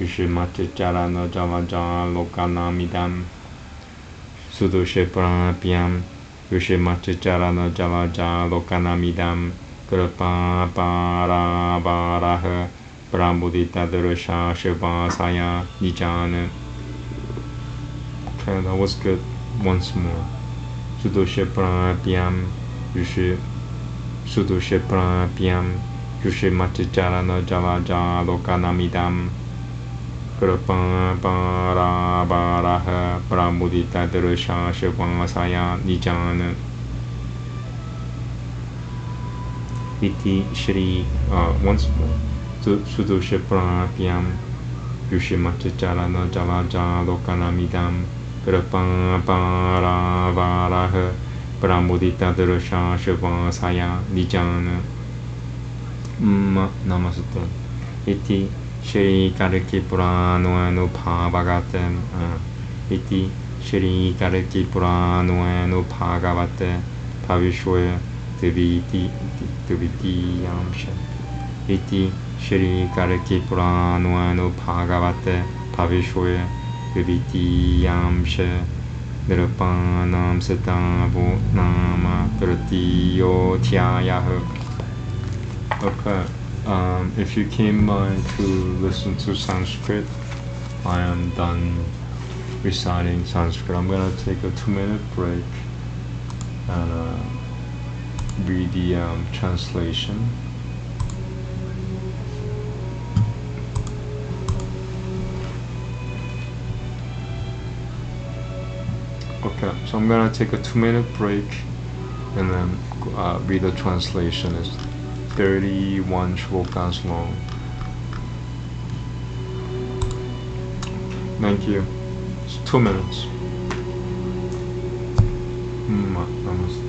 Yushimachicharana Jalaja Lokanamidam Sudushipranapyam Yushimachicharana Jalaja Lokanamidam Kripa Para Varaha Parambudita Durusha Shiva Saya Nijana. Okay, that was good. Once more. Sudushipranapyam Sudushipranapyam Yushimachicharana Jalaja Lokanamidam Kripa Para Varaha Parambudita Durusha Shiva Saya Nijana. Iti Shri once more. Sudushipranapyam Yushimachicharana Jalaja Lokanamidam Kripa Para Varaha Parambudita Durusha Shiva Saya Nijana. Namaste. Iti Shri Kalki Purana Bhagavate Iti Shri Kalki Purana Bhagavate Bhavishwe Tvitiyamsha. Iti Shri Kalki Purana Bhagavate Bhavishwe Tvitiyamsha. Nirupanam Satavu Nama Tritiyotyayah. Okay. If you came by to listen to Sanskrit, I am done reciting Sanskrit. I'm going to take a 2-minute break and read the translation. Okay, so I'm going to take a 2-minute break and then read the translation. It's 31 shlokas long. Thank you. It's 2 minutes. Namaste.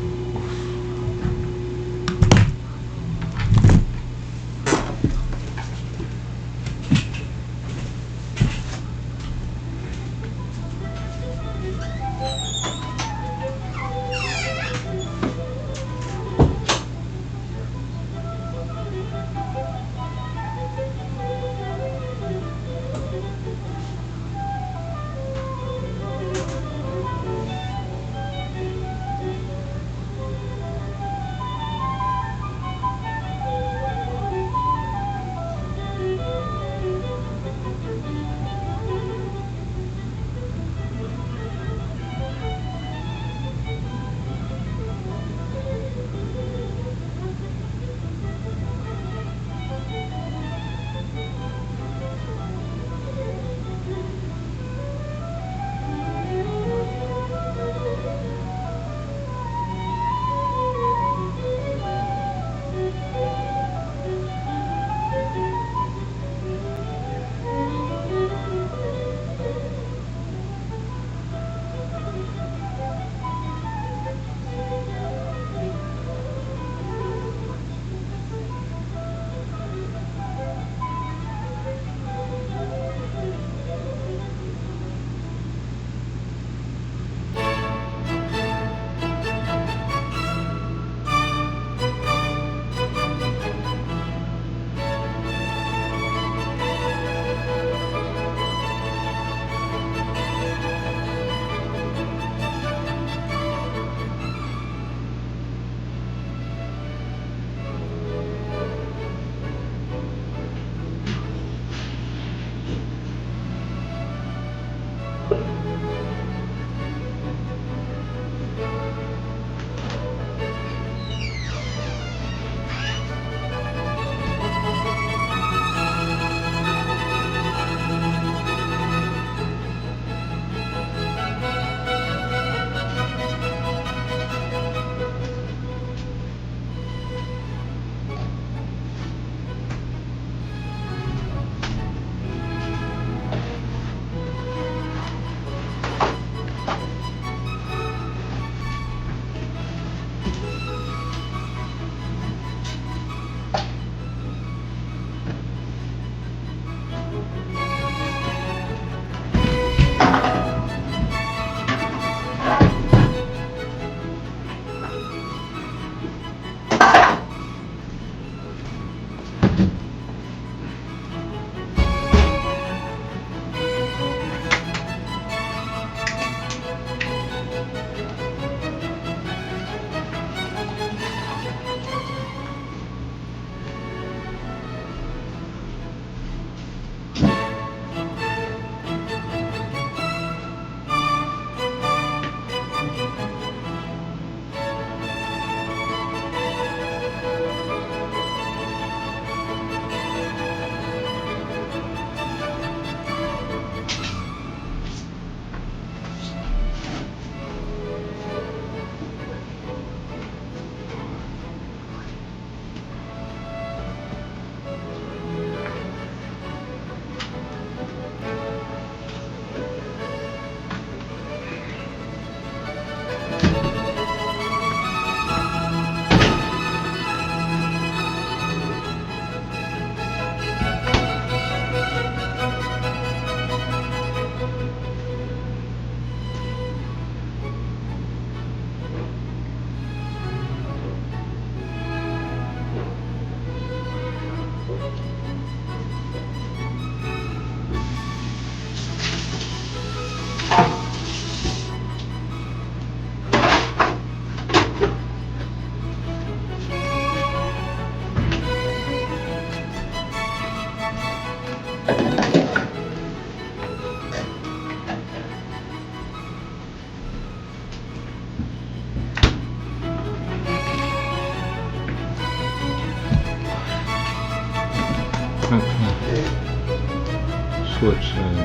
Twitch and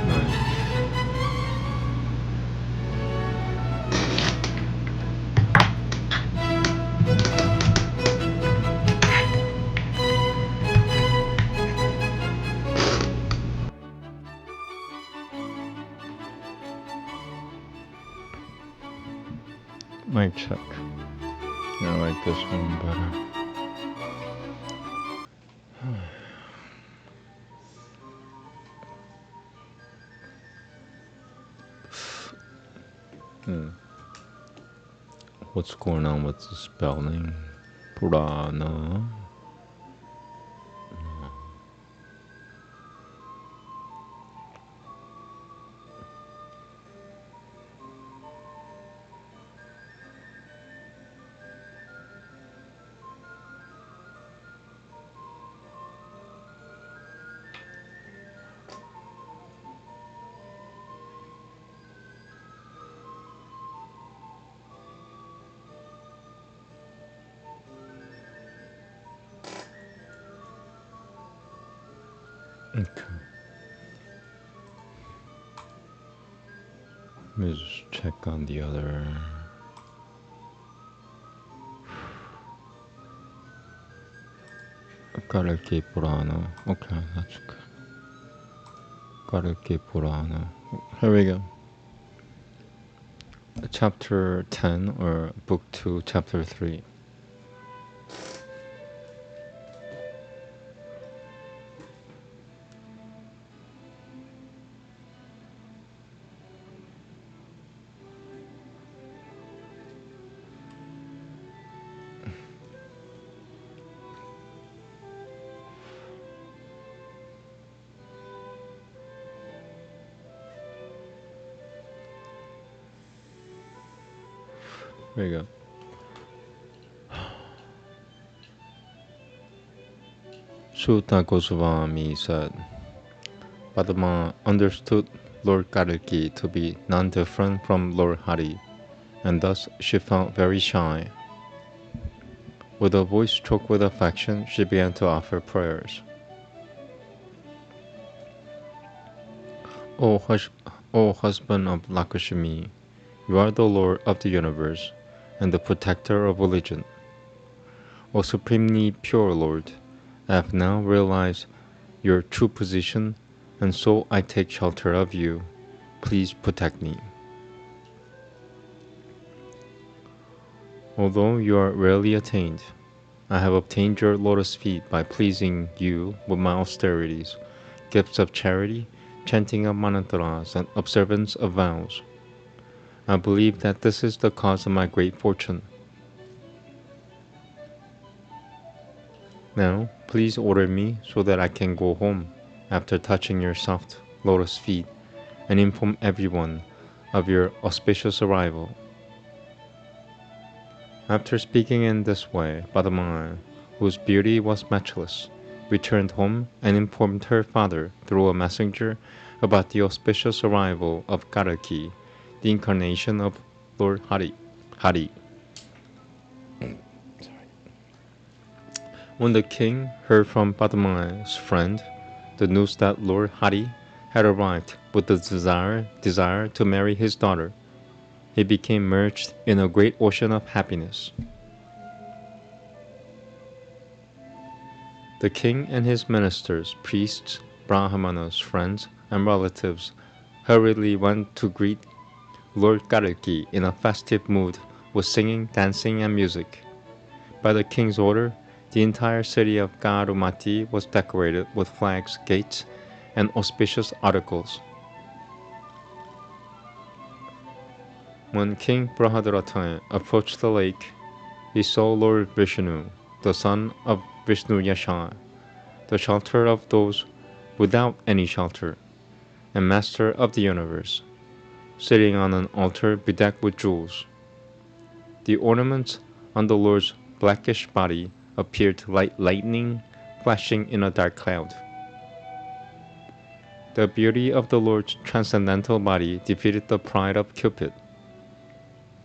nice. Mic check. I like this one better. What's going on with the spelling? Purana. Okay. Let me just check on the other. Kalki Purana. Okay, that's good. Kalki Purana. Here we go. Chapter 10 or Book 2, Chapter 3. There you go. Sutta Goswami said, Padma understood Lord Kalki to be none different from Lord Hari, and thus she felt very shy. With a voice choked with affection, she began to offer prayers. O husband of Lakshmi, you are the Lord of the universe and the protector of religion. O supremely pure Lord, I have now realized your true position, and so I take shelter of you. Please protect me. Although you are rarely attained, I have obtained your lotus feet by pleasing you with my austerities, gifts of charity, chanting of mantras, and observance of vows. I believe that this is the cause of my great fortune. Now, please order me so that I can go home after touching your soft lotus feet and inform everyone of your auspicious arrival. After speaking in this way, Padma, whose beauty was matchless, returned home and informed her father through a messenger about the auspicious arrival of Kalki, the incarnation of Lord Hari. When the king heard from Padma's friend the news that Lord Hari had arrived with the desire to marry his daughter, he became merged in a great ocean of happiness. The king and his ministers, priests, brahmanas, friends, and relatives hurriedly went to greet Lord Kalki in a festive mood with singing, dancing, and music. By the king's order, the entire city of Garumati was decorated with flags, gates, and auspicious articles. When King Brahadratha approached the lake, he saw Lord Vishnu, the son of Vishnu Yasha, the shelter of those without any shelter, and master of the universe, sitting on an altar bedecked with jewels. The ornaments on the Lord's blackish body appeared like lightning flashing in a dark cloud. The beauty of the Lord's transcendental body defeated the pride of Cupid.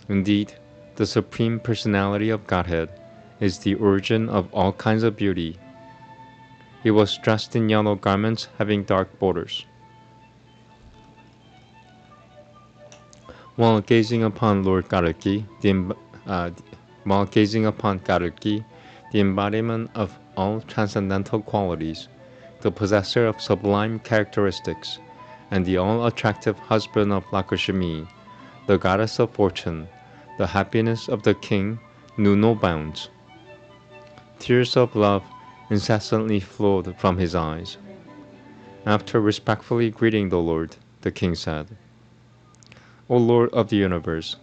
Indeed, the Supreme Personality of Godhead is the origin of all kinds of beauty. He was dressed in yellow garments having dark borders. While gazing upon Kalki, the embodiment of all transcendental qualities, the possessor of sublime characteristics, and the all-attractive husband of Lakshmi, the goddess of fortune, the happiness of the king knew no bounds. Tears of love incessantly flowed from his eyes. After respectfully greeting the Lord, the king said, O Lord of the universe,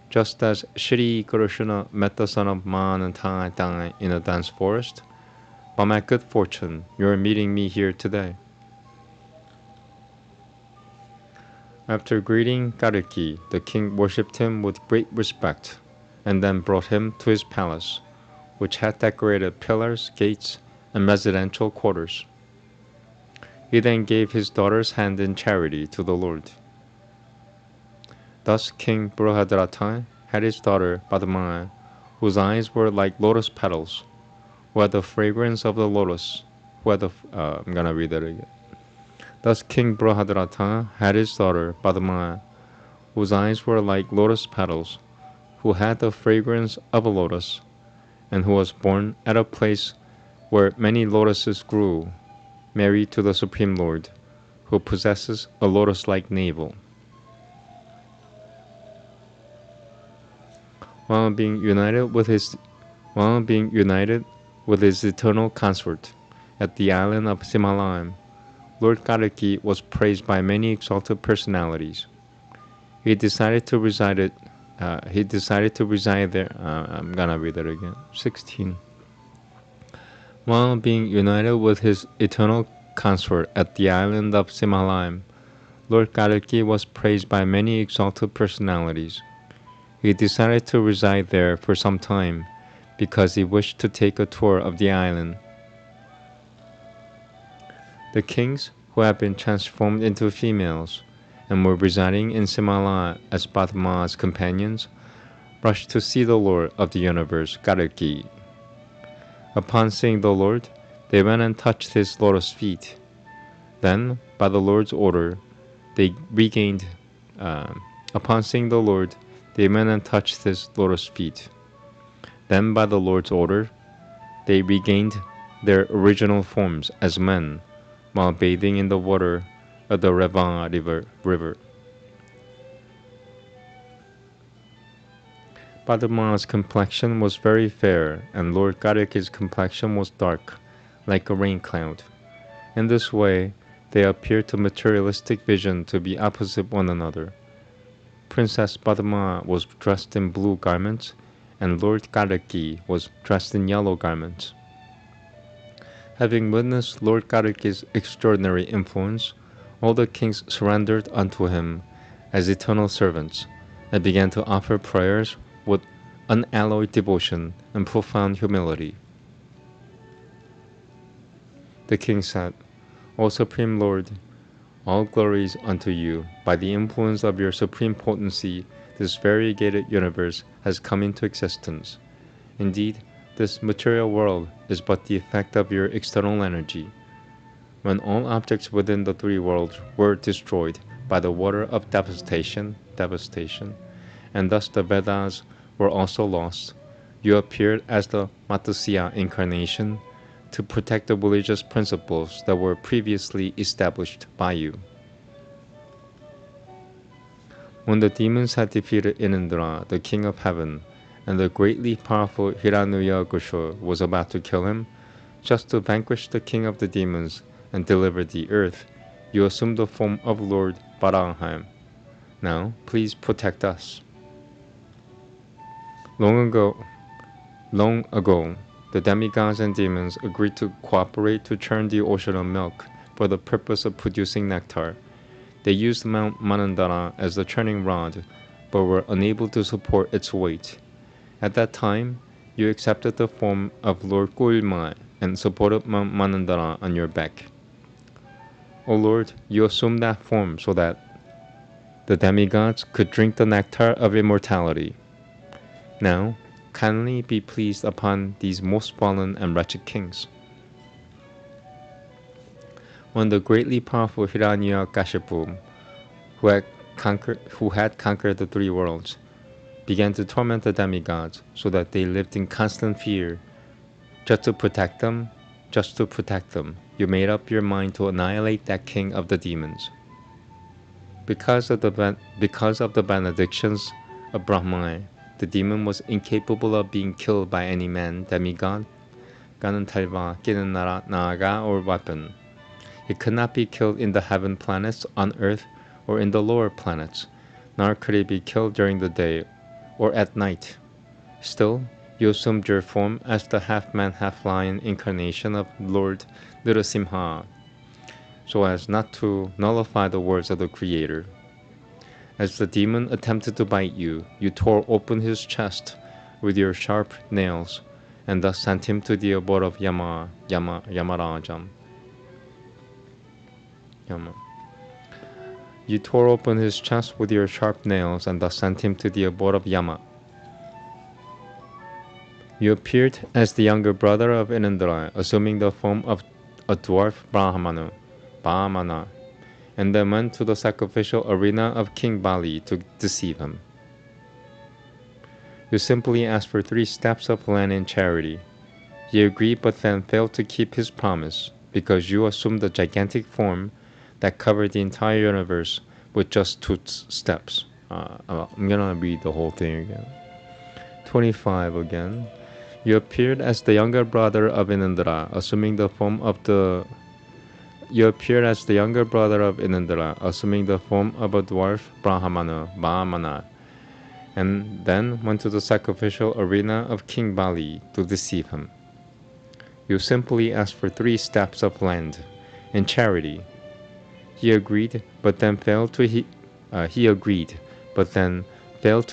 just as Shri Krishna met the son of Manantai in a dense forest, by my good fortune, you are meeting me here today. After greeting Kalki, the king worshipped him with great respect, and then brought him to his palace, which had decorated pillars, gates, and residential quarters. He then gave his daughter's hand in charity to the Lord. Thus King Brihadratha had his daughter Padma, whose eyes were like lotus petals, who had the fragrance of the lotus, I'm gonna read that again. Thus King Brihadratha had his daughter Padma, whose eyes were like lotus petals, who had the fragrance of a lotus, and who was born at a place where many lotuses grew, married to the Supreme Lord, who possesses a lotus-like navel. While being united with his eternal consort at the island of Simhalayam, Lord Kalki was praised by many exalted personalities. He decided to reside there. I'm gonna read it again. 16. While being united with his eternal consort at the island of Simhalayam, Lord Kalki was praised by many exalted personalities. He decided to reside there for some time because he wished to take a tour of the island. The kings who had been transformed into females and were residing in Simala as Padma's companions rushed to see the Lord of the universe, Kalki. Upon seeing the Lord, they went and touched his lotus feet. Then, by the Lord's order, they regained. Upon seeing the Lord, they went and touched his lotus feet. Then, by the Lord's order, they regained their original forms as men while bathing in the water of the Reva river. Padma's complexion was very fair, and Lord Kalki's complexion was dark, like a rain cloud. In this way, they appeared to materialistic vision to be opposite one another. Princess Padma was dressed in blue garments, and Lord Kalki was dressed in yellow garments. Having witnessed Lord Kalki's extraordinary influence, all the kings surrendered unto him as eternal servants, and began to offer prayers with unalloyed devotion and profound humility. The king said, O Supreme Lord, all glories unto you. By the influence of your supreme potency, this variegated universe has come into existence. Indeed, this material world is but the effect of your external energy. When all objects within the three worlds were destroyed by the water of devastation, and thus the Vedas were also lost, you appeared as the Matsya incarnation to protect the religious principles that were previously established by you. When the demons had defeated Inindra, the king of heaven, and the greatly powerful Hiranyakashipu was about to kill him, just to vanquish the king of the demons and deliver the earth, you assumed the form of Lord Varaha. Now, please protect us. Long ago, the demigods and demons agreed to cooperate to churn the ocean of milk for the purpose of producing nectar. They used Mount Manandara as the churning rod, but were unable to support its weight. At that time, you accepted the form of Lord Gulma and supported Mount Manandara on your back. O Lord, you assumed that form so that the demigods could drink the nectar of immortality. Now, kindly be pleased upon these most fallen and wretched kings. When the greatly powerful Hiranyakashipu, who had conquered the three worlds, began to torment the demigods so that they lived in constant fear, just to protect them, you made up your mind to annihilate that king of the demons. Because of the benedictions of Brahma, the demon was incapable of being killed by any man, demigod, Ganantalva, Kinanara, Naga, or weapon. It could not be killed in the heaven planets, on earth, or in the lower planets, nor could it be killed during the day or at night. Still, you assumed your form as the half-man, half-lion incarnation of Lord Narasimha, so as not to nullify the words of the Creator. As the demon attempted to bite you, you tore open his chest with your sharp nails, and thus sent him to the abode of Yamarajam. You tore open his chest with your sharp nails, and thus sent him to the abode of Yama. You appeared as the younger brother of Inandra, assuming the form of a dwarf Brahmana, and then went to the sacrificial arena of King Bali to deceive him. You simply asked for 3 steps of land in charity. He agreed but then failed to keep his promise, because you assumed a gigantic form that covered the entire universe with just 2 steps. I'm gonna read the whole thing again. 25 again. You appeared as the younger brother of Inandra, assuming the form of a dwarf Brahmana, and then went to the sacrificial arena of King Bali to deceive him. You simply asked for 3 steps of land in charity. He agreed, but then failed to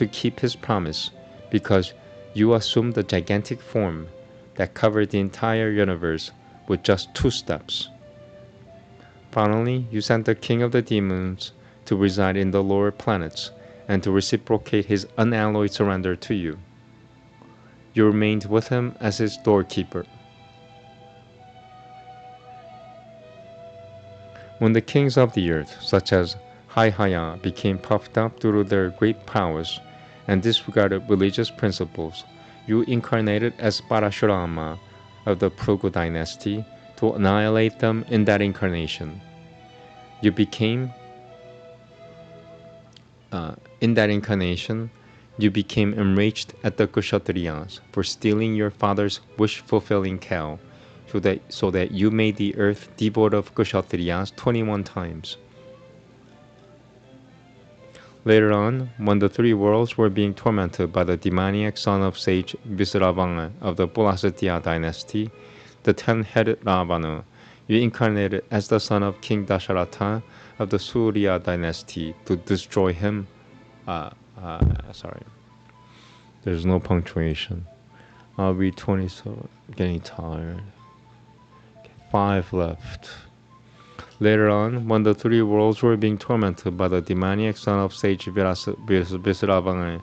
keep his promise, because you assumed a gigantic form that covered the entire universe with just 2 steps. Finally, you sent the king of the demons to reside in the lower planets and to reciprocate his unalloyed surrender to you. You remained with him as his doorkeeper. When the kings of the earth, such as Haihaya, became puffed up through their great powers and disregarded religious principles, you incarnated as Parashurama of the Phrugu dynasty to annihilate them in that incarnation. You became enraged at the Kshatriyas for stealing your father's wish-fulfilling cow, so that you made the earth devoid of Kshatriyas 21 times. Later on, when the 3 worlds were being tormented by the demoniac son of sage Visravanga of the Pulasatiya dynasty, the 10-headed Ravana, you incarnated as the son of King Dasharatha of the Surya dynasty to destroy him. Sorry. There's no punctuation. I'll read 27. Getting tired. 5 left. Later on, when the 3 worlds were being tormented by the demoniac son of sage Visravanga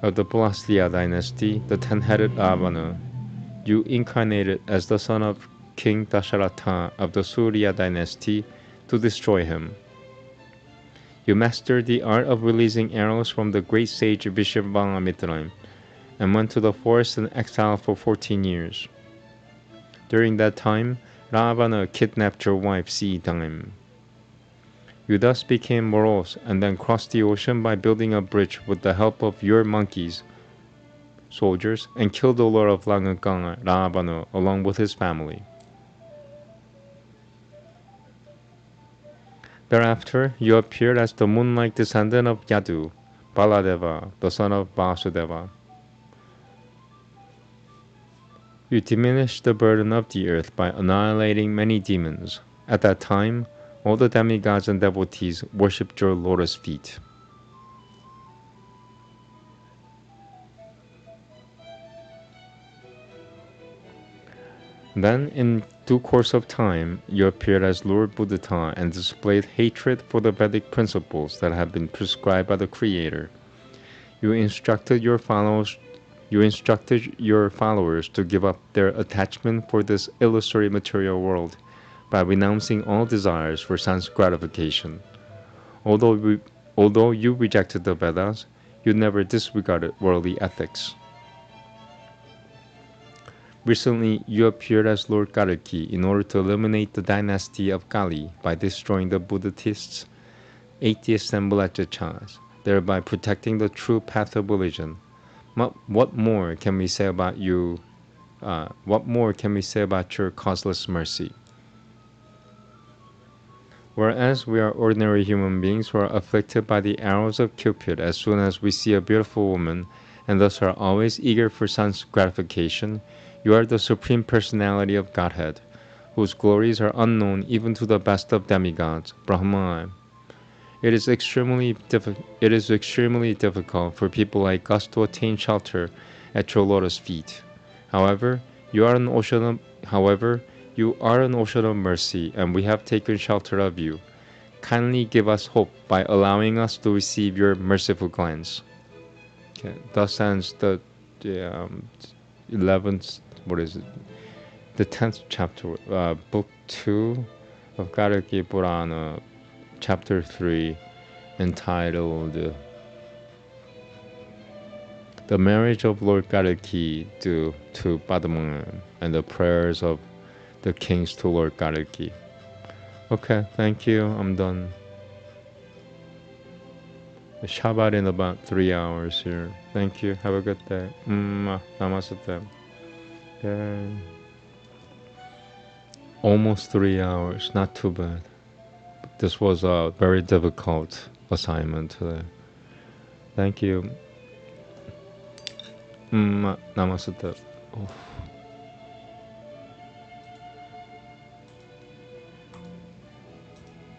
of the Pulasatiya dynasty, the 10-headed Ravana, you incarnated as the son of King Dasharatha of the Surya dynasty to destroy him. You mastered the art of releasing arrows from the great sage Vishvamitra and went to the forest in exile for 14 years. During that time, Ravana kidnapped your wife Sita. You thus became morose and then crossed the ocean by building a bridge with the help of your soldiers, and killed the lord of Langakanga, Ravana, along with his family. Thereafter, you appeared as the moon-like descendant of Yadu, Baladeva, the son of Vasudeva. You diminished the burden of the earth by annihilating many demons. At that time, all the demigods and devotees worshipped your lotus feet. Then, in due course of time, you appeared as Lord Buddha and displayed hatred for the Vedic principles that had been prescribed by the Creator. You instructed your followers to give up their attachment for this illusory material world by renouncing all desires for sense gratification. Although you rejected the Vedas, you never disregarded worldly ethics. Recently, you appeared as Lord Kalki in order to eliminate the dynasty of Kali by destroying the Buddhists, atheists, and Bulachachas, thereby protecting the true path of religion. What more can we say about you? What more can we say about your causeless mercy? Whereas we are ordinary human beings who are afflicted by the arrows of Cupid as soon as we see a beautiful woman, and thus are always eager for sense gratification, you are the Supreme Personality of Godhead, whose glories are unknown even to the best of demigods, Brahma. It is extremely difficult for people like us to attain shelter at your lotus feet. However, you are an ocean of mercy, and we have taken shelter of you. Kindly give us hope by allowing us to receive your merciful glance. Okay, thus ends the 11th, the 10th chapter, book 2 of Kalki Purana, chapter 3, entitled The Marriage of Lord Kalki to Padma and the Prayers of the Kings to Lord Kalki. Okay, thank you. I'm done. Shabbat in about 3 hours here. Thank you. Have a good day. Namaste. Yeah. Almost 3 hours. Not too bad. This was a very difficult assignment today. Thank you. Namaste. Oh.